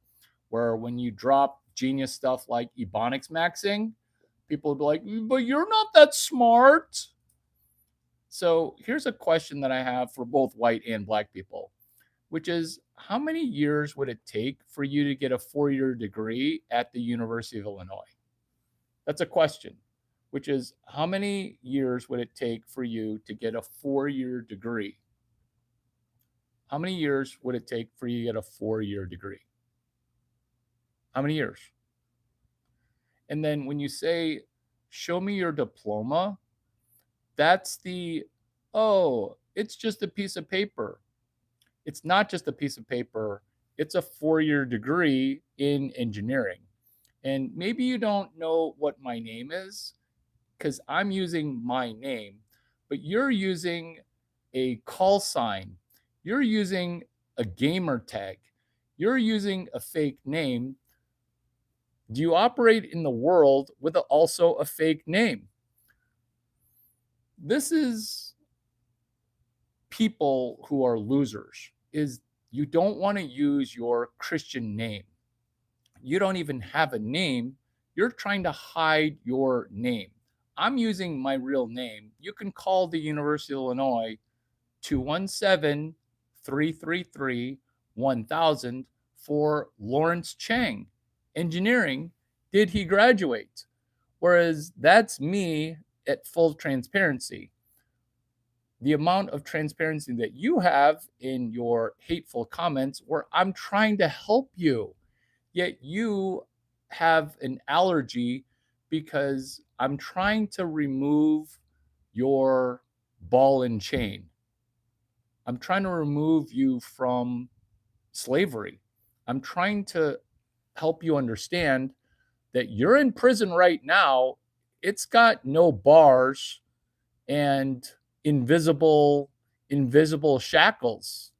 Where when you drop genius stuff like Ebonics maxing, people will be like, but you're not that smart. So here's a question that I have for both white and black people, which is, how many years would it take for you to get a 4-year degree at the University of Illinois? That's a question, which is, how many years would it take for you to get a 4-year degree? How many years would it take for you to get a 4-year degree? How many years? And then when you say, show me your diploma, that's it's just a piece of paper. It's not just a piece of paper. It's a 4-year degree in engineering. And maybe you don't know what my name is, because I'm using my name, but you're using a call sign. You're using a gamer tag. You're using a fake name. Do you operate in the world with also a fake name? This is people who are losers, is you don't want to use your Christian name. you don't even have a name. You're trying to hide your name. I'm using my real name. You can call the University of Illinois 217 333 1000 for Lawrence Chang. Engineering, did he graduate? Whereas that's me at full transparency. The amount of transparency that you have in your hateful comments, where I'm trying to help you, yet you have an allergy because I'm trying to remove your ball and chain. I'm trying to remove you from slavery. I'm trying to help you understand that you're in prison right now. It's got no bars and invisible shackles.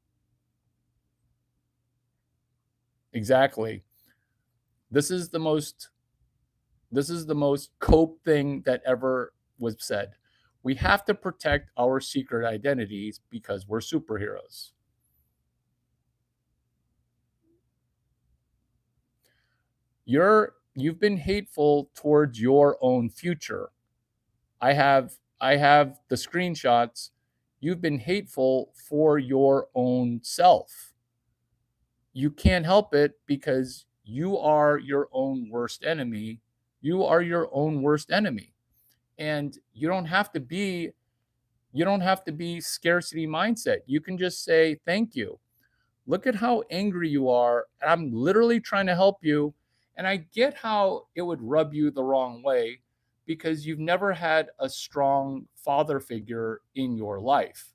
Exactly. This is the most cope thing that ever was said. We have to protect our secret identities because we're superheroes. You've been hateful towards your own future. I have the screenshots. You've been hateful for your own self. You can't help it because you are your own worst enemy. You are your own worst enemy. And you don't have to be scarcity mindset. You can just say thank you. Look at how angry you are. I'm literally trying to help you. And I get how it would rub you the wrong way because you've never had a strong father figure in your life.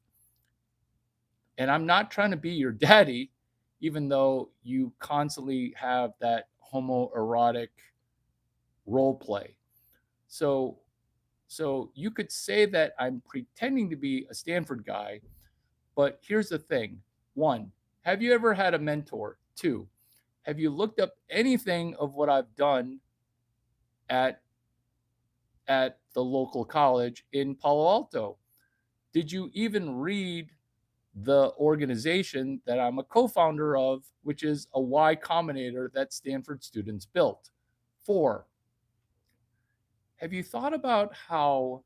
And I'm not trying to be your daddy, even though you constantly have that homoerotic role play. So you could say that I'm pretending to be a Stanford guy, but here's the thing. 1, have you ever had a mentor? 2, have you looked up anything of what I've done at the local college in Palo Alto? Did you even read the organization that I'm a co-founder of, which is a Y Combinator that Stanford students built? 4, have you thought about how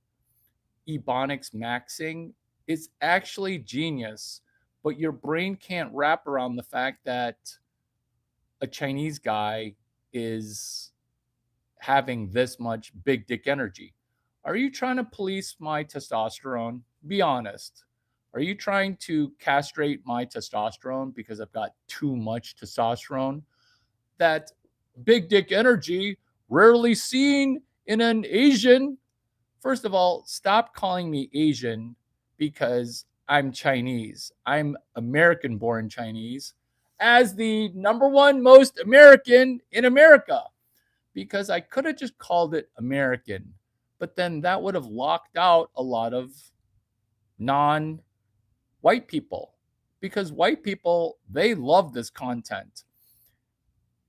Ebonics maxing is actually genius, but your brain can't wrap around the fact that a Chinese guy is having this much big dick energy? Are you trying to police my testosterone? Be honest. Are you trying to castrate my testosterone because I've got too much testosterone? That big dick energy, rarely seen in an Asian. First of all, stop calling me Asian because I'm Chinese. I'm American born Chinese, as the number one most American in America, because I could have just called it American, but then that would have locked out a lot of non-white people, because white people, they love this content.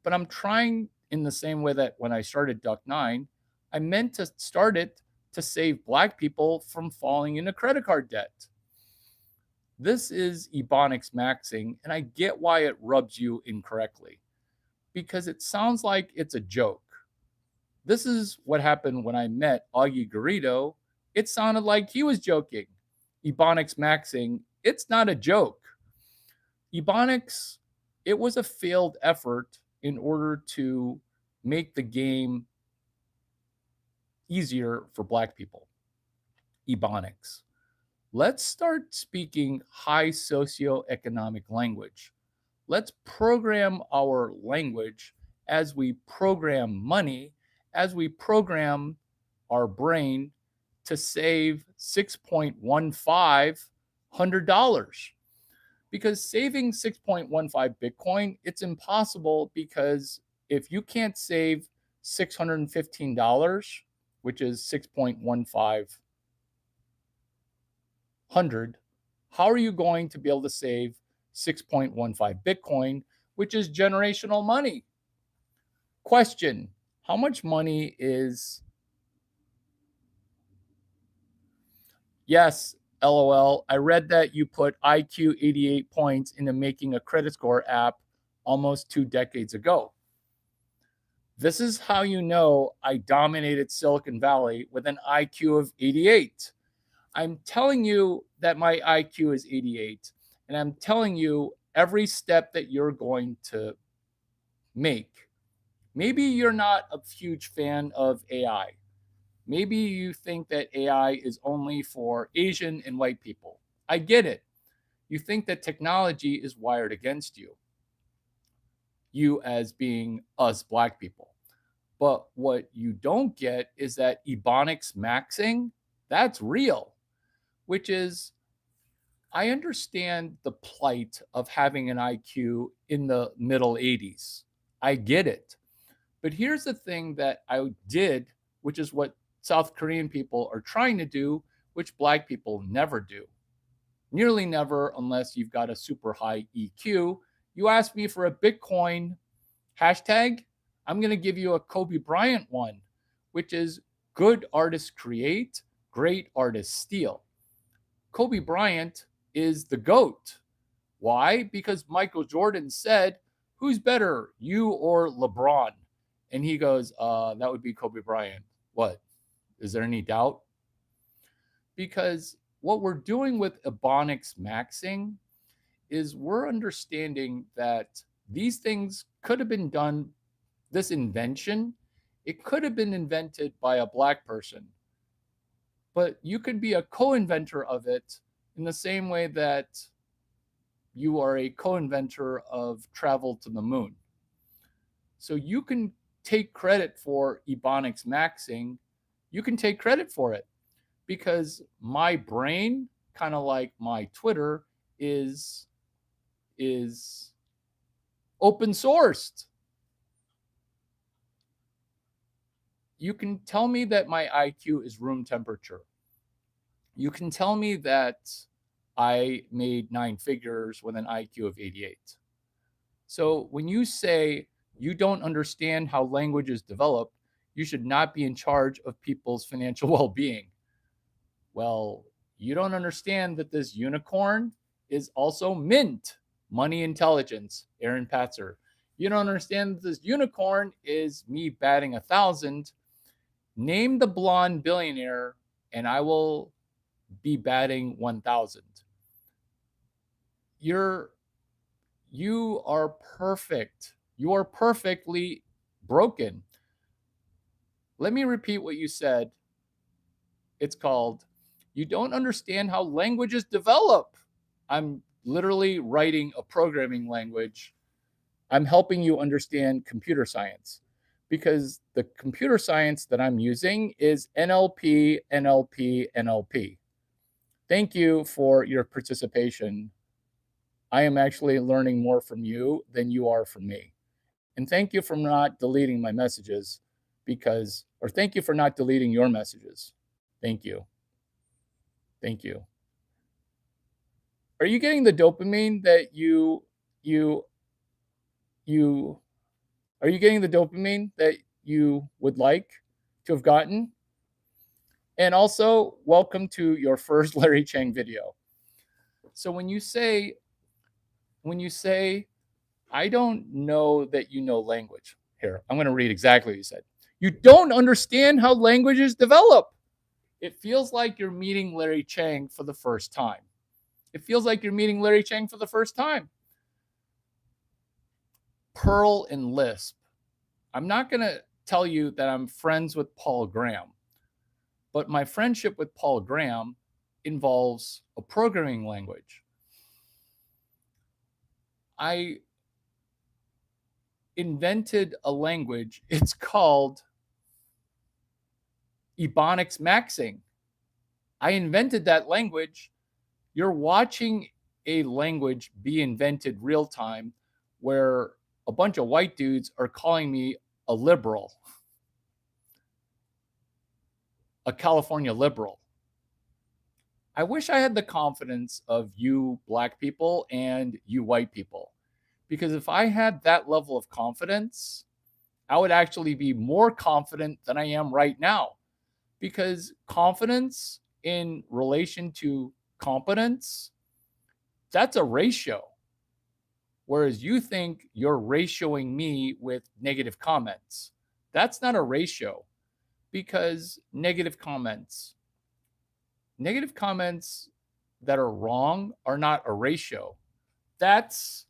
But I'm trying, in the same way that when I started Duck 9, I meant to start it to save Black people from falling into credit card debt. This is Ebonics maxing, and I get why it rubs you incorrectly, because it sounds like it's a joke. This is what happened when I met Augie Garrido. It sounded like he was joking. Ebonics maxing, it's not a joke. Ebonics, it was a failed effort in order to make the game easier for Black people. Ebonics. Let's start speaking high socioeconomic language. Let's program our language as we program money, as we program our brain to save $6.15 because saving 6.15 Bitcoin, it's impossible, because if you can't save $615, which is 6.15 hundred, how are you going to be able to save 6.15 Bitcoin, which is generational money? Question: how much money is... Yes, LOL. I read that you put IQ 88 points into making a credit score app almost 2 decades ago. This is how you know I dominated Silicon Valley with an IQ of 88. I'm telling you that my IQ is 88, and I'm telling you every step that you're going to make. Maybe you're not a huge fan of AI. Maybe you think that AI is only for Asian and white people. I get it. You think that technology is wired against you, you as being us black people. But what you don't get is that Ebonics maxing, that's real, which is I understand the plight of having an IQ in the middle 80s. I get it. But here's the thing that I did, which is what South Korean people are trying to do, which black people never do. Nearly never, unless you've got a super high EQ. You ask me for a Bitcoin hashtag, I'm going to give you a Kobe Bryant one, which is good artists create, great artists steal. Kobe Bryant is the GOAT. Why? Because Michael Jordan said, who's better, you or LeBron? And he goes, that would be Kobe Bryant. What? Is there any doubt? Because what we're doing with Ebonics maxing is we're understanding that these things could have been done, this invention, it could have been invented by a black person, but you could be a co-inventor of it in the same way that you are a co-inventor of travel to the moon. So you can take credit for Ebonics maxing. You can take credit for it because my brain, kind of like my Twitter, is open sourced. You can tell me that my IQ is room temperature. You can tell me that I made 9 figures with an IQ of 88. So when you say you don't understand how languages develop, you should not be in charge of people's financial well-being. Well, you don't understand that this unicorn is also mint, money intelligence, Aaron Patzer. You don't understand that this unicorn is me batting 1,000. Name the blonde billionaire, and I will be batting 1,000. You are perfect. You are perfectly broken. Let me repeat what you said. It's called, you don't understand how languages develop. I'm literally writing a programming language. I'm helping you understand computer science because the computer science that I'm using is NLP, NLP, NLP. Thank you for your participation. I am actually learning more from you than you are from me. And thank you for not deleting my messages or thank you for not deleting your messages. Thank you. Thank you. Are you getting the dopamine that you are you getting the dopamine that you would like to have gotten? And also, welcome to your first Larry Chang video. So when you say, I don't know that you know language. Here, I'm going to read exactly what you said. You don't understand how languages develop. It feels like you're meeting Larry Chang for the first time. It feels like you're meeting Larry Chang for the first time. Perl and Lisp. I'm not going to tell you that I'm friends with Paul Graham, but my friendship with Paul Graham involves a programming language. I invented a language. It's called Ebonics maxing. I invented that language. You're watching a language be invented real time where a bunch of white dudes are calling me a liberal, a California liberal. I wish I had the confidence of you black people and you white people, because if I had that level of confidence, I would actually be more confident than I am right now, because confidence in relation to competence, that's a ratio. Whereas you think you're ratioing me with negative comments. That's not a ratio, because negative comments that are wrong are not a ratio. That's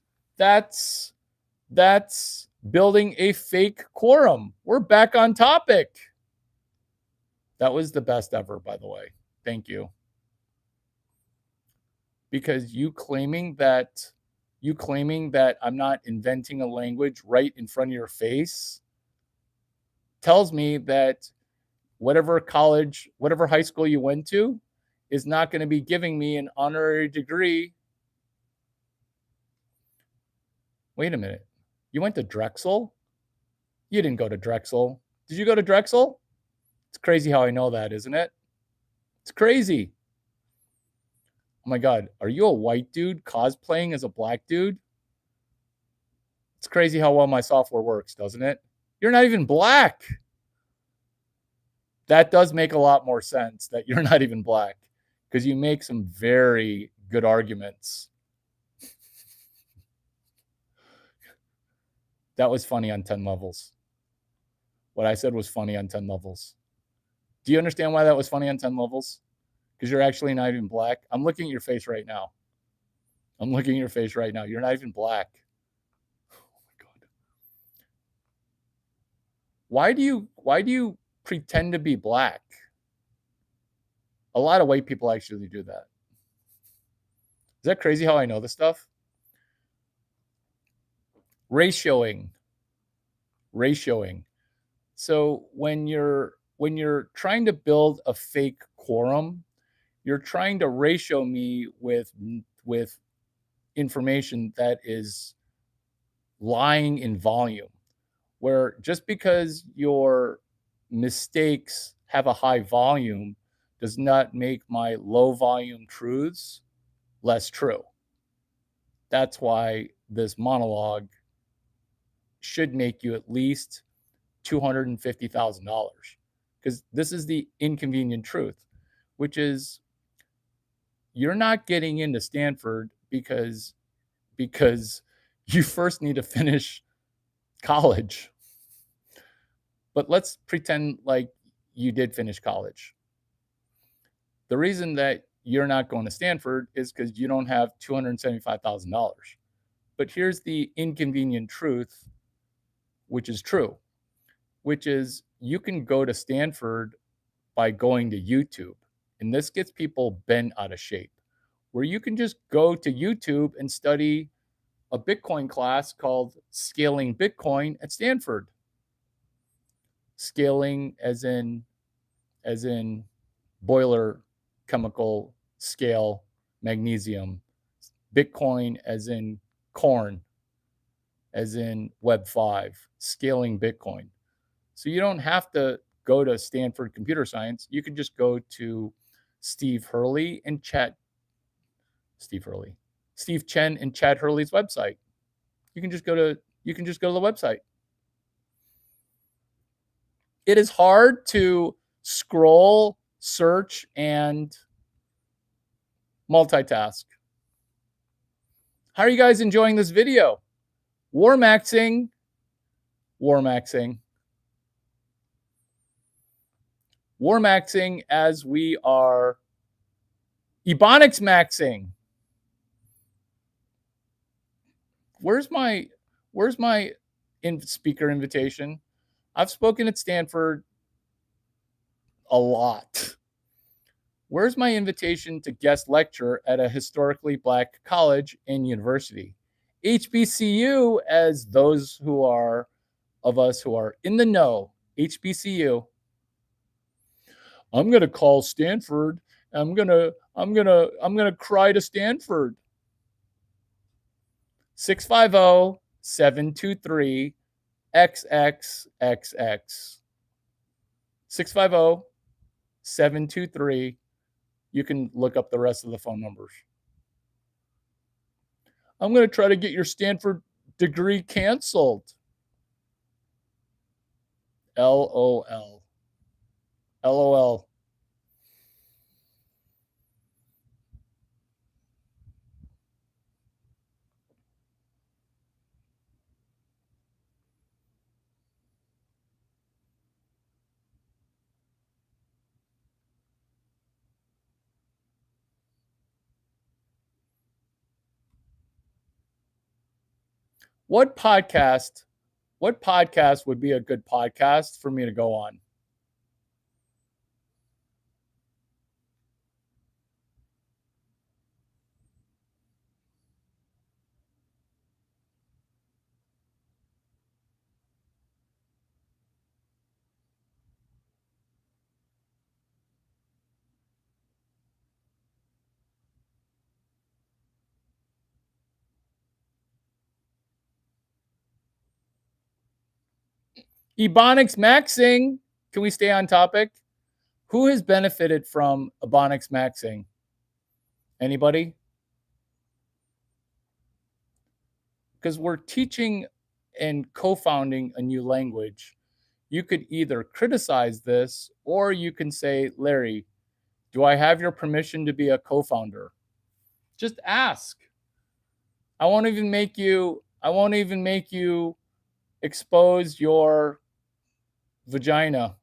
building a fake quorum. We're back on topic. That was the best ever, by the way. Thank you. Because you claiming that I'm not inventing a language right in front of your face tells me that whatever college, whatever high school you went to is not going to be giving me an honorary degree. Wait a minute. You went to Drexel? You didn't go to Drexel. Did you go to Drexel? It's crazy how I know that, isn't it? It's crazy. Oh my God. Are you a white dude cosplaying as a black dude? It's crazy how well my software works, doesn't it? You're not even black. That does make a lot more sense that you're not even black, because you make some very good arguments. That was funny on 10 levels. What I said was funny on 10 levels. Do you understand why that was funny on 10 levels? Because you're actually not even black. I'm looking at your face right now. You're not even black. Oh my God. Why do you pretend to be black? A lot of white people actually do that. Is that crazy how I know this stuff? Ratioing. So when you're trying to build a fake quorum, you're trying to ratio me with information that is lying in volume, where just because your mistakes have a high volume does not make my low volume truths less true. That's why this monologue should make you at least $250,000, because this is the inconvenient truth, which is you're not getting into Stanford because you first need to finish college. But let's pretend like you did finish college. The reason that you're not going to Stanford is because you don't have $275,000. But here's the inconvenient truth, which is true, which is you can go to Stanford by going to YouTube. And this gets people bent out of shape, where you can just go to YouTube and study a Bitcoin class called Scaling Bitcoin at Stanford. Scaling as in boiler chemical scale magnesium. Bitcoin as in corn, as in Web 5, scaling Bitcoin. So you don't have to go to Stanford Computer Science. You can just go to Steve Chen and Chad Hurley's website. You can just go to the website. It is hard to scroll, search, and multitask. How are you guys enjoying this video? War maxing as we are Ebonics maxing. Where's my speaker invitation? I've spoken at Stanford a lot. Where's my invitation to guest lecture at a historically black college and university? HBCU, as those of us who are in the know, HBCU. I'm gonna call Stanford. I'm gonna cry to Stanford. 650-723-XXXX. 650-723. You can look up the rest of the phone numbers. I'm going to try to get your Stanford degree canceled. LOL. LOL. What podcast would be a good podcast for me to go on? Ebonics maxing. Can we stay on topic? Who has benefited from Ebonics maxing? Anybody? Because we're teaching and co-founding a new language. You could either criticize this or you can say, Larry, do I have your permission to be a co-founder? Just ask. I won't even make you expose your vagina.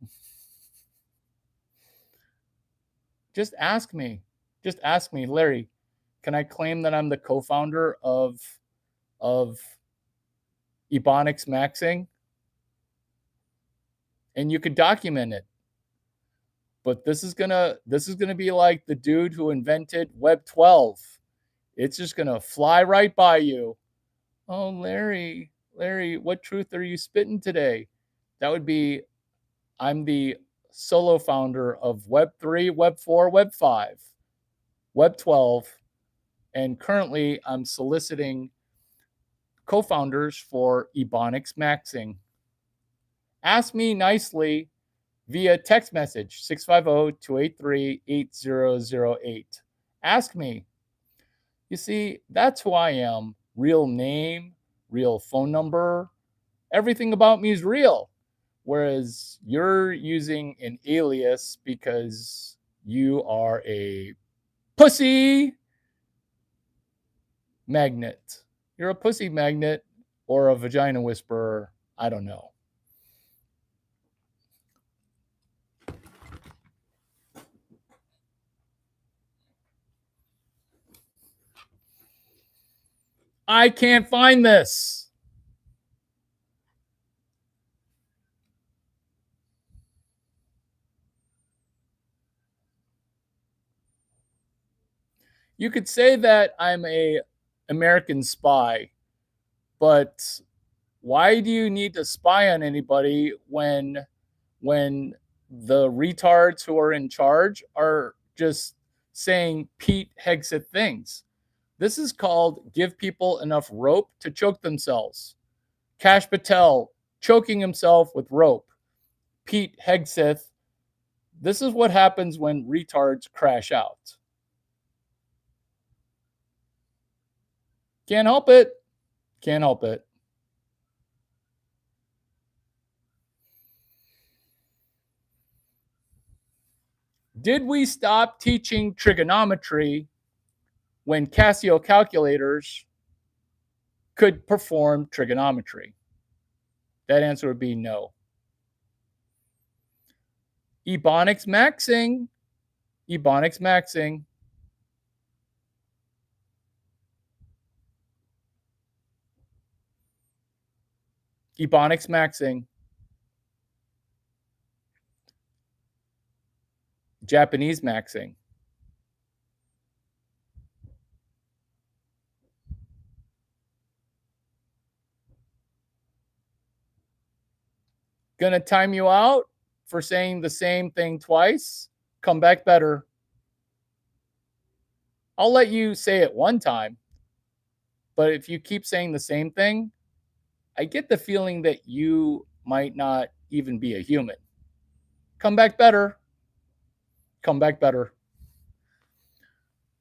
Just ask me. Just ask me, Larry, can I claim that I'm the co-founder of Ebonics maxing? And you could document it. But this is gonna be like the dude who invented Web 12. It's just gonna fly right by you. Oh, Larry, what truth are you spitting today? That would be, I'm the solo founder of Web 3, Web 4, Web 5, Web 12, and currently I'm soliciting co-founders for Ebonics maxing. Ask me nicely via text message 650-283-8008. Ask me. You see, that's who I am. Real name, real phone number, everything about me is real. Whereas you're using an alias because you are a pussy magnet. You're a pussy magnet or a vagina whisperer. I don't know. I can't find this. You could say that I'm a American spy, but why do you need to spy on anybody when the retards who are in charge are just saying Pete Hegseth things? This is called give people enough rope to choke themselves. Kash Patel choking himself with rope. Pete Hegseth. This is what happens when retards crash out. Can't help it. Can't help it. Did we stop teaching trigonometry when Casio calculators could perform trigonometry? That answer would be no. Ebonics maxing. Ebonics maxing. Ebonics maxing. Japanese maxing. Gonna time you out for saying the same thing twice? Come back better. I'll let you say it one time, but if you keep saying the same thing, I get the feeling that you might not even be a human. Come back better. Come back better.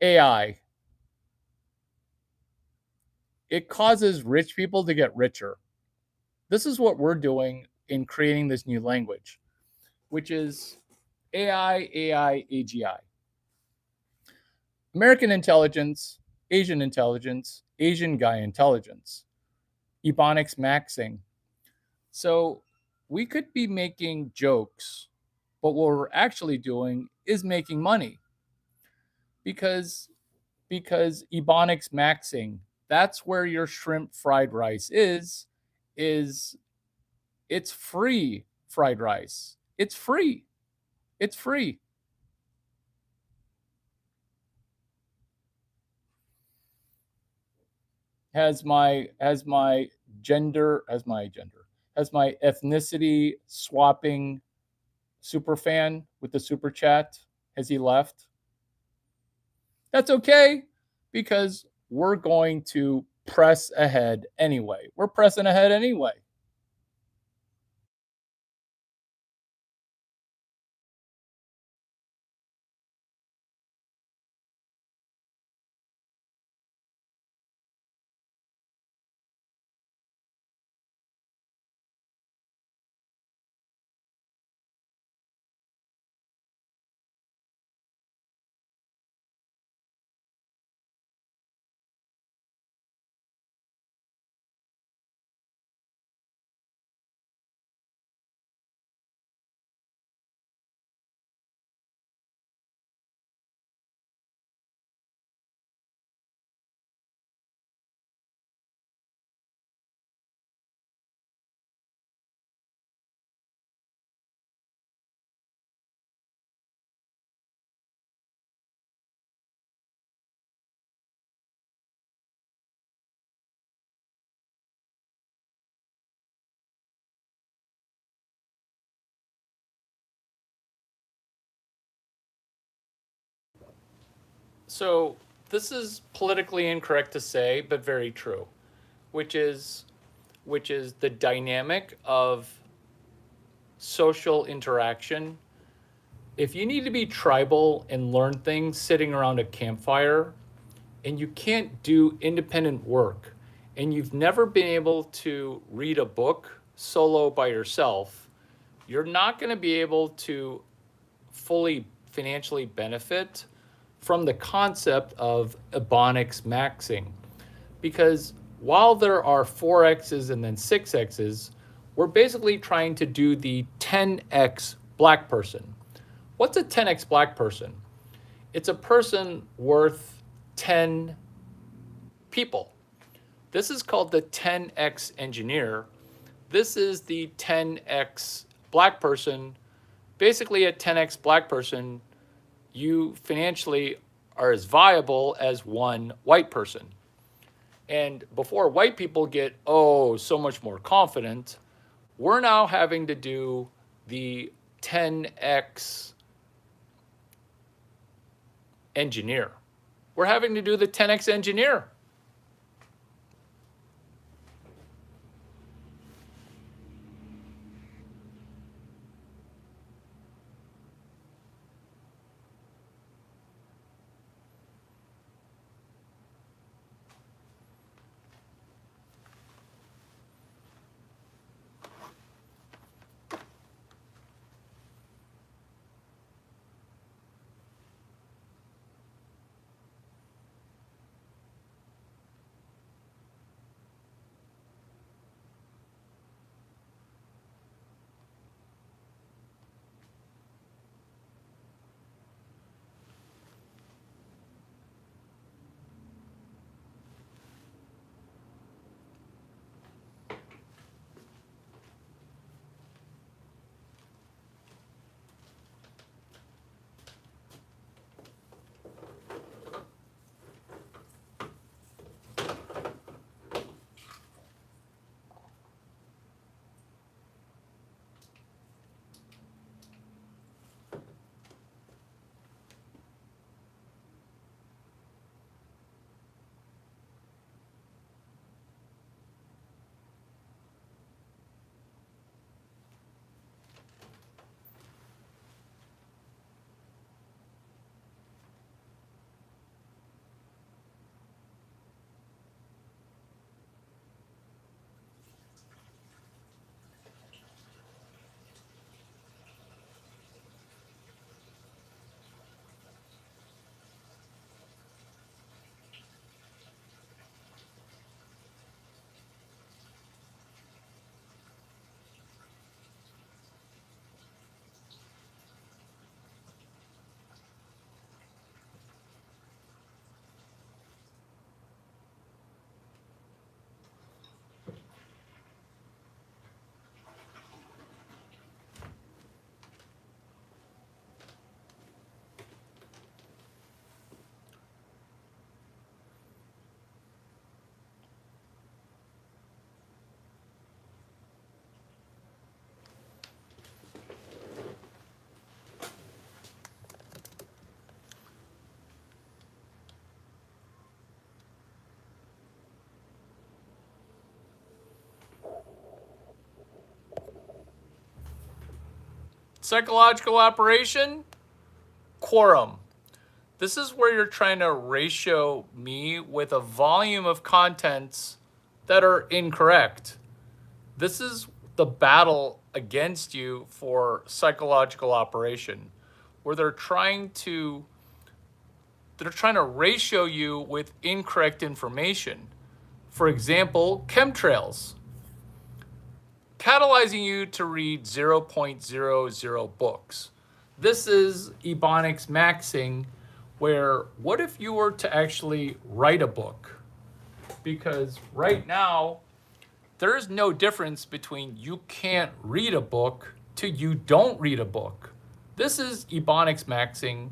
AI. It causes rich people to get richer. This is what we're doing in creating this new language, which is AI, AGI. American intelligence, Asian guy intelligence, Ebonics maxing. So we could be making jokes, but what we're actually doing is making money because Ebonics maxing, that's where your shrimp fried rice is it's free fried rice. It's free. It's free. Has my gender has my ethnicity swapping super fan with the super chat, has he left? That's okay, because we're going to press ahead anyway. We're pressing ahead anyway. So this is politically incorrect to say, but very true, which is the dynamic of social interaction. If you need to be tribal and learn things sitting around a campfire, and you can't do independent work, and you've never been able to read a book solo by yourself, you're not going to be able to fully financially benefit from the concept of Ebonics maxing. Because while there are 4X's and then 6X's, we're basically trying to do the 10X black person. What's a 10X black person? It's a person worth 10 people. This is called the 10X engineer. This is the 10X black person. Basically, a 10X black person, you financially are as viable as one white person. And before white people get, so much more confident, we're now having to do the 10X engineer. We're having to do the 10X engineer. Psychological operation, quorum. This is where you're trying to ratio me with a volume of contents that are incorrect. This is the battle against you for psychological operation, where they're trying to ratio you with incorrect information. For example, chemtrails, catalyzing you to read 0.00 books. This is Ebonics maxing, where what if you were to actually write a book? Because right now, there's no difference between you can't read a book to you don't read a book. This is Ebonics maxing,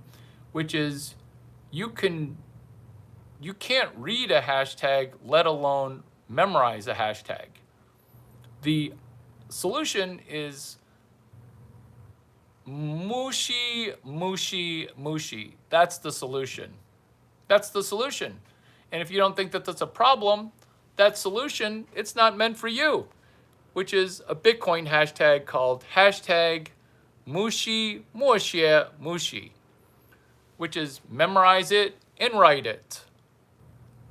which is you can't read a hashtag, let alone memorize a hashtag. The solution is mushy, mushy, mushy. That's the solution. That's the solution. And if you don't think that that's a problem, that solution, it's not meant for you, which is a Bitcoin hashtag called hashtag Mushi Moshie Mushi, which is memorize it and write it.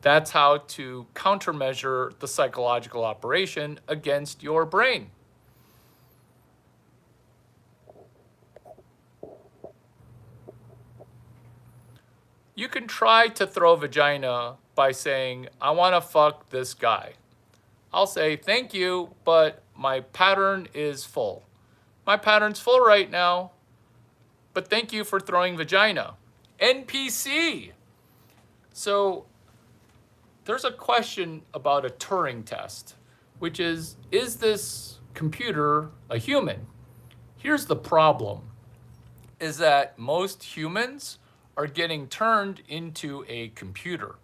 That's how to countermeasure the psychological operation against your brain. You can try to throw vagina by saying, I want to fuck this guy. I'll say, thank you, but my pattern is full. My pattern's full right now, but thank you for throwing vagina. NPC. So there's a question about a Turing test, which is this computer a human? Here's the problem, is that most humans are getting turned into a computer.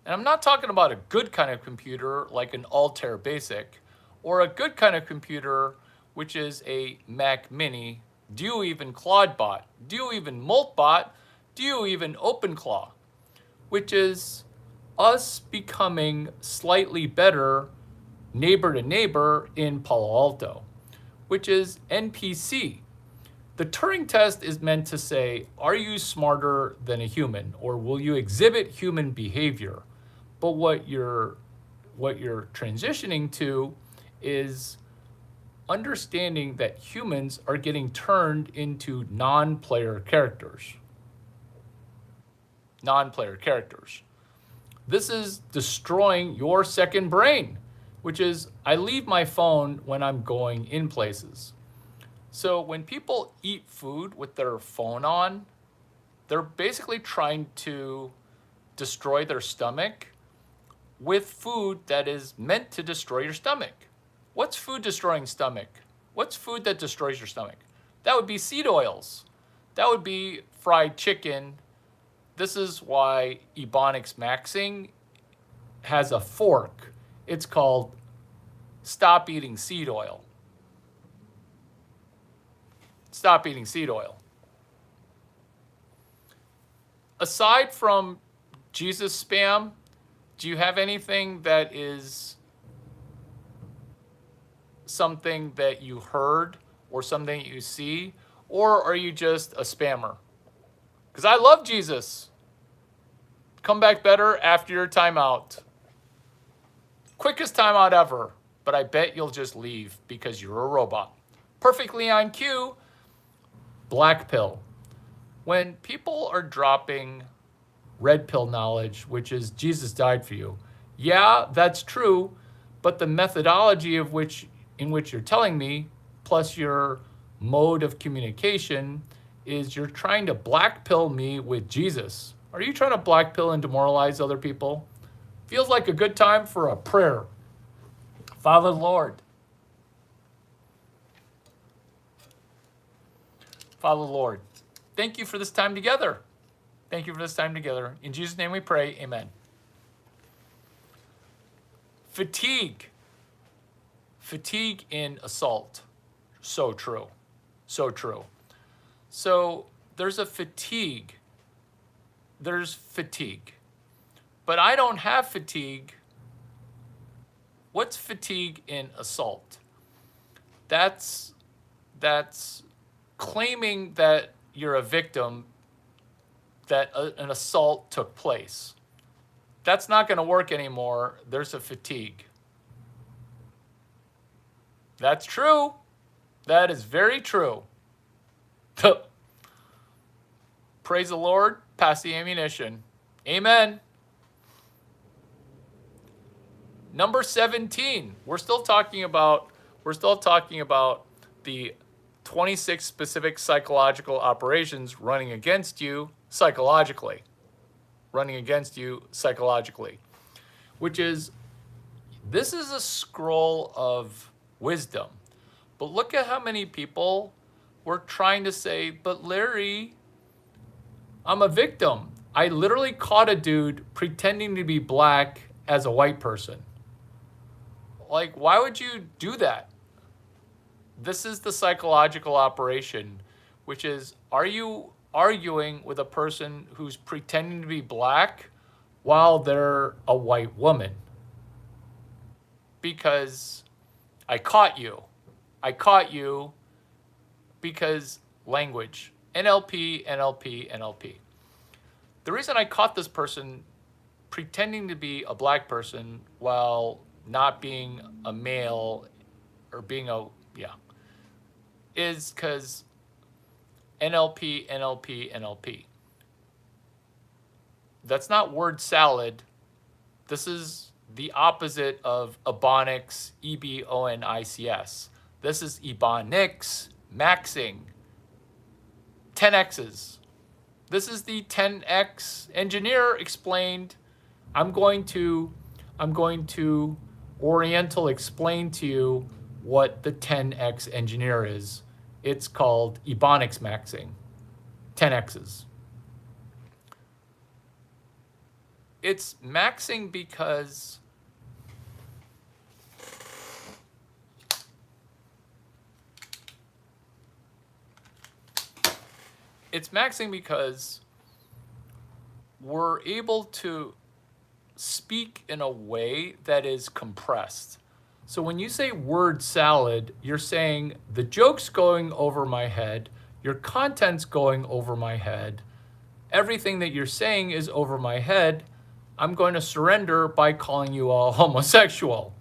And I'm not talking about a good kind of computer like an Altair Basic, or a good kind of computer which is a Mac Mini. Do you even ClaudeBot? Do you even Moltbot? Do you even OpenClaw? Which is us becoming slightly better neighbor to neighbor in Palo Alto, which is NPC. The Turing test is meant to say, are you smarter than a human, or will you exhibit human behavior? But what you're transitioning to is understanding that humans are getting turned into non-player characters. Non-player characters. This is destroying your second brain, which is I leave my phone when I'm going in places. So when people eat food with their phone on, they're basically trying to destroy their stomach with food that is meant to destroy your stomach. What's food destroying stomach? What's food that destroys your stomach? That would be seed oils. That would be fried chicken. This is why Ebonics maxing has a fork. It's called stop eating seed oil. Stop eating seed oil. Aside from Jesus spam, do you have anything that is something that you heard or something that you see? Or are you just a spammer? Because I love Jesus. Come back better after your timeout. Quickest timeout ever, but I bet you'll just leave because you're a robot. Perfectly on cue, black pill. When people are dropping red pill knowledge, which is Jesus died for you, yeah, that's true, but the methodology in which you're telling me, plus your mode of communication, is you're trying to black pill me with Jesus. Are you trying to black pill and demoralize other people? Feels like a good time for a prayer. Father Lord. Father Lord, thank you for this time together. Thank you for this time together. In Jesus' name we pray, amen. Fatigue. Fatigue in assault. So true. So true. So there's a fatigue. There's fatigue. But I don't have fatigue. What's fatigue in assault? That's claiming that you're a victim, that an assault took place. That's not going to work anymore. There's a fatigue. That's true. That is very true. Praise the Lord. Pass the ammunition. Amen. Number 17. We're still talking about the 26 specific psychological operations running against you psychologically. Which is, this is a scroll of wisdom. But look at how many people were trying to say, but Larry, I'm a victim. I literally caught a dude pretending to be black as a white person. Like, why would you do that? This is the psychological operation, which is, are you arguing with a person who's pretending to be black while they're a white woman? Because I caught you because language. NLP. The reason I caught this person pretending to be a black person while not being a male or being is because NLP. That's not word salad. This is the opposite of Ebonics, EBONICS. This is Ebonics, maxing, 10Xs. This is the 10X engineer explained. I'm going to Oriental explain to you what the 10X engineer is. It's called Ebonics maxing, 10Xs. It's maxing because we're able to speak in a way that is compressed. So when you say word salad, you're saying the joke's going over my head, your content's going over my head, everything that you're saying is over my head. I'm going to surrender by calling you a homosexual.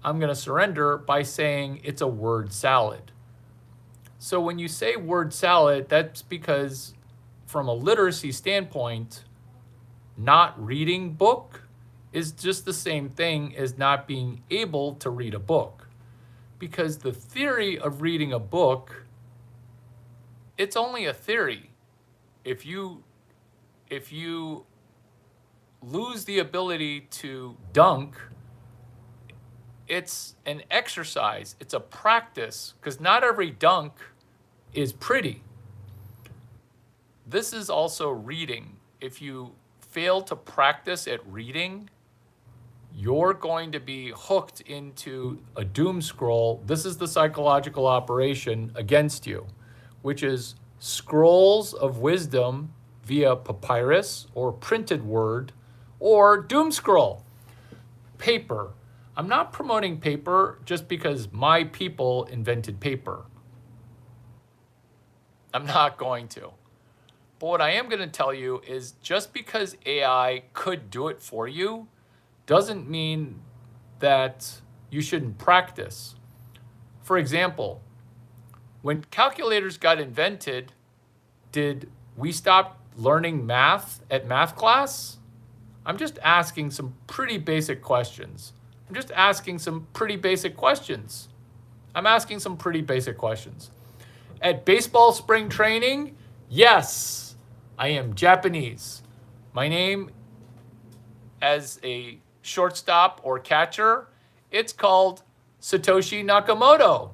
I'm going to surrender by saying it's a word salad. So when you say word salad, that's because from a literacy standpoint, not reading book is just the same thing as not being able to read a book. Because the theory of reading a book, it's only a theory. If you lose the ability to dunk, it's an exercise, it's a practice, because not every dunk is pretty. This is also reading. If you fail to practice at reading, you're going to be hooked into a doom scroll. This is the psychological operation against you, which is scrolls of wisdom via papyrus or printed word or doom scroll. Paper. I'm not promoting paper just because my people invented paper. I'm not going to. But what I am going to tell you is just because AI could do it for you doesn't mean that you shouldn't practice. For example, when calculators got invented, did we stop learning math at math class? I'm just asking some pretty basic questions. I'm asking some pretty basic questions. At baseball spring training, yes, I am Japanese. My name as a shortstop or catcher, it's called Satoshi Nakamoto.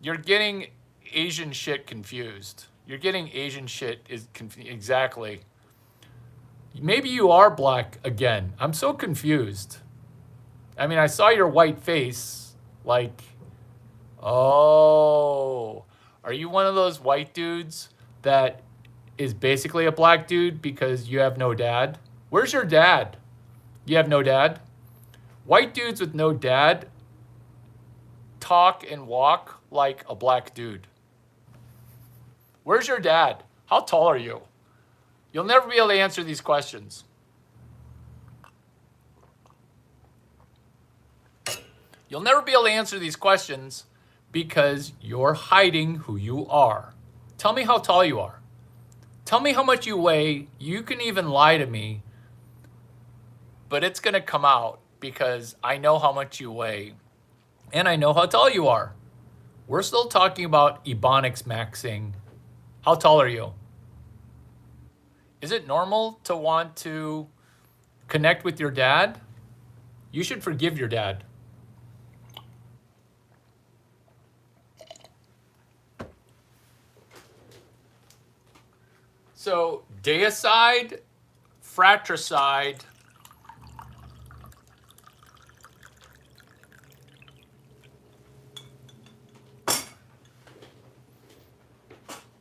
You're getting Asian shit confused. Exactly. Maybe you are black again. I'm so confused. I mean, I saw your white face. Like, oh, are you one of those white dudes that is basically a black dude because you have no dad? Where's your dad? You have no dad? White dudes with no dad talk and walk like a black dude? Where's your dad? How tall are you? You'll never be able to answer these questions. You'll never be able to answer these questions because you're hiding who you are. Tell me how tall you are. Tell me how much you weigh. You can even lie to me, but it's going to come out because I know how much you weigh and I know how tall you are. We're still talking about Ebonics maxing. How tall are you? Is it normal to want to connect with your dad? You should forgive your dad. So, deicide, fratricide,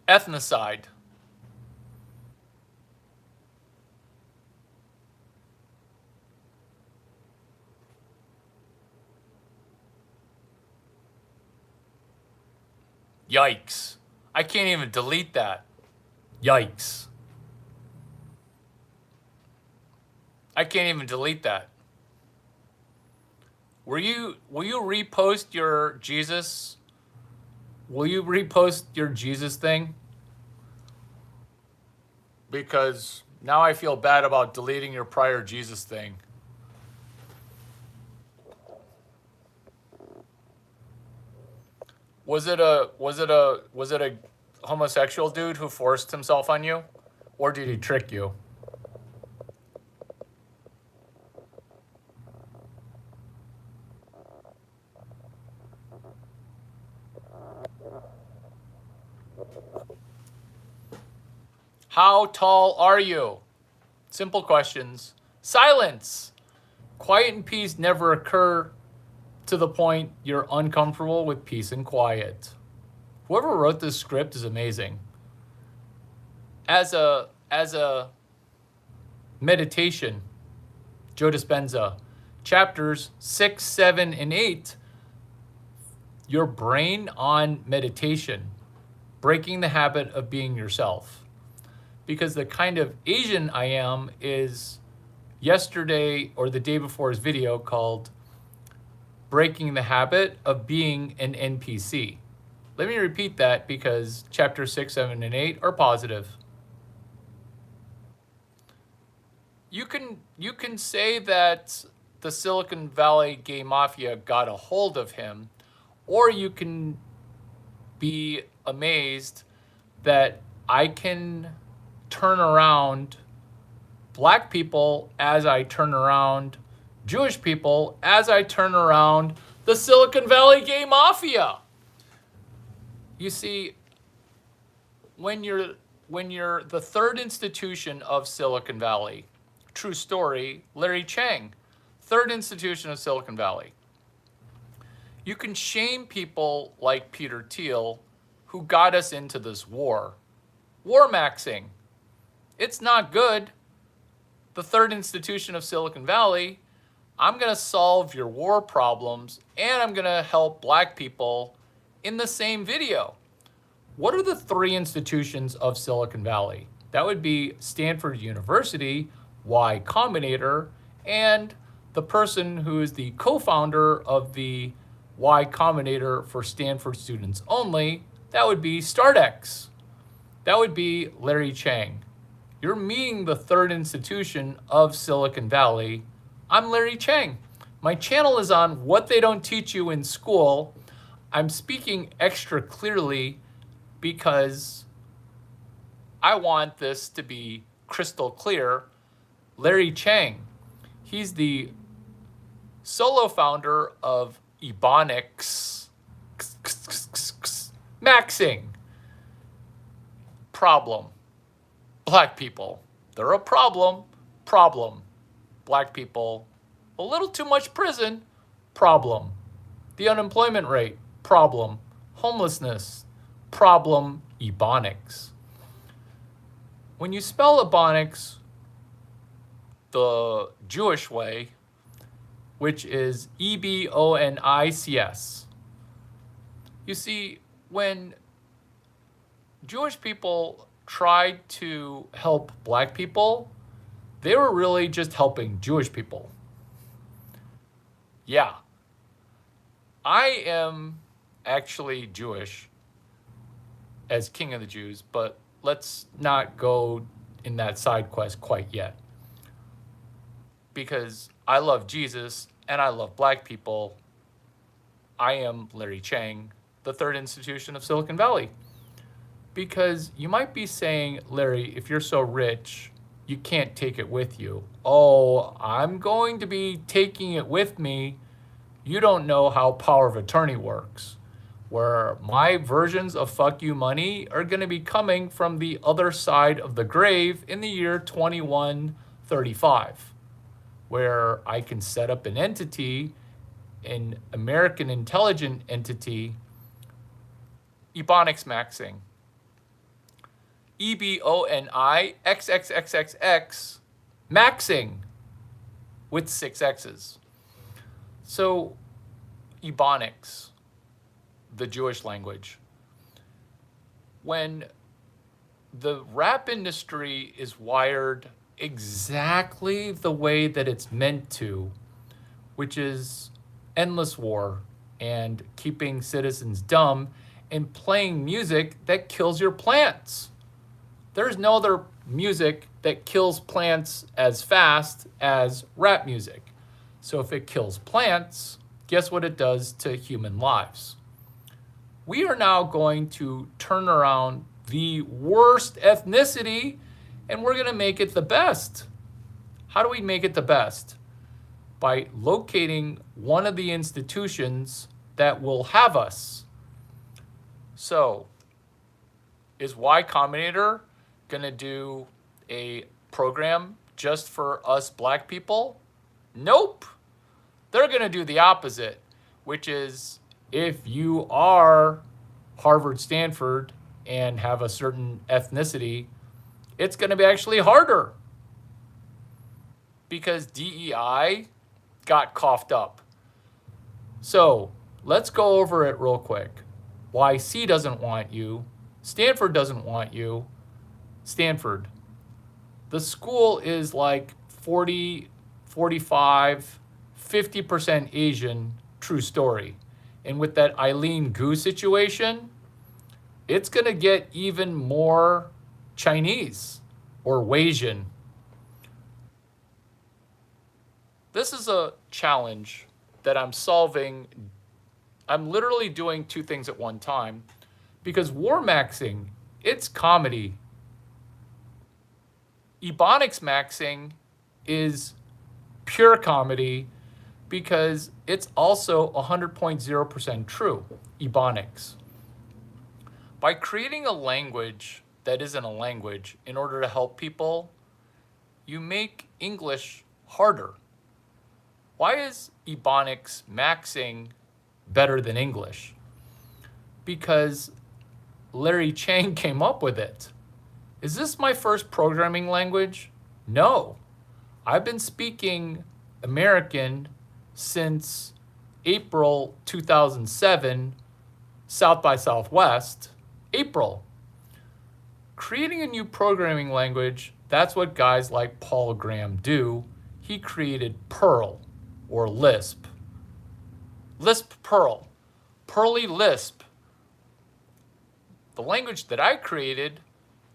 ethnocide. Yikes. I can't even delete that. Yikes. I can't even delete that. Will you repost your Jesus? Will you repost your Jesus thing? Because now I feel bad about deleting your prior Jesus thing. Was it a homosexual dude who forced himself on you? Or did he trick you? How tall are you? Simple questions. Silence. Quiet and peace never occur to the point you're uncomfortable with peace and quiet. Whoever wrote this script is amazing. As a meditation, Joe Dispenza, chapters 6, 7, and 8, your brain on meditation, breaking the habit of being yourself. Because the kind of Asian I am is yesterday or the day before's video called Breaking the Habit of Being an NPC. Let me repeat that because chapter 6, 7, and 8 are positive. You can say that the Silicon Valley gay mafia got a hold of him, or you can be amazed that I can turn around black people as I turn around Jewish people, as I turn around the Silicon Valley gay mafia. You see, when you're the third institution of Silicon Valley, true story, Larry Chang, third institution of Silicon Valley, you can shame people like Peter Thiel who got us into this war. War maxing. It's not good. The third institution of Silicon Valley, I'm going to solve your war problems and I'm going to help black people in the same video. What are the three institutions of Silicon Valley? That would be Stanford University, Y Combinator, and the person who is the co-founder of the Y Combinator for Stanford students only. That would be StartX. That would be Larry Chang. You're meeting the third institution of Silicon Valley. I'm Larry Chang. My channel is on What They Don't Teach You in School. I'm speaking extra clearly because I want this to be crystal clear. Larry Chang, he's the solo founder of Ebonics. Maxing. Problem. Black people. They're a problem. Problem. Black people. A little too much prison. Problem. The unemployment rate. Problem. Homelessness. Problem. Ebonics. When you spell Ebonics the Jewish way, which is Ebonics, You see, when Jewish people tried to help black people, they were really just helping Jewish people. Yeah, I am actually Jewish as king of the Jews, but let's not go in that side quest quite yet. Because I love Jesus and I love black people, I am Larry Chang, the third institution of Silicon Valley. Because you might be saying, Larry, if you're so rich, you can't take it with you. Oh, I'm going to be taking it with me. You don't know how power of attorney works, where my versions of fuck you money are going to be coming from the other side of the grave in the year 2135, where I can set up an entity, an American intelligent entity, Ebonics maxing. EBONIXXXXX maxing with 6 X's. So, Ebonics, the Jewish language. When the rap industry is wired exactly the way that it's meant to, which is endless war and keeping citizens dumb and playing music that kills your plants. There's no other music that kills plants as fast as rap music. So if it kills plants, guess what it does to human lives? We are now going to turn around the worst ethnicity and we're going to make it the best. How do we make it the best? By locating one of the institutions that will have us. So, is Y Combinator going to do a program just for us black people? Nope. They're going to do the opposite, which is if you are Harvard, Stanford, and have a certain ethnicity, it's going to be actually harder because DEI got coughed up. So let's go over it real quick. YC doesn't want you. Stanford doesn't want you. Stanford. The school is like 40, 45, 50% Asian, true story. And with that Eileen Gu situation, it's going to get even more Chinese or Wasian. This is a challenge that I'm solving. I'm literally doing 2 things at one time because war maxing, it's comedy. Ebonics maxing is pure comedy because it's also 100.0% true, Ebonics. By creating a language that isn't a language in order to help people, you make English harder. Why is Ebonics maxing better than English? Because Larry Chang came up with it. Is this my first programming language? No. I've been speaking American since April 2007, South by Southwest, April. Creating a new programming language, that's what guys like Paul Graham do. He created Perl or Lisp. Lisp Perl, Perly Lisp. The language that I created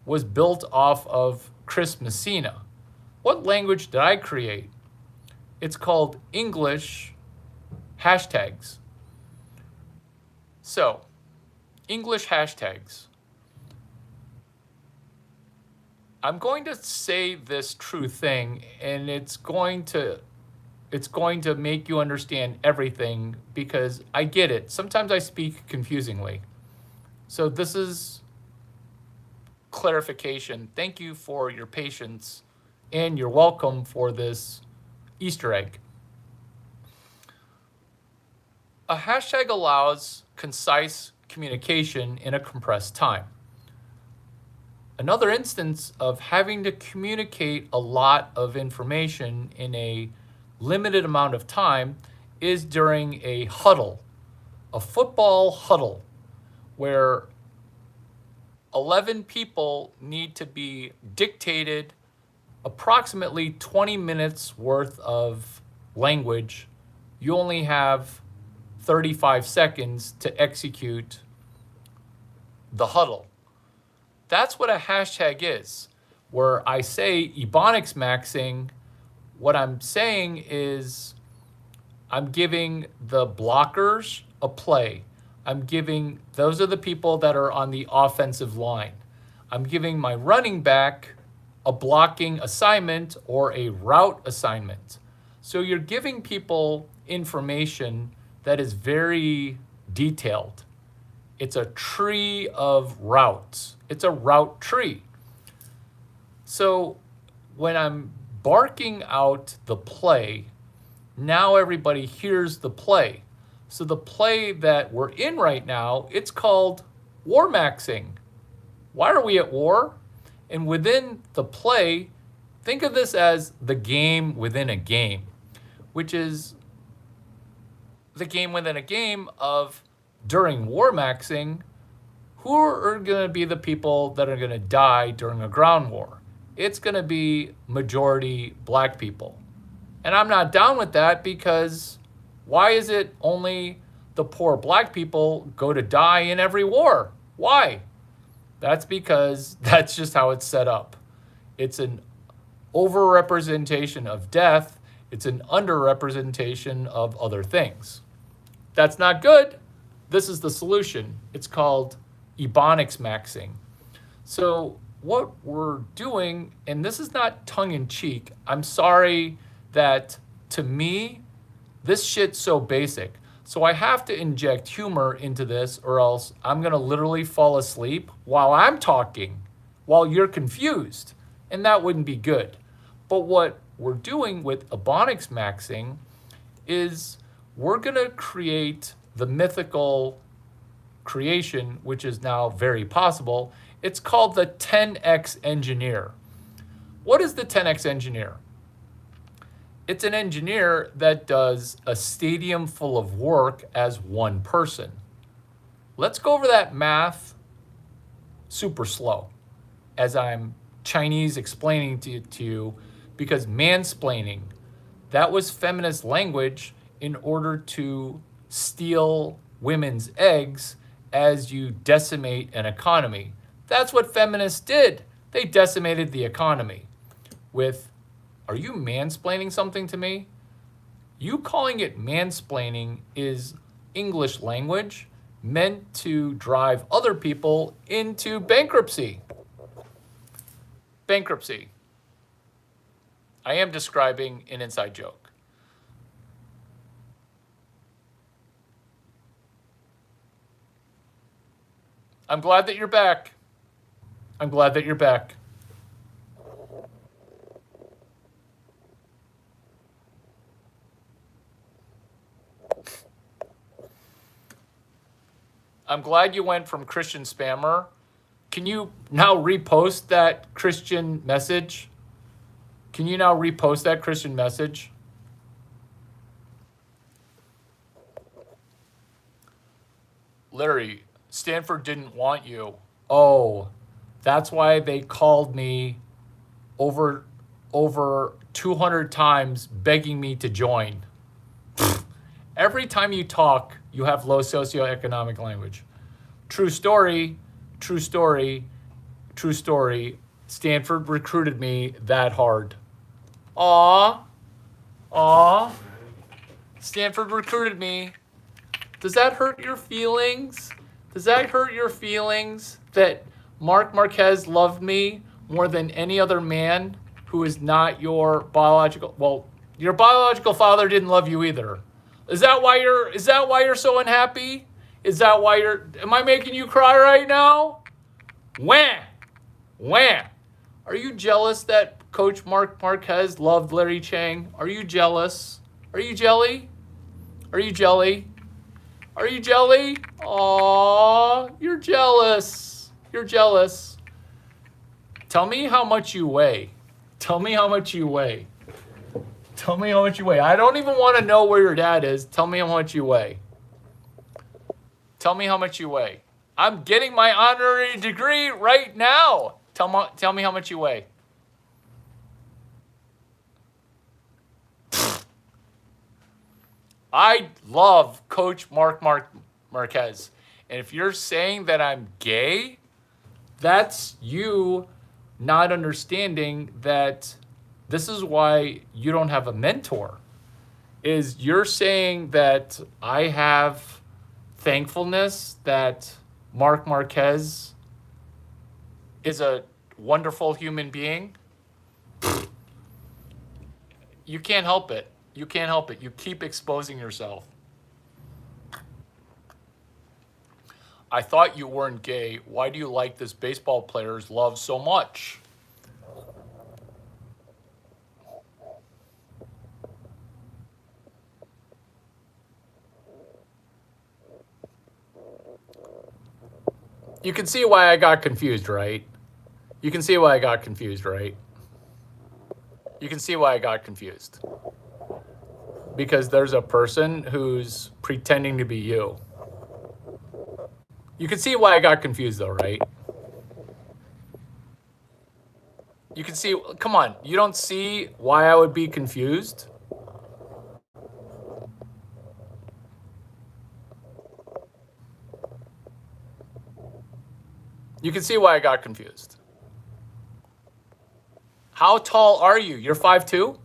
was built off of Chris Messina. What language did I create? It's called English hashtags. So, English hashtags. I'm going to say this true thing, and it's going to make you understand everything because I get it. Sometimes I speak confusingly. So this is clarification. Thank you for your patience, and you're welcome for this Easter egg. A hashtag allows concise communication in a compressed time. Another instance of having to communicate a lot of information in a limited amount of time is during a huddle, a football huddle. where 11 people need to be dictated approximately 20 minutes worth of language. You only have 35 seconds to execute the huddle. That's what a hashtag is. Where I say Ebonics maxing, what I'm saying is I'm giving the blockers a play. Those are the people that are on the offensive line. I'm giving my running back a blocking assignment or a route assignment. So you're giving people information that is very detailed. It's a tree of routes. It's a route tree. So when I'm barking out the play, now everybody hears the play. So the play that we're in right now, it's called war maxing. Why are we at war? And within the play, think of this as the game within a game, which is the game within a game of during war maxing, who are going to be the people that are going to die during a ground war? It's going to be majority black people. And I'm not down with that because why is it only the poor black people go to die in every war? Why? That's because that's just how it's set up. It's an overrepresentation of death. It's an underrepresentation of other things. That's not good. This is the solution. It's called Ebonics maxing. So what we're doing, and this is not tongue-in-cheek, I'm sorry that to me, this shit's so basic. So I have to inject humor into this or else I'm gonna literally fall asleep while I'm talking, while you're confused. And that wouldn't be good. But what we're doing with Ebonics maxing is we're gonna create the mythical creation, which is now very possible. It's called the 10X engineer. What is the 10X engineer? It's an engineer that does a stadium full of work as one person. Let's go over that math super slow as I'm Chinese explaining to you, because mansplaining, that was feminist language in order to steal women's eggs as you decimate an economy. That's what feminists did. They decimated the economy with, are you mansplaining something to me? You calling it mansplaining is English language meant to drive other people into bankruptcy. Bankruptcy. I am describing an inside joke. I'm glad that you're back. I'm glad that you're back. I'm glad you went from Christian spammer. Can you now repost that Christian message? Can you now repost that Christian message? Larry, Stanford didn't want you. Oh, that's why they called me over 200 times begging me to join. Every time you talk, you have low socioeconomic language. True story, true story, true story. Stanford recruited me that hard. Aw. Stanford recruited me. Does that hurt your feelings? Does that hurt your feelings that Mark Marquez loved me more than any other man who is not your biological, well, your biological father didn't love you either. Is that why you're so unhappy? Is that why am I making you cry right now? Wah. Are you jealous that Coach Mark Marquez loved Larry Chang? Are you jealous? Are you jelly? Are you jelly? Are you jelly? Aw, you're jealous. You're jealous. Tell me how much you weigh. Tell me how much you weigh. Tell me how much you weigh. I don't even want to know where your dad is. Tell me how much you weigh. Tell me how much you weigh. I'm getting my honorary degree right now. Tell me how much you weigh. I love Coach Mark Marquez. And if you're saying that I'm gay, that's you not understanding that this is why you don't have a mentor. Is you're saying that I have thankfulness that Mark Marquez is a wonderful human being? You can't help it. You can't help it. You keep exposing yourself. I thought you weren't gay. Why do you like this baseball player's love so much? You can see why I got confused, right? You can see why I got confused, right? You can see why I got confused. Because there's a person who's pretending to be you. You can see why I got confused though, right? You can see, come on, you don't see why I would be confused? You can see why I got confused. How tall are you? You're 5'2"?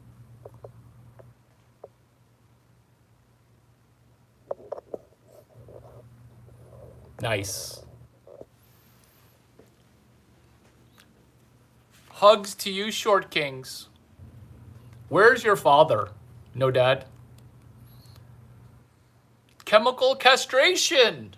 Nice. Hugs to you, short kings. Where's your father? No dad. Chemical castration.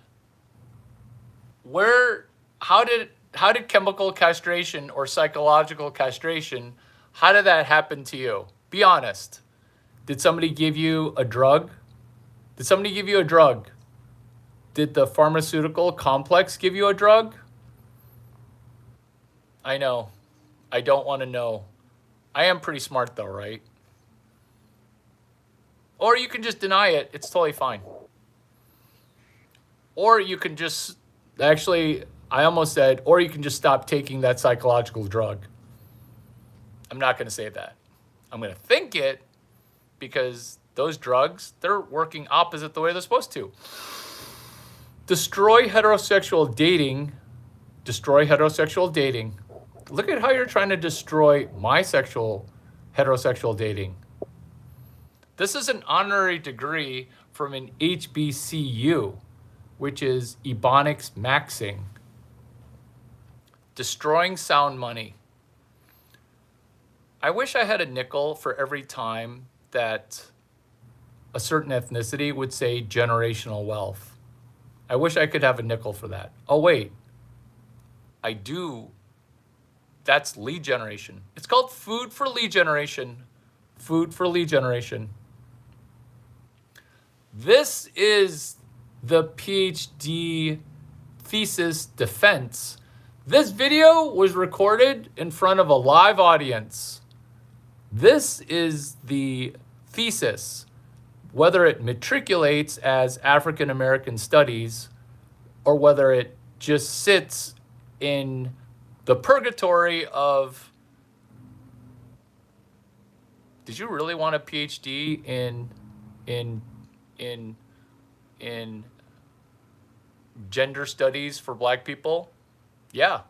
How did chemical castration or psychological castration, how did that happen to you? Be honest. Did somebody give you a drug? Did somebody give you a drug? Did the pharmaceutical complex give you a drug? I know. I don't want to know. I am pretty smart though, right? Or you can just deny it. It's totally fine. Or you can just, actually, I almost said, or you can just stop taking that psychological drug. I'm not going to say that. I'm going to think it because those drugs, they're working opposite the way they're supposed to. Destroy heterosexual dating. Destroy heterosexual dating. Look at how you're trying to destroy my heterosexual dating. This is an honorary degree from an HBCU, which is Ebonics Maxing. Destroying sound money. I wish I had a nickel for every time that a certain ethnicity would say generational wealth. I wish I could have a nickel for that. Oh, wait. I do. That's lead generation. It's called food for lead generation. Food for lead generation. This is the PhD thesis defense. This video was recorded in front of a live audience. This is the thesis. Whether it matriculates as African American Studies or whether it just sits in the purgatory of, did you really want a PhD in gender studies for Black people? Yeah,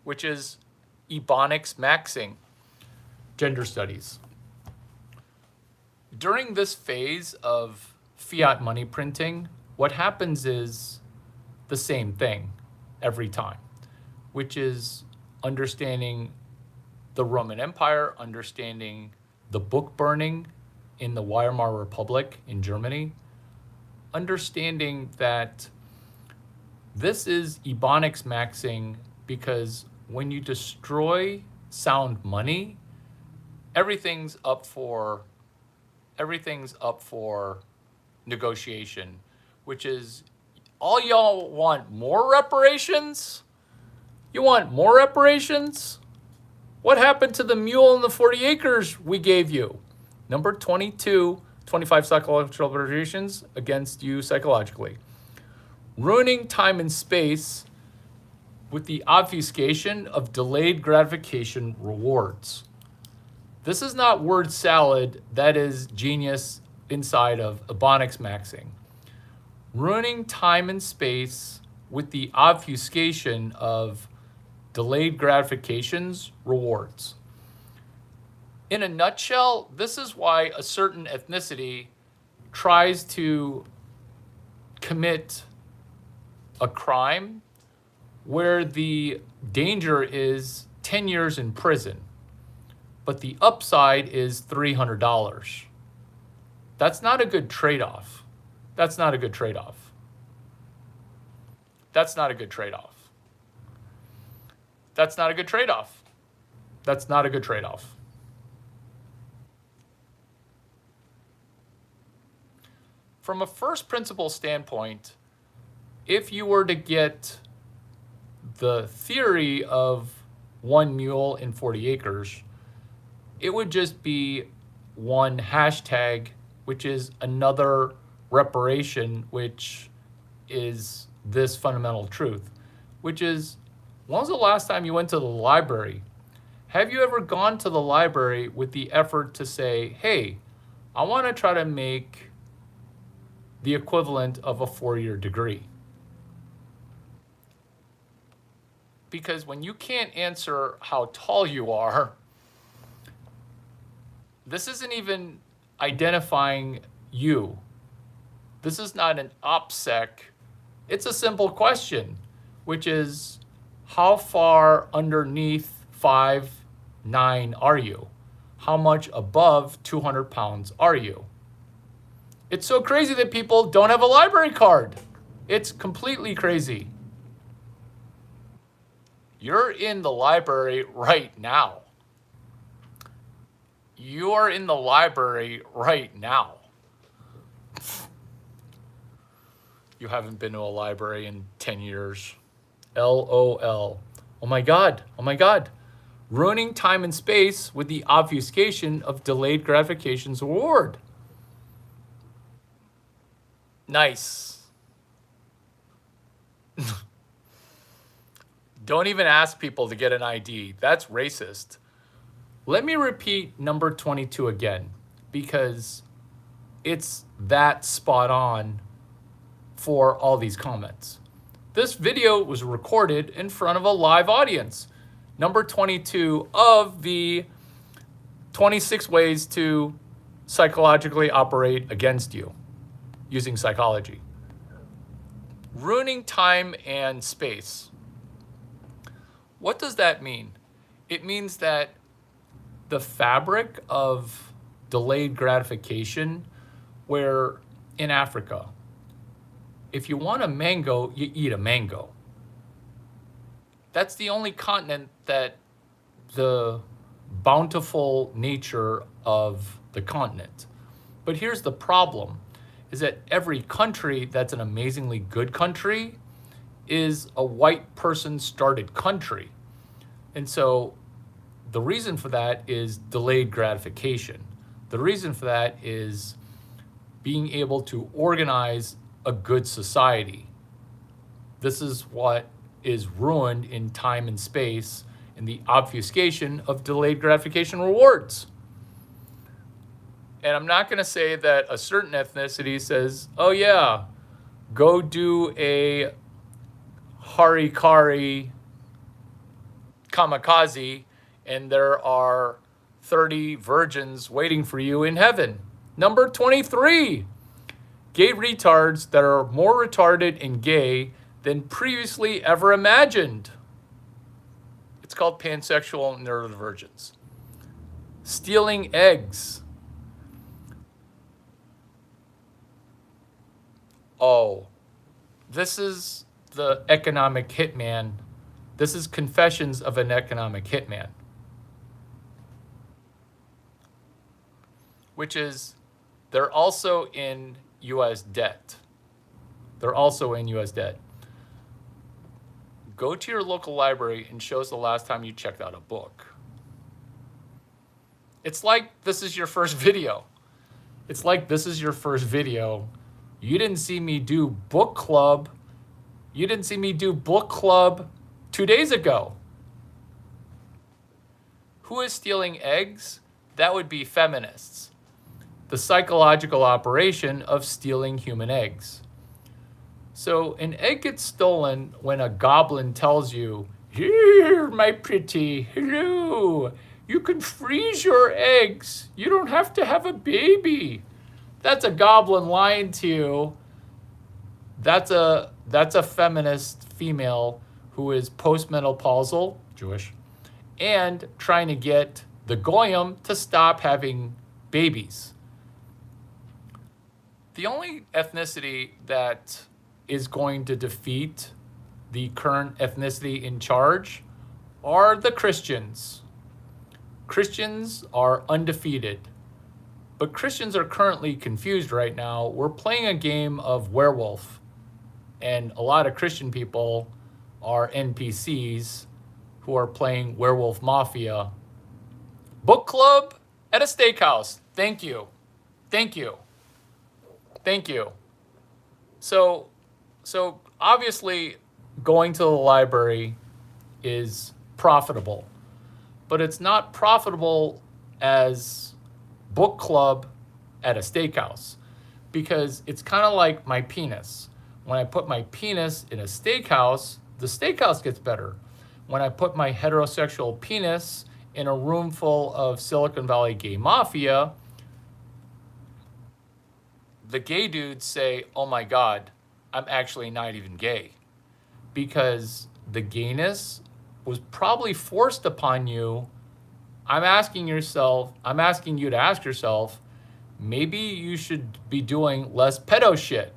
which is Ebonics Maxing, gender studies. During this phase of fiat money printing, what happens is the same thing every time, which is understanding the Roman Empire, understanding the book burning in the Weimar Republic in Germany, understanding that this is Ebonics Maxing because when you destroy sound money, everything's up for negotiation, which is, all y'all want more reparations? You want more reparations? What happened to the mule and the 40 acres we gave you? Number 22, 25 psychological reparations against you psychologically. ruining time and space with the obfuscation of delayed gratification rewards. This is not word salad, that is genius inside of Ebonics maxing. Ruining time and space with the obfuscation of delayed gratifications rewards. In a nutshell, this is why a certain ethnicity tries to commit a crime where the danger is 10 years in prison, but the upside is $300. That's not a good trade-off. That's not a good trade-off. That's not a good trade-off. That's not a good trade-off. That's not a good trade-off. From a first principle standpoint, if you were to get the theory of one mule in 40 acres, it would just be one hashtag, which is another reparation, which is this fundamental truth, which is, when was the last time you went to the library? Have you ever gone to the library with the effort to say, hey, I want to try to make the equivalent of a 4-year degree? Because when you can't answer how tall you are, this isn't even identifying you. This is not an OPSEC. It's a simple question, which is, how far underneath 5'9" are you? How much above 200 pounds are you? It's so crazy that people don't have a library card. It's completely crazy. You're in the library right now. You are in the library right now. You haven't been to a library in 10 years. LOL. Oh my God. Oh my God. Ruining time and space with the obfuscation of delayed gratifications award. Nice. Don't even ask people to get an ID. That's racist. Let me repeat number 22 again, because it's that spot on for all these comments. This video was recorded in front of a live audience. Number 22 of the 26 ways to psychologically operate against you using psychology. Ruining time and space. What does that mean? It means that the fabric of delayed gratification, where in Africa, if you want a mango, you eat a mango. That's the only continent that the bountiful nature of the continent. But here's the problem, is that every country that's an amazingly good country is a white person started country. And so the reason for that is delayed gratification. The reason for that is being able to organize a good society. This is what is ruined in time and space in the obfuscation of delayed gratification rewards. And I'm not going to say that a certain ethnicity says, oh yeah, go do a harikari kamikaze and there are 30 virgins waiting for you in heaven. Number 23, gay retards that are more retarded and gay than previously ever imagined. It's called pansexual neurodivergence. Stealing eggs. Oh, this is the economic hitman. This is Confessions of an Economic Hitman. Which is, they're also in US debt. They're also in US debt. Go to your local library and show us the last time you checked out a book. It's like this is your first video. It's like this is your first video. You didn't see me do book club You didn't see me do book club 2 days ago. Who is stealing eggs? That would be feminists. The psychological operation of stealing human eggs. So an egg gets stolen when a goblin tells you, "Here, my pretty, hello. You can freeze your eggs. You don't have to have a baby." That's a goblin lying to you. That's a feminist female who is postmenopausal, Jewish, and trying to get the goyim to stop having babies. The only ethnicity that is going to defeat the current ethnicity in charge are the Christians. Christians are undefeated. But Christians are currently confused right now. We're playing a game of werewolf, and a lot of Christian people are NPCs who are playing Werewolf Mafia. Book club at a steakhouse. Thank you. Thank you. Thank you. So obviously going to the library is profitable, but it's not profitable as book club at a steakhouse, because it's kind of like my penis. When I put my penis in a steakhouse, the steakhouse gets better. When I put my heterosexual penis in a room full of Silicon Valley gay mafia, the gay dudes say, "Oh my God, I'm actually not even gay." Because the gayness was probably forced upon you. I'm asking you to ask yourself, maybe you should be doing less pedo shit.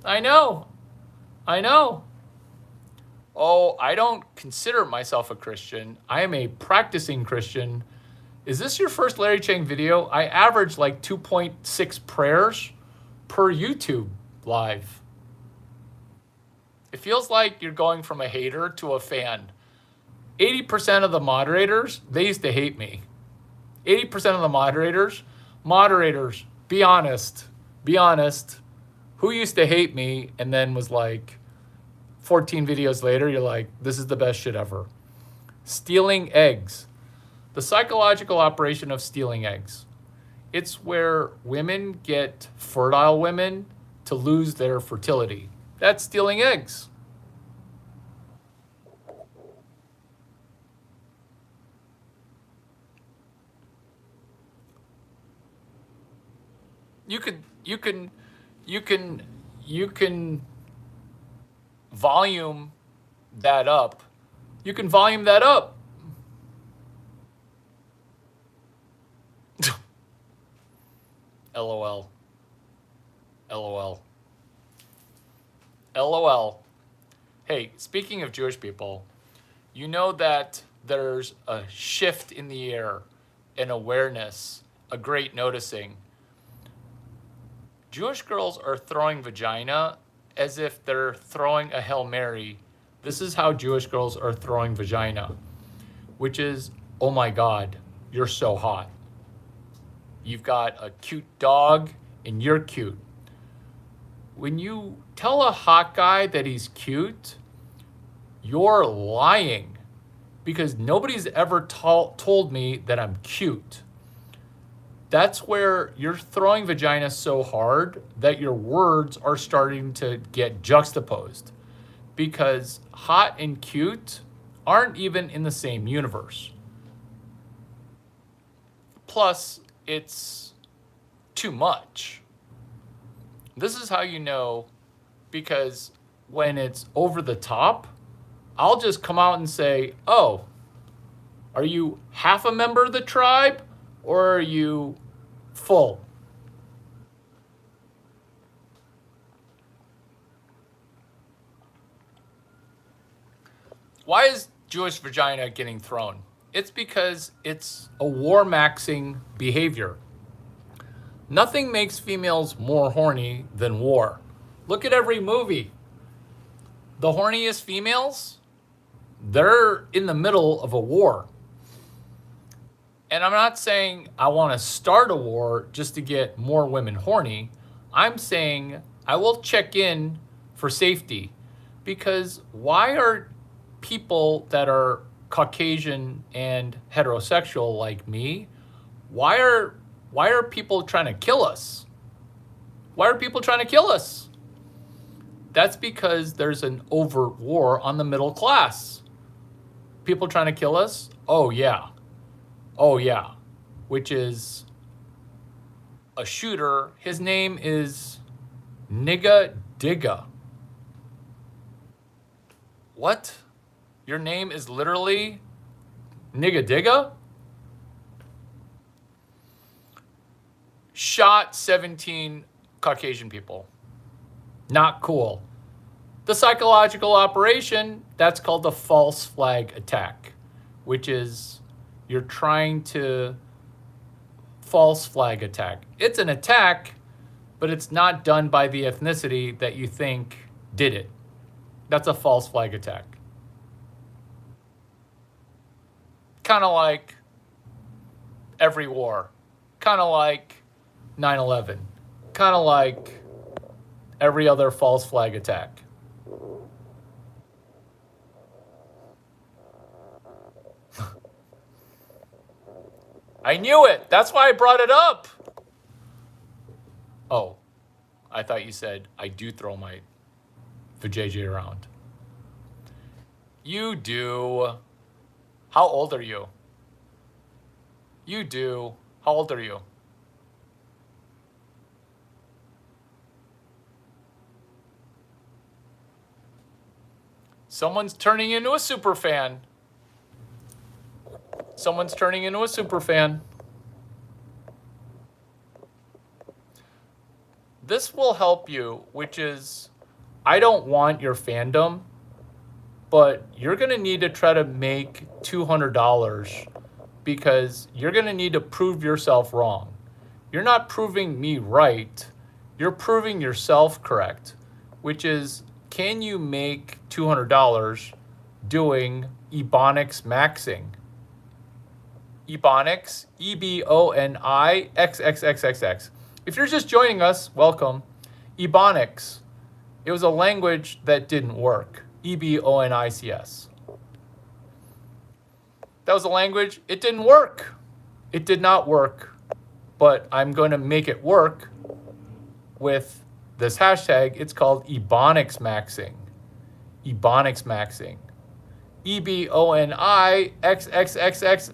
I know. Oh, I don't consider myself a Christian. I am a practicing Christian. Is this your first Larry Chang video? I average like 2.6 prayers per YouTube live. It feels like you're going from a hater to a fan. 80% of the moderators, they used to hate me. 80% of the moderators, be honest. Who used to hate me and then was like, 14 videos later, you're like, this is the best shit ever. Stealing eggs. The psychological operation of stealing eggs. It's where women get fertile women to lose their fertility. That's stealing eggs. You can volume that up. You can volume that up. LOL. Hey, speaking of Jewish people, you know that there's a shift in the air, an awareness, a great noticing. Jewish girls are throwing vagina as if they're throwing a Hail Mary. This is how Jewish girls are throwing vagina, which is, oh my God, you're so hot. You've got a cute dog and you're cute. When you tell a hot guy that he's cute, you're lying, because nobody's ever told me that I'm cute. That's where you're throwing vagina so hard that your words are starting to get juxtaposed, because hot and cute aren't even in the same universe. Plus, it's too much. This is how you know, because when it's over the top, I'll just come out and say, oh, are you half a member of the tribe? Or are you full? Why is Jewish vagina getting thrown? It's because it's a war-maxing behavior. Nothing makes females more horny than war. Look at every movie. The horniest females, they're in the middle of a war. And I'm not saying I want to start a war just to get more women horny. I'm saying I will check in for safety. Because why are people that are Caucasian and heterosexual like me, why are people trying to kill us? Why are people trying to kill us? That's because there's an overt war on the middle class. People trying to kill us? Oh yeah. Oh yeah. Which is a shooter. His name is Nigga Digga. What? Your name is literally Nigga Digga? Shot 17 Caucasian people. Not cool. The psychological operation, that's called the false flag attack, which is you're trying to false flag attack. It's an attack, but it's not done by the ethnicity that you think did it. That's a false flag attack. Kind of like every war. Kind of like 9/11. Kind of like every other false flag attack. I knew it. That's why I brought it up. Oh, I thought you said I do throw my vajayjay around. You do. How old are you? You do. How old are you? Someone's turning into a super fan. Someone's turning into a super fan. This will help you, which is, I don't want your fandom, but you're going to need to try to make $200 because you're going to need to prove yourself wrong. You're not proving me right. You're proving yourself correct, which is, can you make $200 doing Ebonics maxing? Ebonics, EBONIXXXXX. If you're just joining us, welcome. Ebonics, it was a language that didn't work. EBONICS. That was a language, it didn't work. It did not work, but I'm going to make it work with this hashtag. It's called Ebonics maxing. Ebonics maxing. EBONIXXXX,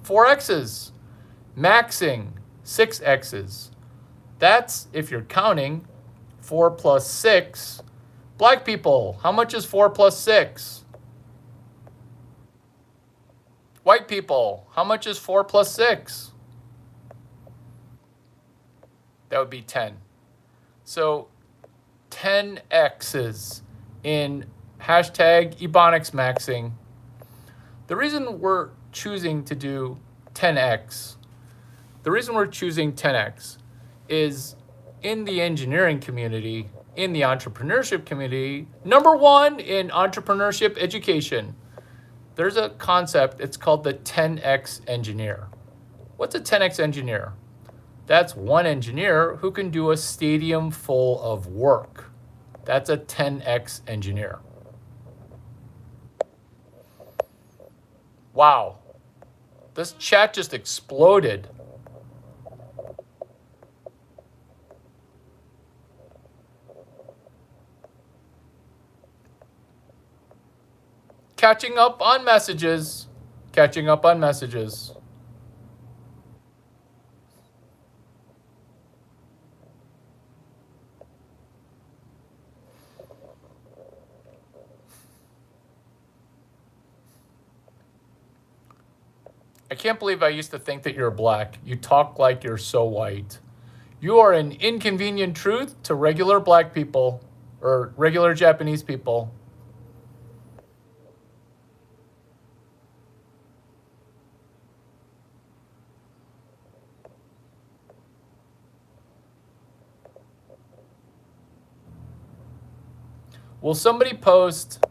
4 X's. Maxing, 6 X's. That's, if you're counting, 4 plus 6. Black people, how much is 4 plus 6? White people, how much is 4 plus 6? That would be 10. So 10 X's in hashtag Ebonics maxing. The reason we're choosing to do 10x, the reason we're choosing 10x is in the engineering community, in the entrepreneurship community, number one in entrepreneurship education, there's a concept, it's called the 10x engineer. What's a 10x engineer? That's one engineer who can do a stadium full of work. That's a 10x engineer. Wow. This chat just exploded. Catching up on messages. Catching up on messages. I can't believe I used to think that you're black. You talk like you're so white. You are an inconvenient truth to regular black people or regular Japanese people. Will somebody post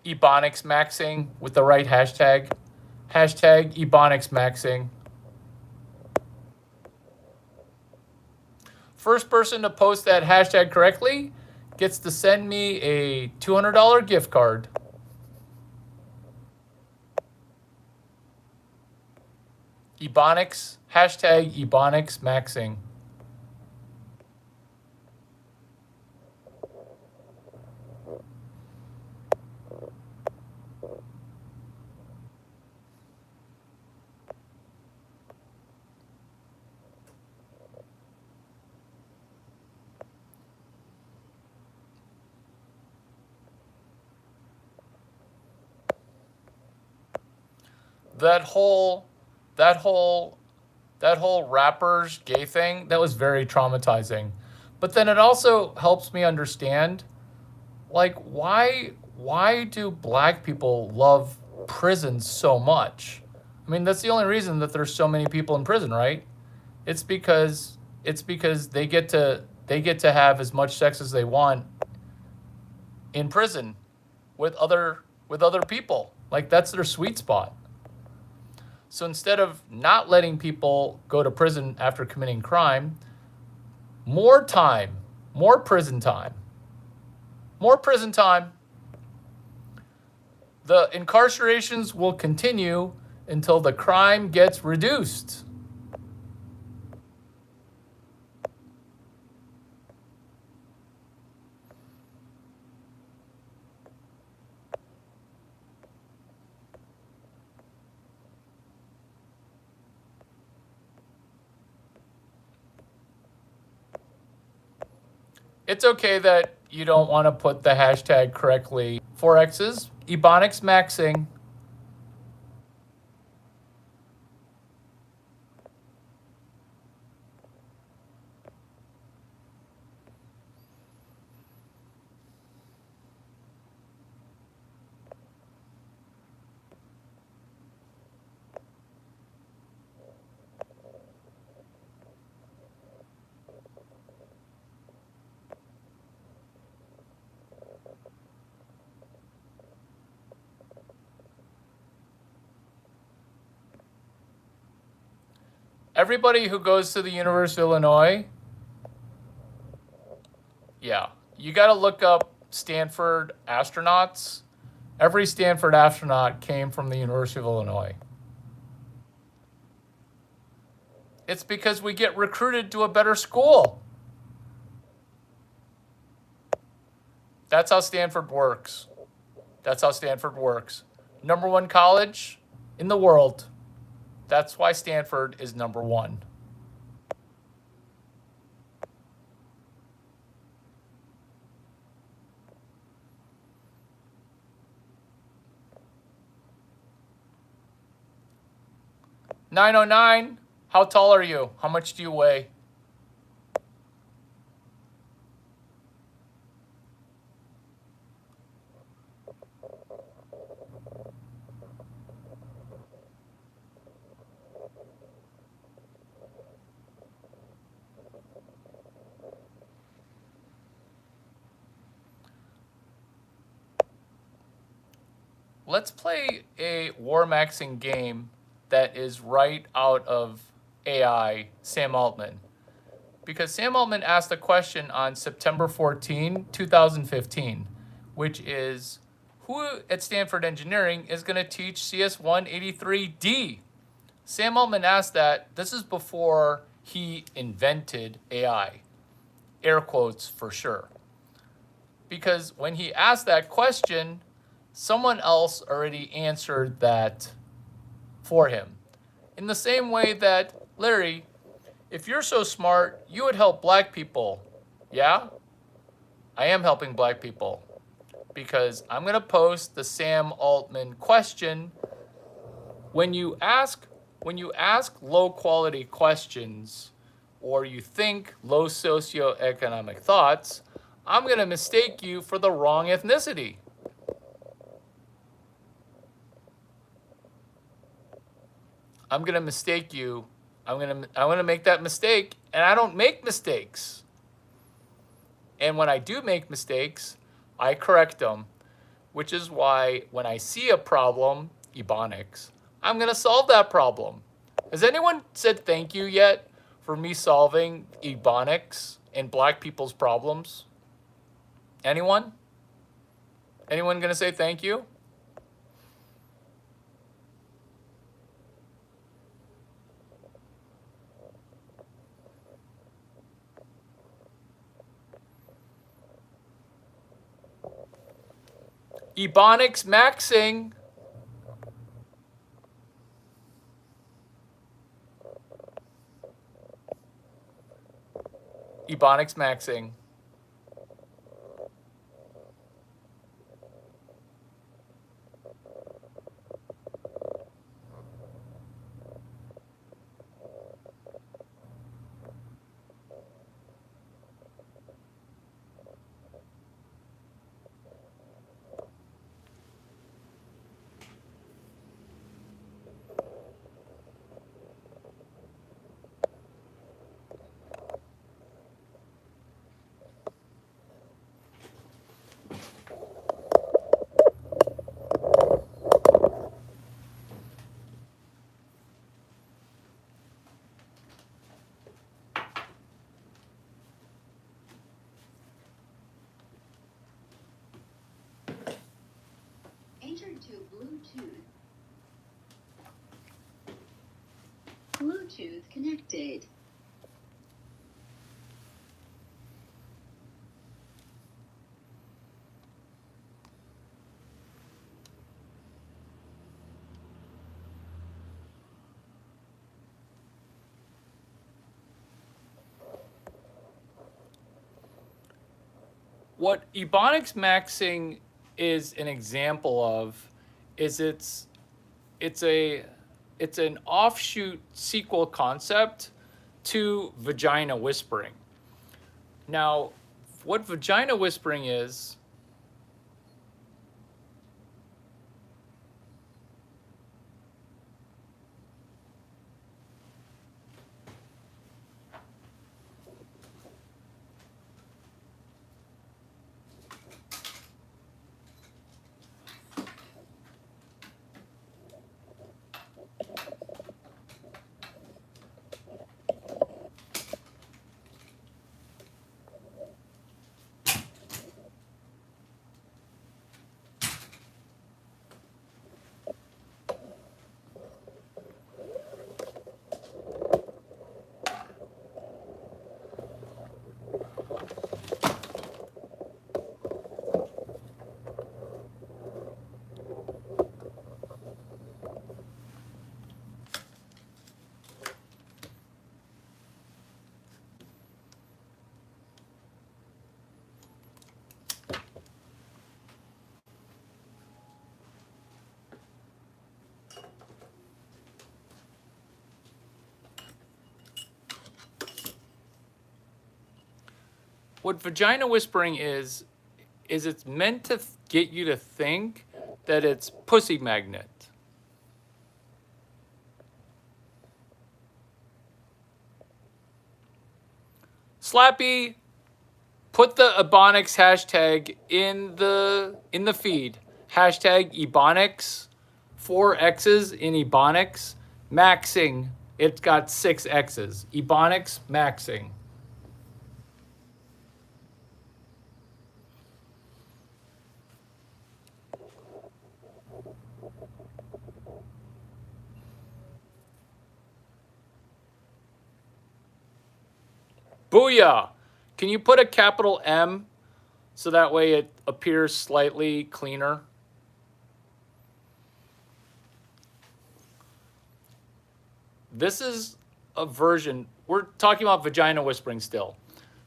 Ebonics maxing with the right hashtag? Hashtag Ebonics maxing. First person to post that hashtag correctly gets to send me a $200 gift card. Ebonics, hashtag Ebonics maxing. That whole rappers gay thing, that was very traumatizing. But then it also helps me understand, like, why do black people love prison so much? I mean, that's the only reason that there's so many people in prison, right? It's because they get to have as much sex as they want in prison with other people. Like, that's their sweet spot. So instead of not letting people go to prison after committing crime, more time, more prison time, more prison time. The incarcerations will continue until the crime gets reduced. It's okay that you don't want to put the hashtag correctly. 4X's, Ebonics maxing. Everybody who goes to the University of Illinois, yeah, you got to look up Stanford astronauts. Every Stanford astronaut came from the University of Illinois. It's because we get recruited to a better school. That's how Stanford works. That's how Stanford works. Number one college in the world. That's why Stanford is number one. $909, how tall are you? How much do you weigh? Let's play a war maxing game that is right out of AI, Sam Altman. Because Sam Altman asked a question on September 14, 2015, which is, who at Stanford Engineering is going to teach CS183D? Sam Altman asked that. This is before he invented AI. Air quotes for sure. Because when he asked that question, someone else already answered that for him. In the same way that, Larry, if you're so smart, you would help black people. Yeah? I am helping black people. Because I'm going to post the Sam Altman question. When you ask low quality questions, or you think low socioeconomic thoughts, I'm going to mistake you for the wrong ethnicity. I'm going to mistake you. I'm going to make that mistake, and I don't make mistakes. And when I do make mistakes, I correct them, which is why when I see a problem, Ebonics, I'm going to solve that problem. Has anyone said thank you yet for me solving Ebonics and black people's problems? Anyone? Anyone gonna say thank you? Ebonics maxing. Ebonics maxing. Enter to Bluetooth. Bluetooth connected. What Ebonics maxing is an example of is it's an offshoot sequel concept to vagina whispering. Now, what vagina whispering is, what vagina whispering is it's meant to get you to think that it's pussy magnet. Slappy, put the Ebonics hashtag in the feed. Hashtag Ebonics, 4 X's in Ebonics, maxing. It's got 6 X's. Ebonics maxing. Booyah! Can you put a capital M so that way it appears slightly cleaner? This is a version, we're talking about vagina whispering still.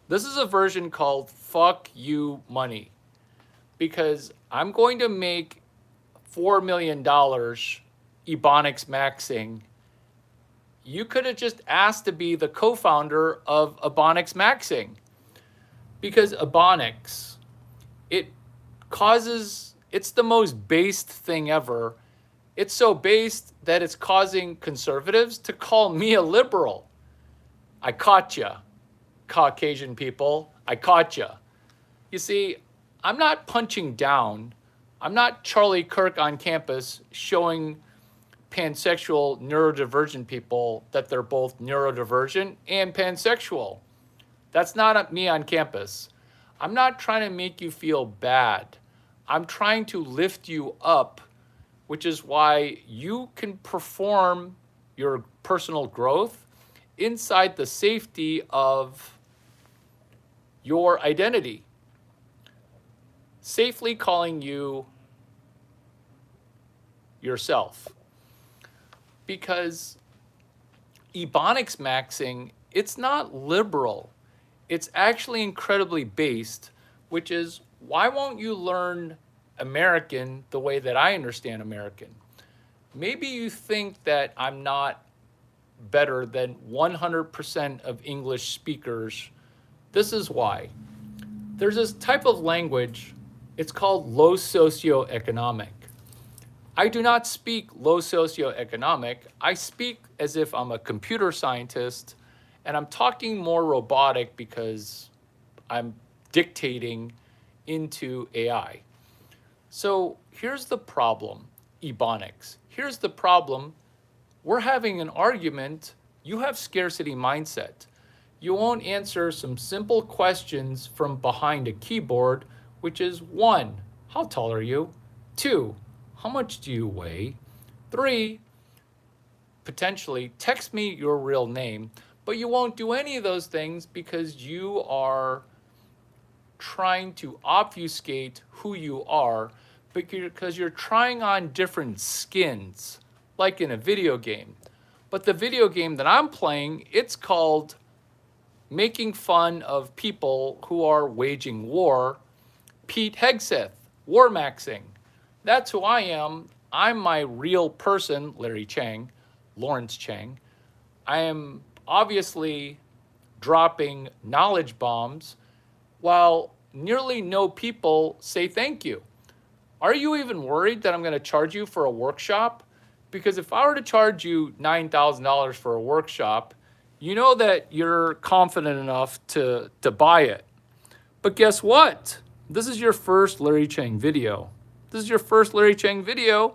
This is a version called Fuck You Money, because I'm going to make $4 million Ebonics maxing. You could have just asked to be the co-founder of Ebonics maxing, because Ebonics, it's the most based thing ever. It's so based that it's causing conservatives to call me a liberal. I caught ya, Caucasian people. I caught ya. You see, I'm not punching down. I'm not Charlie Kirk on campus showing pansexual neurodivergent people that they're both neurodivergent and pansexual. That's not me on campus. I'm not trying to make you feel bad. I'm trying to lift you up, which is why you can perform your personal growth inside the safety of your identity. Safely calling you yourself. Because Ebonics maxing, it's not liberal. It's actually incredibly based, which is why won't you learn American the way that I understand American? Maybe you think that I'm not better than 100% of English speakers. This is why. There's this type of language, it's called low socioeconomic. I do not speak low socioeconomic. I speak as if I'm a computer scientist, and I'm talking more robotic because I'm dictating into AI. So here's the problem, Ebonics. Here's the problem. We're having an argument. You have scarcity mindset. You won't answer some simple questions from behind a keyboard, which is 1, how tall are you? 2, how much do you weigh? 3, potentially text me your real name, but you won't do any of those things because you are trying to obfuscate who you are because you're trying on different skins, like in a video game. But the video game that I'm playing, it's called making fun of people who are waging war. Pete Hegseth, war maxing. That's who I am. I'm my real person, Larry Chang, Lawrence Chang. I am obviously dropping knowledge bombs while nearly no people say thank you. Are you even worried that I'm going to charge you for a workshop? Because if I were to charge you $9,000 for a workshop, you know that you're confident enough to buy it. But guess what? This is your first Larry Chang video. This is your first Larry Chang video.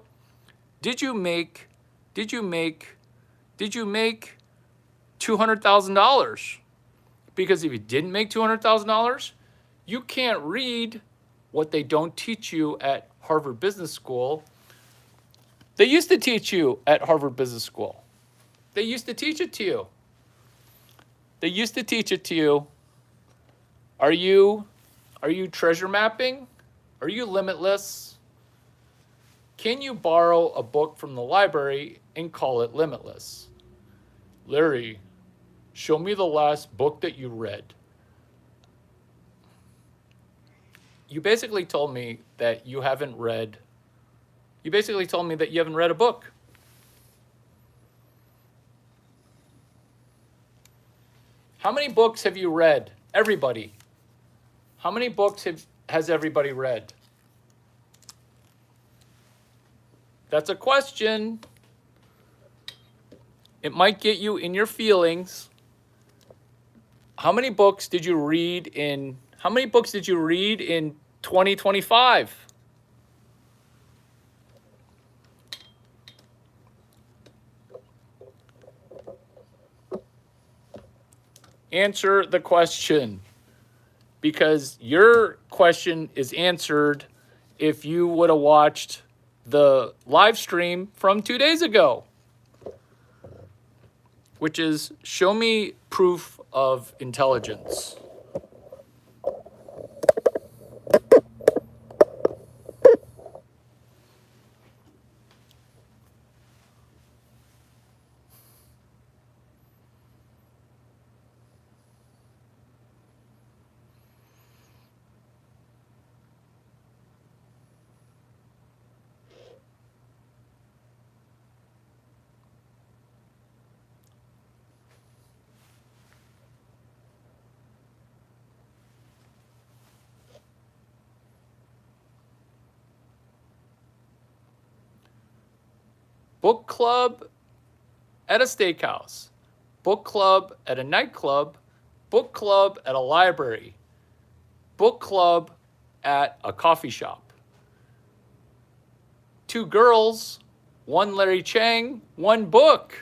Did you make $200,000? Because if you didn't make $200,000, you can't read what they don't teach you at Harvard Business School. They used to teach you at Harvard Business School. They used to teach it to you. They used to teach it to you. Are you treasure mapping? Are you limitless? Can you borrow a book from the library and call it limitless? Larry, show me the last book that you read. You basically told me that you haven't read a book. How many books have you read? Everybody. How many books has everybody read? That's a question. It might get you in your feelings. How many books did you read in 2025? Answer the question, because your question is answered if you would have watched the live stream from 2 days ago, which is show me proof of intelligence. Book club at a steakhouse, book club at a nightclub, book club at a library, book club at a coffee shop. 2 girls, 1 Larry Chang, 1 book.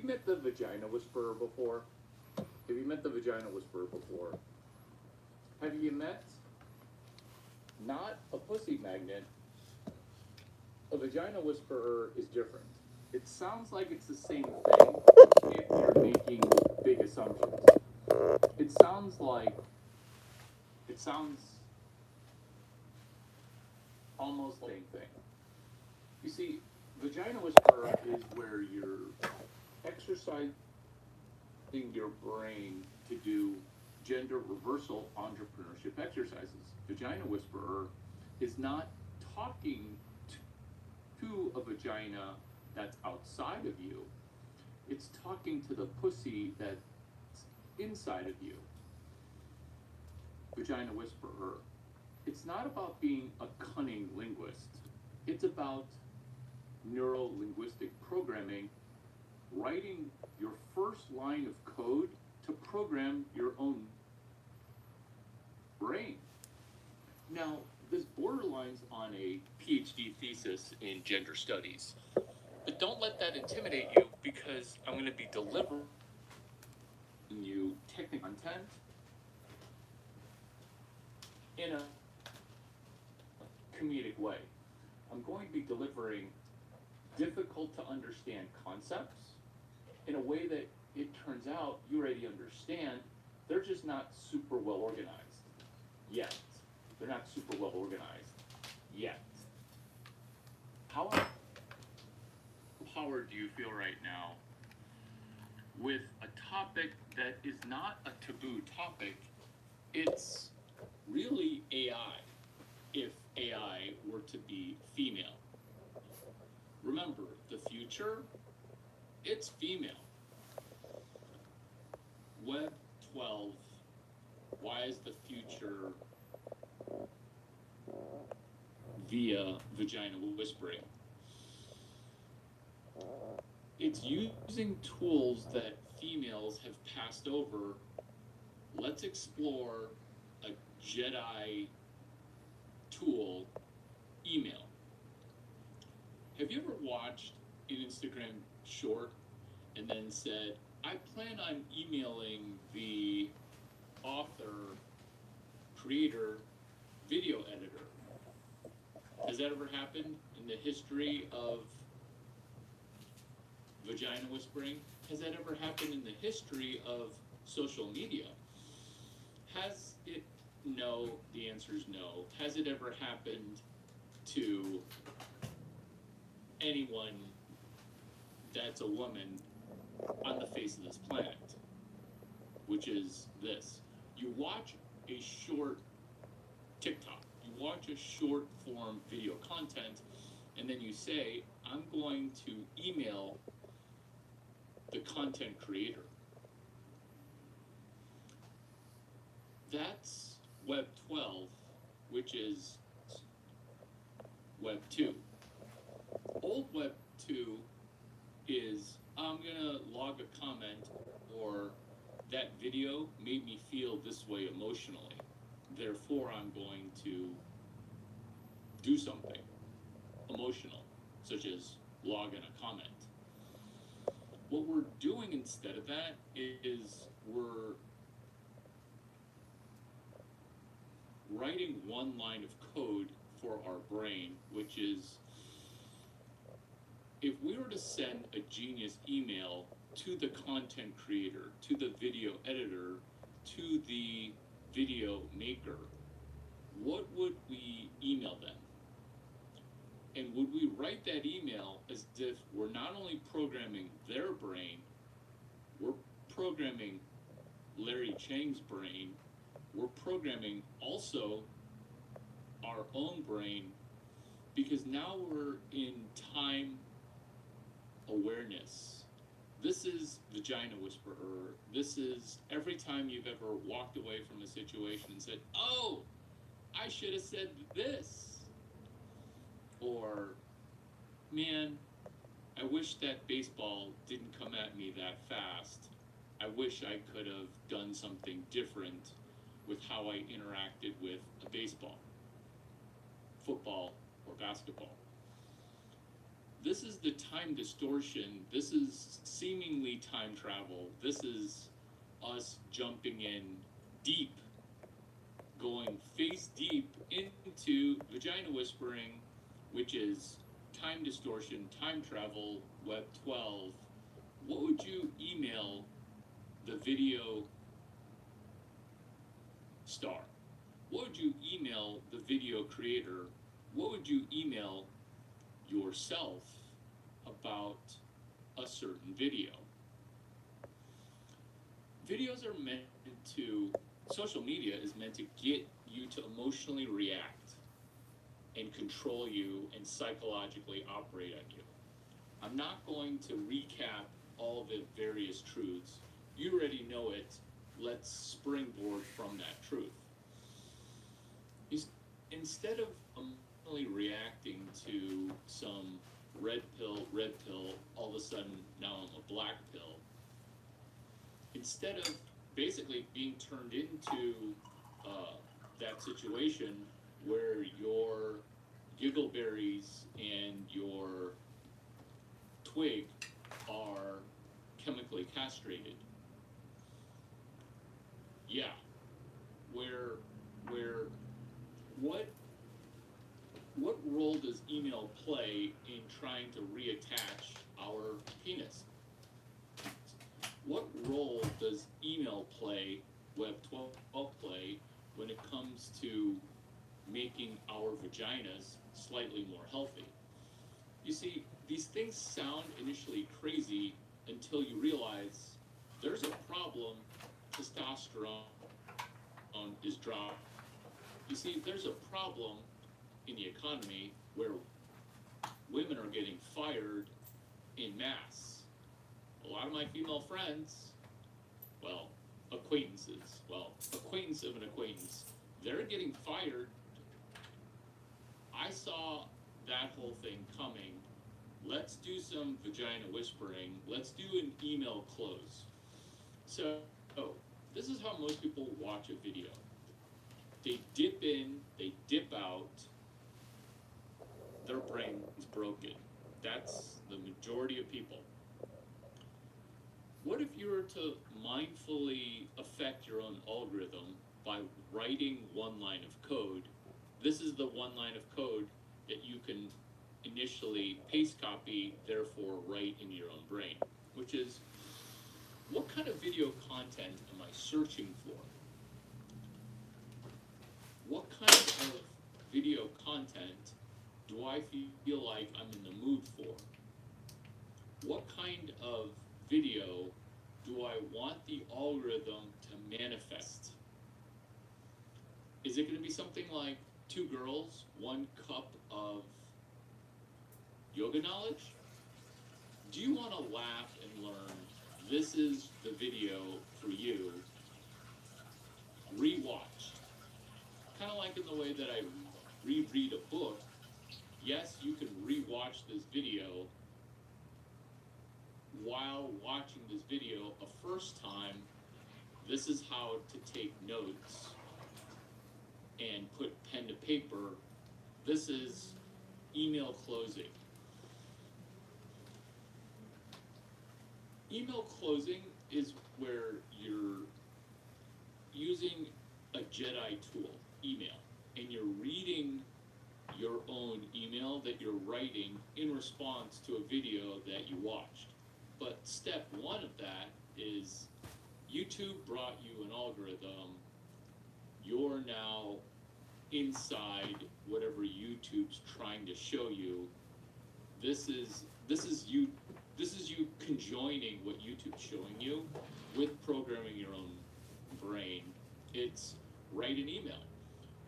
met the vagina whisperer before? Have you met the vagina whisperer before? Have you met not a pussy magnet? A vagina whisperer is different. It sounds like it's the same thing if you're making big assumptions. It sounds almost like the same thing. You see, vagina whisperer is where you're exercising your brain to do gender reversal entrepreneurship exercises. Vagina whisperer is not talking to a vagina that's outside of you. It's talking to the pussy that's inside of you. Vagina whisperer. It's not about being a cunning linguist. It's about neuro-linguistic programming, writing your first line of code to program your own brain. Now, this borderlines on a PhD thesis in gender studies. But don't let that intimidate you, because I'm going to be delivering you technical content in a comedic way. I'm going to be delivering difficult to understand concepts in a way that it turns out you already understand. They're just not super well organized yet. They're not super well organized yet. How empowered do you feel right now with a topic that is not a taboo topic? It's really AI, if AI were to be female. Remember, the future, it's female. Web 12, why is the future via vagina whispering? It's using tools that females have passed over. Let's explore a Jedi tool, email. Have you ever watched an Instagram short and then said, I plan on emailing the author, creator, video editor? Has that ever happened in the history of vagina whispering? Has that ever happened in the history of social media? Has it? No, the answer is no. Has it ever happened to anyone that's a woman on the face of this planet? Which is this. You watch a short TikTok, you watch a short form video content, and then you say, I'm going to email the content creator. That's Web 12, which is Web 2. Old Web 2 is, I'm gonna log a comment, or that video made me feel this way emotionally, therefore I'm going to do something emotional, such as log in a comment. What we're doing instead of that is we're writing one line of code for our brain, which is, if we were to send a genius email to the content creator, to the video editor, to the video maker, what would we email them? And would we write that email as if we're not only programming their brain, we're programming Larry Chang's brain, we're programming also our own brain, because now we're in time awareness. This is vagina whisperer. This is every time you've ever walked away from a situation and said, oh, I should have said this. Or, man, I wish that baseball didn't come at me that fast. I wish I could have done something different with how I interacted with a baseball, football, or basketball. this is the time distortion. This is seemingly time travel. This is us jumping in deep, going face deep into vagina whispering, which is time distortion, time travel, Web 12. What would you email the video star? What would you email the video creator? What would you email yourself about a certain video? Videos are meant to, social media is meant to get you to emotionally react and control you and psychologically operate on you. I'm not going to recap all the various truths. You already know it. Let's springboard from that truth. Instead of emotionally reacting to some red pill, all of a sudden now I'm a black pill, instead of basically being turned into that situation where your giggleberries and your twig are chemically castrated. Yeah. What role does email play in trying to reattach our penis? What role does email play, Web 12 play, when it comes to making our vaginas slightly more healthy? You see, these things sound initially crazy until you realize there's a problem. Testosterone is dropping. You see, there's a problem in the economy where women are getting fired in mass. A lot of my female friends, acquaintance of an acquaintance, they're getting fired. I saw that whole thing coming. Let's do some vagina whispering. Let's do an email close. So, this is how most people watch a video. They dip in, they dip out, their brain's broken. That's the majority of people. What if you were to mindfully affect your own algorithm by writing one line of code? This is the one line of code that you can initially paste copy, therefore write in your own brain, which is, what kind of video content am I searching for? What kind of video content do I feel like I'm in the mood for? What kind of video do I want the algorithm to manifest? Is it going to be something like 2 girls, 1 cup of yoga knowledge? Do you want to laugh and learn? This is the video for you. Rewatch. Kind of like in the way that I reread a book. Yes, you can rewatch this video while watching this video a first time. This is how to take notes and put pen to paper. This is email closing. Email closing is where you're using a Jedi tool, email, and you're reading your own email that you're writing in response to a video that you watched. But step 1 of that is YouTube brought you an algorithm. You're now inside whatever YouTube's trying to show you. This is you conjoining what YouTube's showing you with programming your own brain. It's write an email.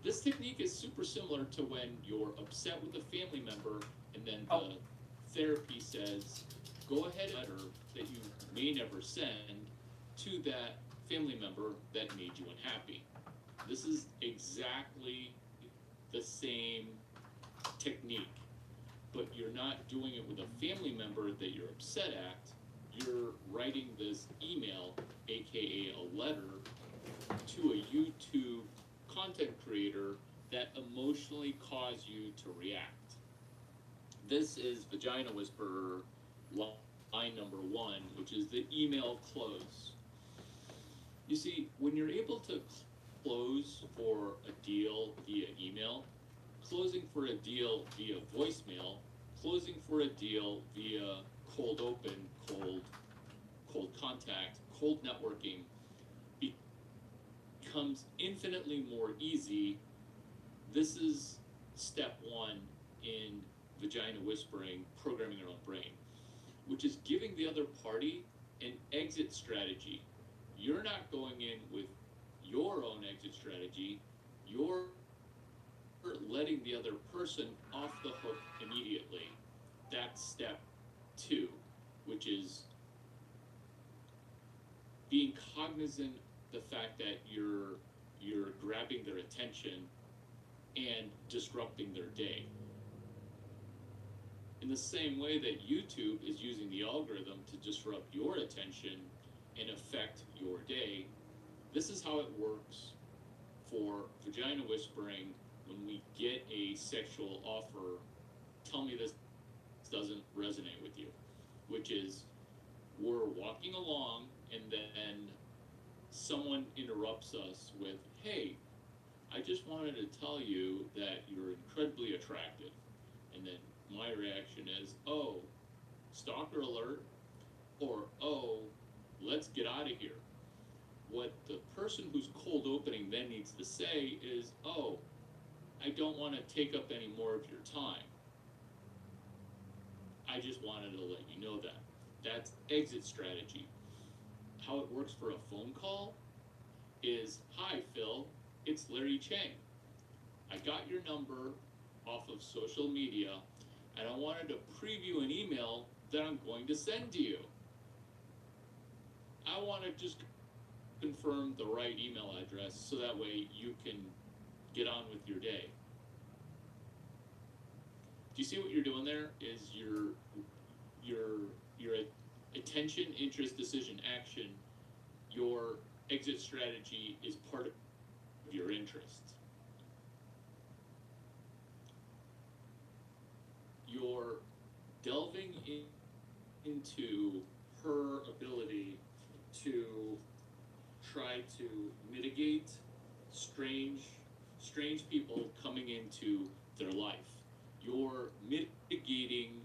This technique is super similar to when you're upset with a family member and then the therapy says, go ahead, letter that you may never send to that family member that made you unhappy. This is exactly the same technique, but you're not doing it with a family member that you're upset at. You're writing this email, aka a letter, to a YouTube content creator that emotionally caused you to react. This is Vagina Whisperer line number 1, which is the email close. You see, when you're able to close for a deal via email, closing for a deal via voicemail, closing for a deal via cold open, cold contact, cold networking becomes infinitely more easy. This is step 1 in Vagina Whispering, programming your own brain, which is giving the other party an exit strategy. You're not going in with your own exit strategy. You're letting the other person off the hook immediately. That's step 2, which is being cognizant the fact that you're grabbing their attention and disrupting their day. In the same way that YouTube is using the algorithm to disrupt your attention and affect your day, this is how it works for Vagina Whispering. When we get a sexual offer, tell me this doesn't resonate with you, which is we're walking along and then someone interrupts us with, hey, I just wanted to tell you that you're incredibly attractive. And then my reaction is, oh, stalker alert, or oh, let's get out of here. What the person who's cold opening then needs to say is, oh, I don't want to take up any more of your time. I just wanted to let you know that. That's exit strategy. How it works for a phone call is, hi, Phil, it's Larry Chang. I got your number off of social media, and I wanted to preview an email that I'm going to send to you. I want to just confirm the right email address so that way you can get on with your day. Do you see what you're doing there? Is your attention, interest, decision, action, your exit strategy is part of your interests. You're delving into her ability to try to mitigate strange people coming into their life. You're mitigating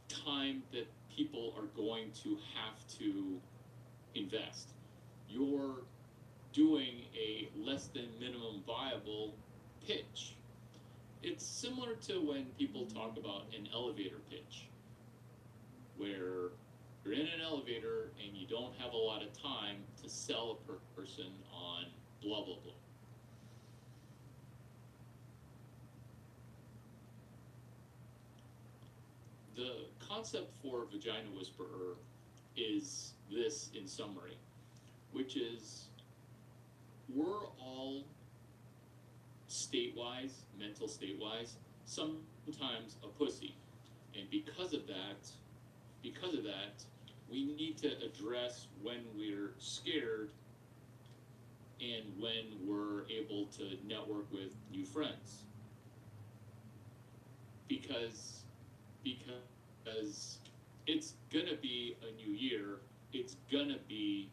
time that people are going to have to invest. You're doing a less than minimum viable pitch. It's similar to when people talk about an elevator pitch, where you're in an elevator and you don't have a lot of time to sell a person on blah, blah, blah. The concept for Vagina Whisperer is this in summary, which is we're all state-wise, mental state-wise, sometimes a pussy. And because of that, we need to address when we're scared and when we're able to network with new friends. Because it's gonna be a new year, it's gonna be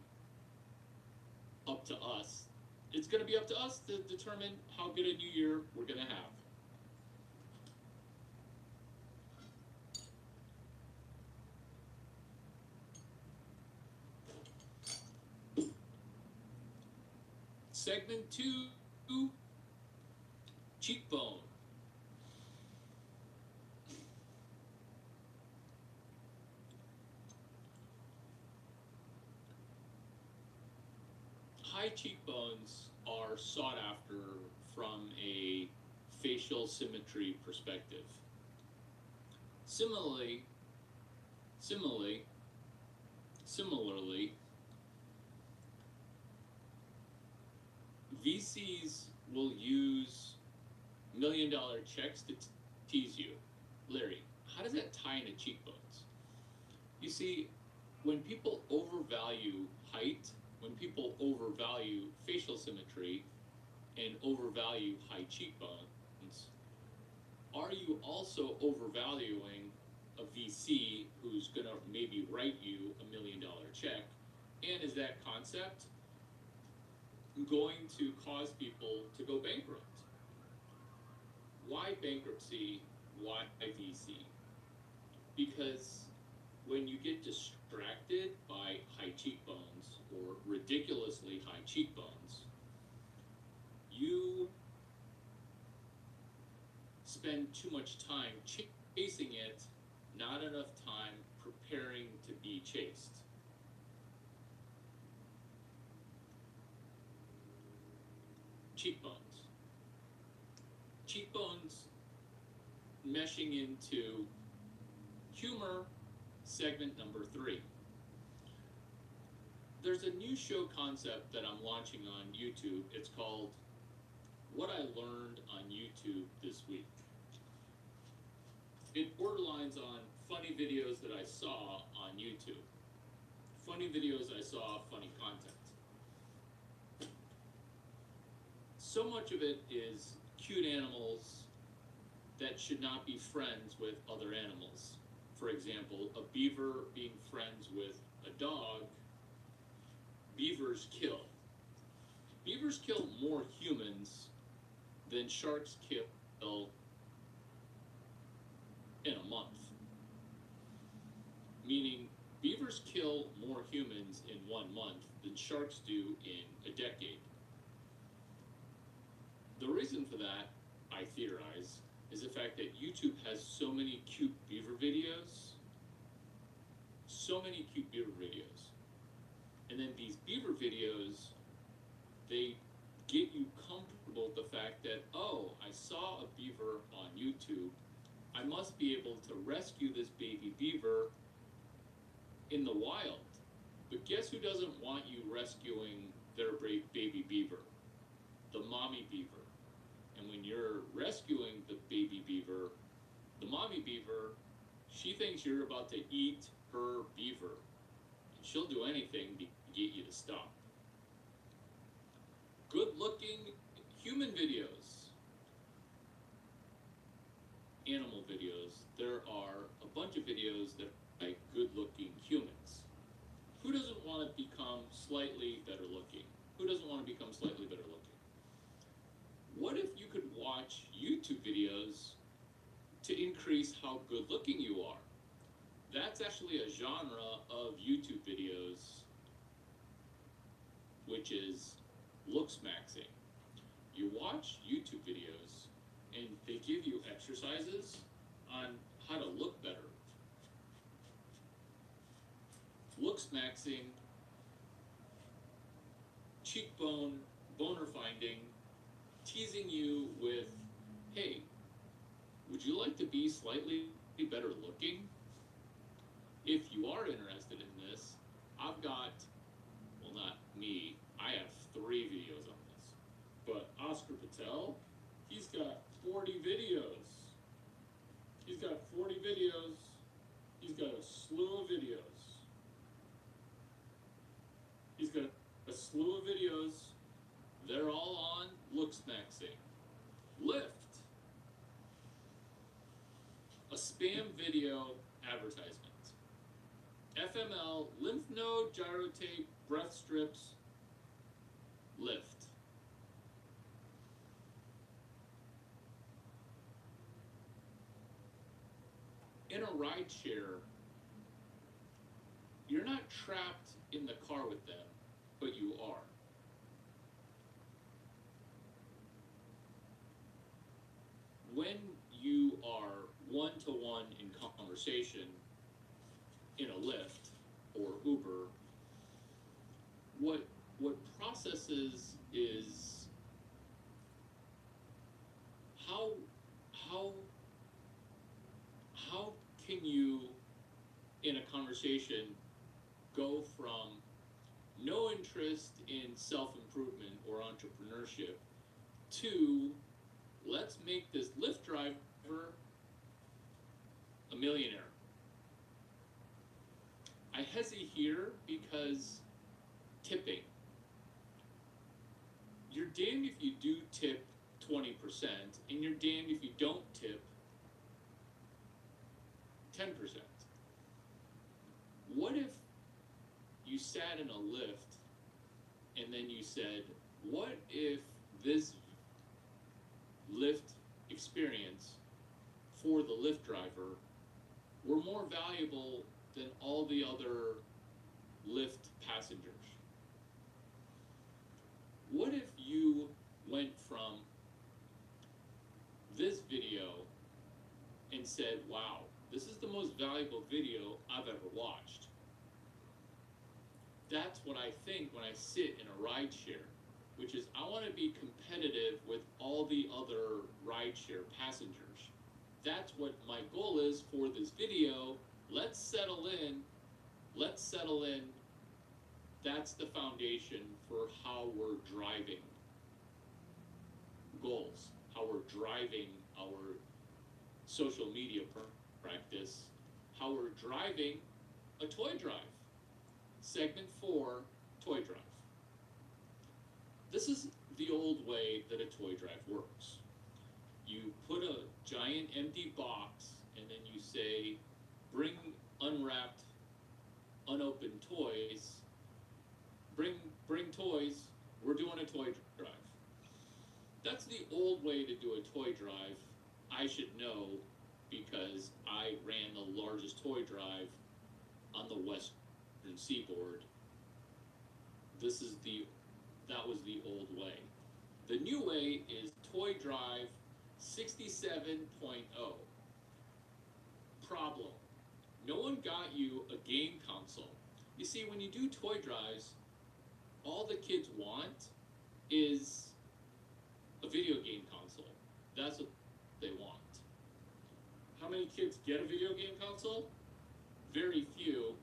up to us. It's gonna be up to us to determine how good a new year we're gonna have. Segment 2, cheekbone. High cheekbones are sought after from a facial symmetry perspective. Similarly, VCs will use $1 million checks to tease you. Larry, how does that tie into cheekbones? You see, when people overvalue height, when people overvalue facial symmetry and overvalue high cheekbones, are you also overvaluing a VC who's going to maybe write you $1 million check? And is that concept going to cause people to go bankrupt? Why bankruptcy? Why VC? Because when you get distracted by high cheekbones or ridiculously high cheekbones, you spend too much time chasing it, not enough time preparing to be chased. Cheekbones. Cheekbones meshing into humor, segment number 3. There's a new show concept that I'm launching on YouTube. It's called What I Learned on YouTube This Week. It borderlines on funny videos that I saw on YouTube. Funny videos I saw, funny content. So much of it is cute animals that should not be friends with other animals. For example, a beaver being friends with a dog. Beavers kill. Beavers kill more humans than sharks kill in a month. Meaning, beavers kill more humans in 1 month than sharks do in a decade. The reason for that, I theorize, is the fact that YouTube has so many cute beaver videos. So many cute beaver videos. And then these beaver videos, they get you comfortable with the fact that, oh, I saw a beaver on YouTube. I must be able to rescue this baby beaver in the wild. But guess who doesn't want you rescuing their baby beaver? The mommy beaver. And when you're rescuing the baby beaver, the mommy beaver, she thinks you're about to eat her beaver. And she'll do anything to get you to stop. Good-looking human videos. Animal videos. There are a bunch of videos that are like good-looking humans. Who doesn't want to become slightly better looking? Who doesn't want to become slightly better looking? What if you could watch YouTube videos to increase how good looking you are? That's actually a genre of YouTube videos, which is looks maxing. You watch YouTube videos and they give you exercises on how to look better. Looks maxing, cheekbone, boner finding, teasing you with, hey, would you like to be slightly better looking? If you are interested in this, I've got, well, not me, I have 3 videos on this. But Oscar Patel, he's got 40 videos. He's got 40 videos. He's got a slew of videos. He's got a slew of videos. They're all on looks maxing. Lift. A spam video advertisement. FML, lymph node gyrotape, breath strips, lift. In a ride share, you're not trapped in the car with them, but you are. When you are one-to-one in conversation in a Lyft or Uber, what processes is how can you in a conversation go from no interest in self-improvement or entrepreneurship to let's make this Lyft driver a millionaire. I hesitate here because tipping. You're damned if you do tip 20%, and you're damned if you don't tip 10%. What if you sat in a lift and then you said, what if this lift experience for the Lyft driver were more valuable than all the other Lyft passengers? What if you went from this video and said, wow, this is the most valuable video I've ever watched? That's what I think when I sit in a rideshare, which is I want to be competitive with all the other rideshare passengers. That's what my goal is for this video. Let's settle in. Let's settle in. That's the foundation for how we're driving goals, how we're driving our social media practice, how we're driving a toy drive. Segment 4, toy drive. This is the old way that a toy drive works. You put a giant empty box and then you say, bring unwrapped, unopened toys. Bring toys, we're doing a toy drive. That's the old way to do a toy drive. I should know because I ran the largest toy drive on the Western Seaboard. That was the old way. The new way is Toy Drive 67.0. Problem. No one got you a game console. You see, when you do toy drives, all the kids want is a video game console. That's what they want. How many kids get a video game console? Very few.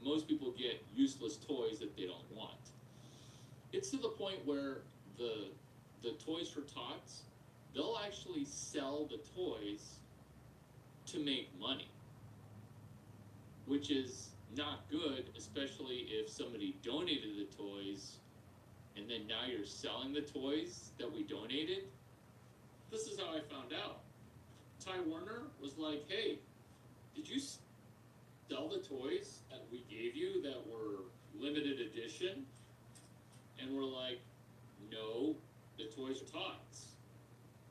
Most people get useless toys that they don't want. It's to the point where the Toys for Tots, they'll actually sell the toys to make money, which is not good, especially if somebody donated the toys and then now you're selling the toys that we donated. This is how I found out. Ty Warner was like, hey, did you sell the toys that we gave you that were limited edition? And we're like, no, the Toys for Tots.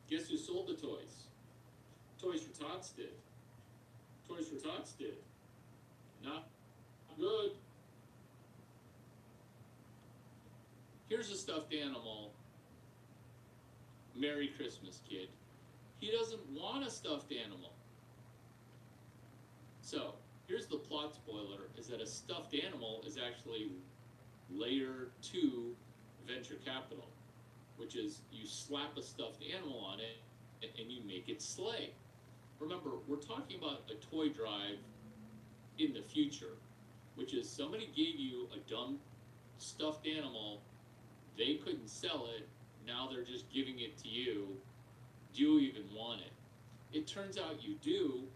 Guess who sold the toys? Toys for Tots did. Toys for Tots did. Not good. Here's a stuffed animal. Merry Christmas, kid. He doesn't want a stuffed animal. So, here's the plot spoiler, is that a stuffed animal is actually layer 2 venture capital, which is you slap a stuffed animal on it and you make it slay. Remember, we're talking about a toy drive in the future, which is somebody gave you a dumb stuffed animal, they couldn't sell it, now they're just giving it to you. Do you even want it? It turns out you do,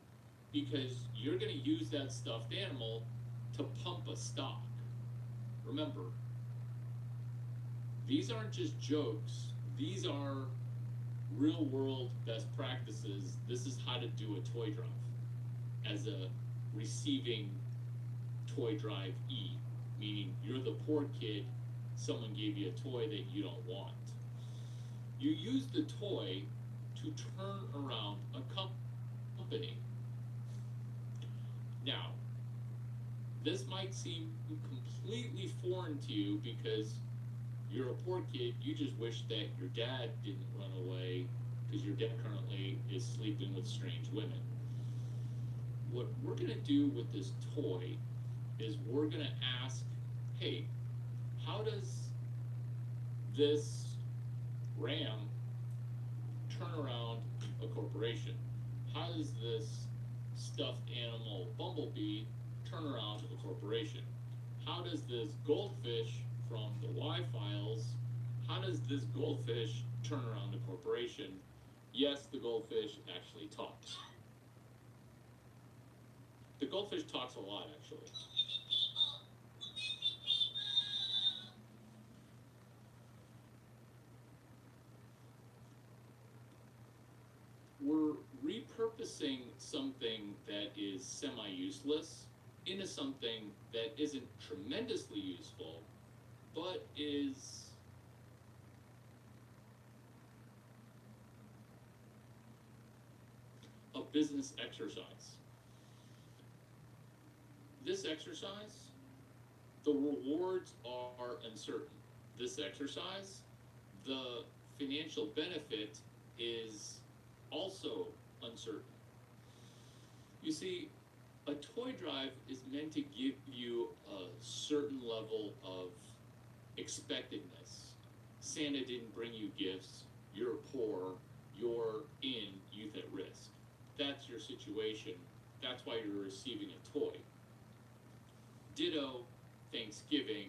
because you're going to use that stuffed animal to pump a stock. Remember, these aren't just jokes, these are real world best practices. This is how to do a toy drive as a receiving toy drive E, meaning you're the poor kid, someone gave you a toy that you don't want. You use the toy to turn around a company. Now, this might seem completely foreign to you because you're a poor kid, you just wish that your dad didn't run away because your dad currently is sleeping with strange women. What we're going to do with this toy is we're going to ask, hey, how does this ram turn around a corporation? How does this stuffed animal bumblebee turn around a corporation? How does this goldfish from the Y-Files, how does this goldfish turn around a corporation? Yes, the goldfish actually talks. The goldfish talks a lot, actually. We're repurposing something that is semi-useless into something that isn't tremendously useful, but is a business exercise. This exercise, the rewards are uncertain. This exercise, the financial benefit is also uncertain. You see, a toy drive is meant to give you a certain level of expectedness. Santa didn't bring you gifts, you're poor, you're in youth at risk. That's your situation. That's why you're receiving a toy. Ditto, Thanksgiving,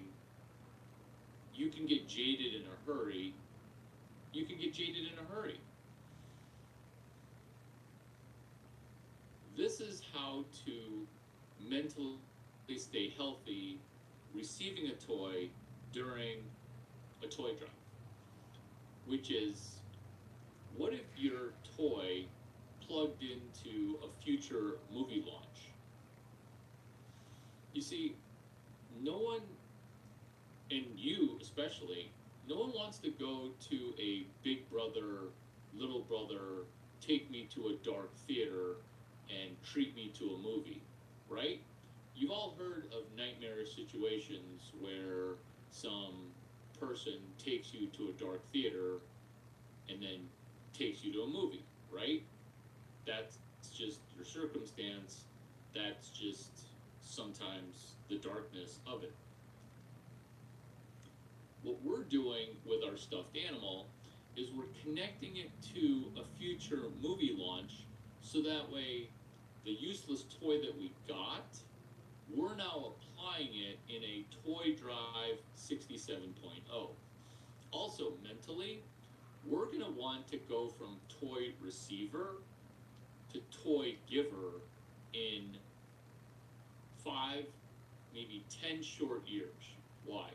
you can get jaded in a hurry. You can get jaded in a hurry. This is how to mentally stay healthy receiving a toy during a toy drive. Which is, what if your toy plugged into a future movie launch? You see, no one, and you especially, no one wants to go to a Big Brother, Little Brother, take me to a dark theater and treat me to a movie, right? You've all heard of nightmarish situations where some person takes you to a dark theater and then takes you to a movie, right? That's just your circumstance. That's just sometimes the darkness of it. What we're doing with our stuffed animal is we're connecting it to a future movie launch so that way the useless toy that we got, we're now applying it in a Toy Drive 67.0. Also, mentally, we're going to want to go from toy receiver to toy giver in 5, maybe 10 short years. Why?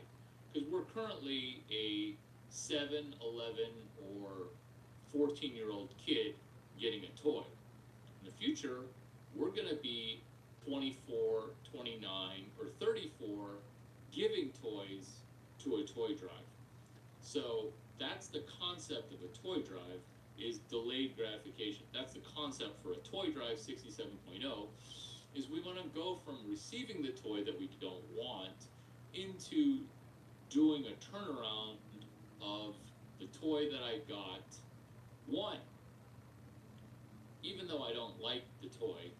Because we're currently a 7, 11, or 14-year-old kid getting a toy. In the future, we're going to be 24, 29, or 34 giving toys to a toy drive. So that's the concept of a toy drive, is delayed gratification. That's the concept for a Toy Drive 67.0, is we want to go from receiving the toy that we don't want into doing a turnaround of the toy that I got. One, even though I don't like the toy,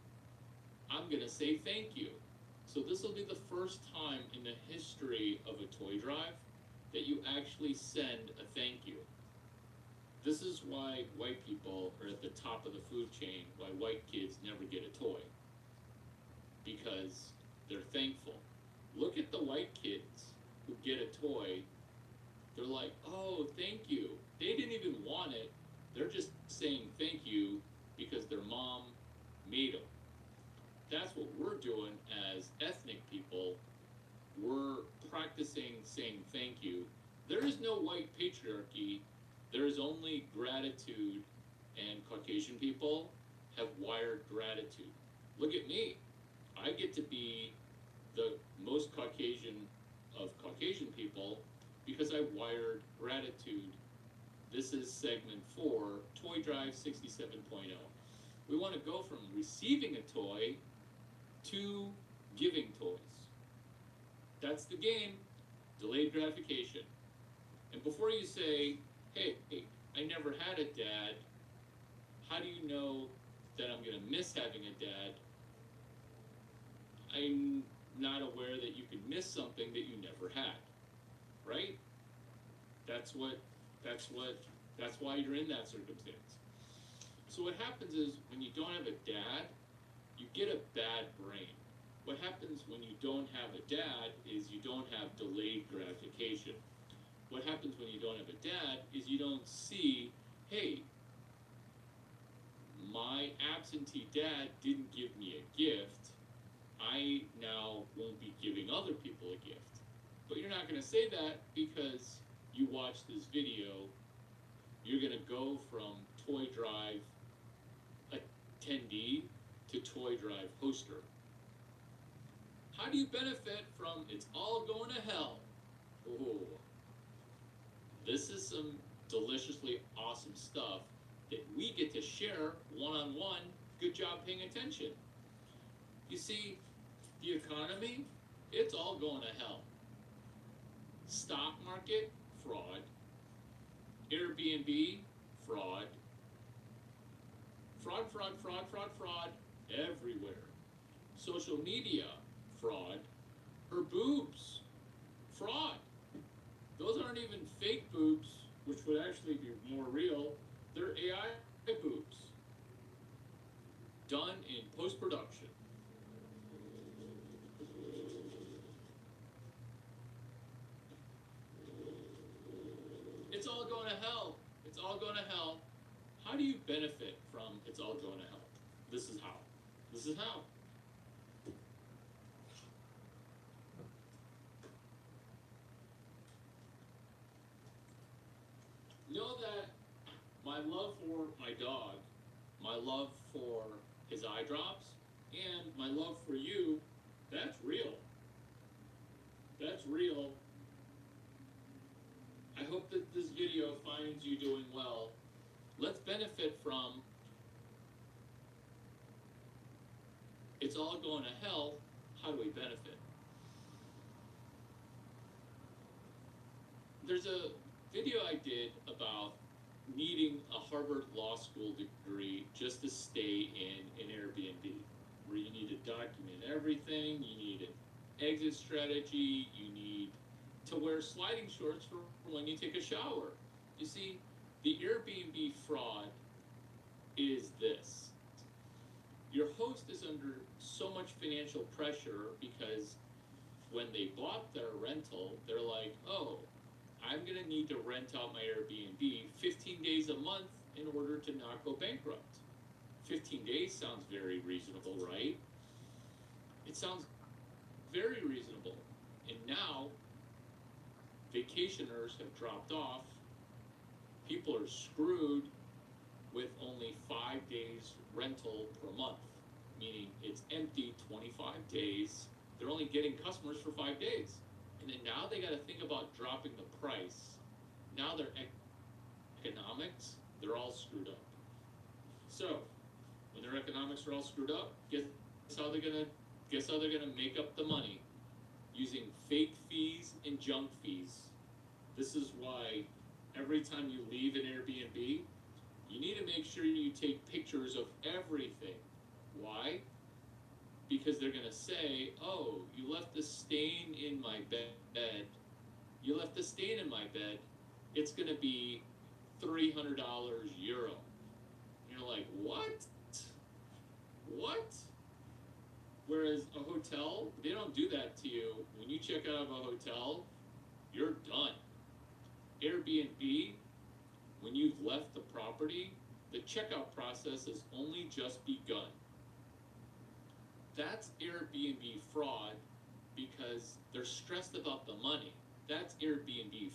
I'm going to say thank you. So this will be the first time in the history of a toy drive that you actually send a thank you. This is why white people are at the top of the food chain, why white kids never get a toy. Because they're thankful. Look at the white kids who get a toy. They're like, oh, thank you. They didn't even want it. They're just saying thank you because their mom made them. That's what we're doing as ethnic people. We're practicing saying thank you. There is no white patriarchy. There is only gratitude, and Caucasian people have wired gratitude. Look at me. I get to be the most Caucasian of Caucasian people because I wired gratitude. This is segment 4, Toy Drive 67.0. We want to go from receiving a toy to giving toys. That's the game, delayed gratification. And before you say, hey, I never had a dad, how do you know that I'm going to miss having a dad? I'm not aware that you could miss something that you never had, right? That's why you're in that circumstance. So what happens is when you don't have a dad, you get a bad brain. What happens when you don't have a dad is you don't have delayed gratification. What happens when you don't have a dad is you don't see, hey, my absentee dad didn't give me a gift. I now won't be giving other people a gift. But you're not going to say that because you watch this video. You're going to go from Toy Drive, a attendee to toy drive hoster. How do you benefit from It's All Going to Hell? Oh, this is some deliciously awesome stuff that we get to share one-on-one. Good job paying attention. You see, the economy, it's all going to hell. Stock market, fraud. Airbnb, fraud. Fraud, fraud, fraud, fraud, fraud, everywhere. Social media, fraud. Her boobs, fraud. Those aren't even fake boobs, which would actually be more real. They're AI boobs. Done in post-production. It's all going to hell. It's all going to hell. How do you benefit from It's All Going to Hell? This is how. This is how. Know that my love for my dog, my love for his eye drops, and my love for you, that's real. That's real. I hope that this video finds you doing well. Let's benefit from It's All Going to Hell. How do we benefit? There's a video I did about needing a Harvard Law School degree just to stay in an Airbnb, where you need to document everything, you need an exit strategy, you need to wear sliding shorts for when you take a shower. You see, the Airbnb fraud is this. Your host is under so much financial pressure because when they bought their rental, they're like, oh, I'm gonna need to rent out my Airbnb 15 days a month in order to not go bankrupt. 15 days sounds very reasonable, right? It sounds very reasonable. And now, vacationers have dropped off. People are screwed with only 5 days rental per month, meaning it's empty 25 days. They're only getting customers for 5 days. And then now they got to think about dropping the price. Now their economics, they're all screwed up. So, when their economics are all screwed up, guess how they're gonna make up the money? Using fake fees and junk fees. This is why every time you leave an Airbnb, you need to make sure you take pictures of everything. Why? Because they're gonna say, oh, you left a stain in my bed. You left a stain in my bed. It's gonna be $300 euro. You're like, what? What? Whereas a hotel, they don't do that to you. When you check out of a hotel, you're done. Airbnb, when you've left the property, the checkout process has only just begun. That's Airbnb fraud because they're stressed about the money. That's Airbnb,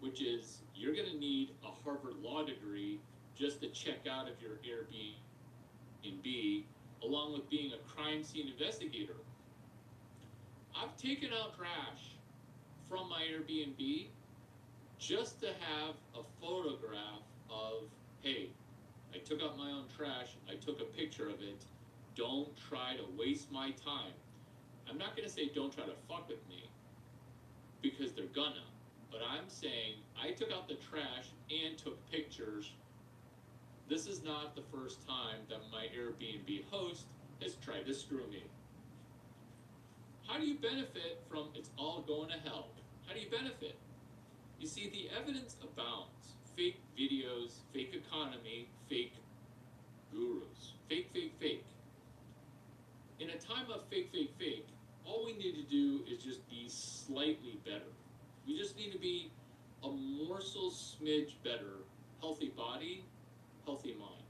which is you're going to need a Harvard Law degree just to check out of your Airbnb, along with being a crime scene investigator. I've taken out trash from my Airbnb just to have a photograph of, hey, I took out my own trash, I took a picture of it. Don't try to waste my time. I'm not gonna say don't try to fuck with me, because they're gonna. But I'm saying I took out the trash and took pictures. This is not the first time that my Airbnb host has tried to screw me. How do you benefit from It's All Going to Hell? How do you benefit? You see, the evidence abounds. Fake videos, fake economy, fake gurus. Fake, fake, fake. In a time of fake, fake, fake, all we need to do is just be slightly better. We just need to be a morsel smidge better. Healthy body, healthy mind.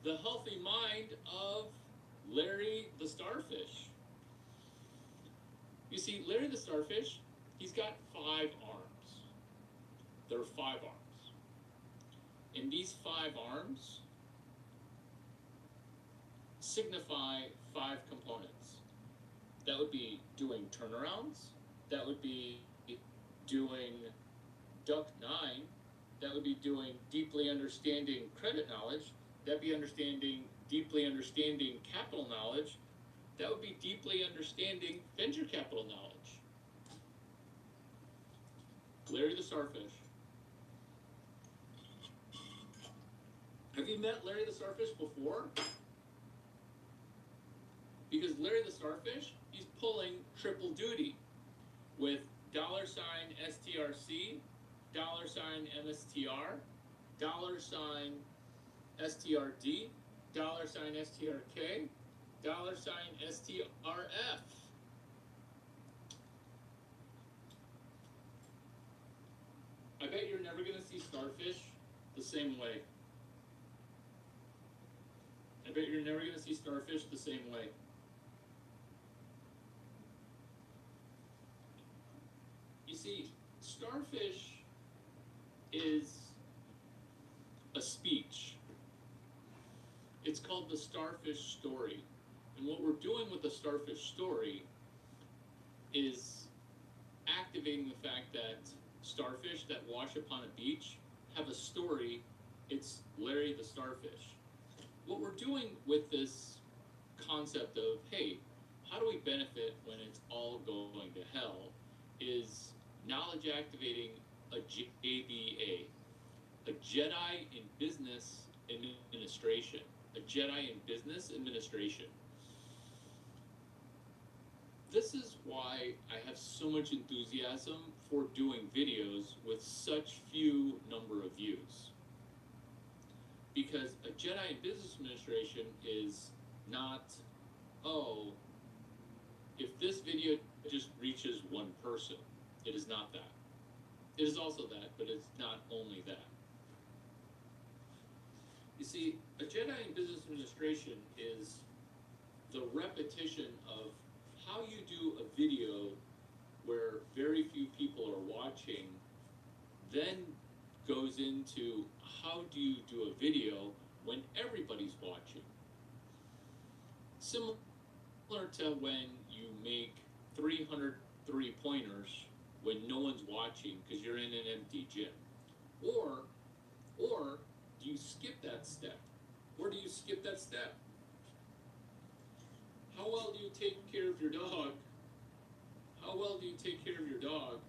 the healthy mind of Larry the Starfish. You see, Larry the Starfish, he's got 5 arms. There are 5 arms. And these 5 arms signify 5 components. That would be doing turnarounds. That would be doing Duck 9. That would be doing deeply understanding credit knowledge. That'd be deeply understanding capital knowledge. That would be deeply understanding venture capital knowledge. Larry the Starfish. Have you met Larry the Starfish before? Because Larry the Starfish, he's pulling triple duty with $STRC, $MSTR, $STRD, $STRK, $STRF. I bet you're never going to see Starfish the same way. I bet you're never going to see Starfish the same way. You see, Starfish is a speech. It's called the Starfish Story. And what we're doing with the Starfish Story is activating the fact that starfish that wash upon a beach have a story. It's Larry the Starfish. What we're doing with this concept of, hey, how do we benefit when it's all going to hell, is knowledge activating a JBA, a Jedi in Business Administration. A Jedi in Business Administration. This is why I have so much enthusiasm for doing videos with such few number of views. Because a Jedi in Business Administration is not, oh, if this video just reaches one person. It is not that. It is also that, but it's not only that. You see, a Jedi in Business Administration is the repetition of how you do a video where very few people are watching, then goes into how do you do a video when everybody's watching. Similar to when you make 300 three-pointers when no one's watching because you're in an empty gym. Or do you skip that step? Or do you skip that step? How well do you take care of your dog? How well do you take care of your dog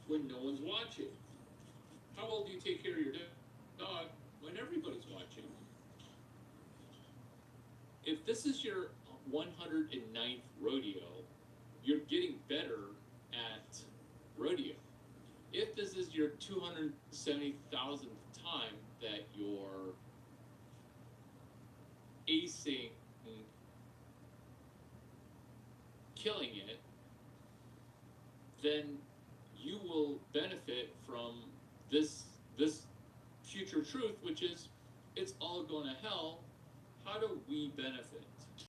when no one's watching? How well do you take care of your dog when everybody's watching? If this is your 109th rodeo, you're getting better at rodeo. If this is your 270,000th time that you're acing, killing it, then you will benefit from this future truth, which is it's all going to hell. How do we benefit?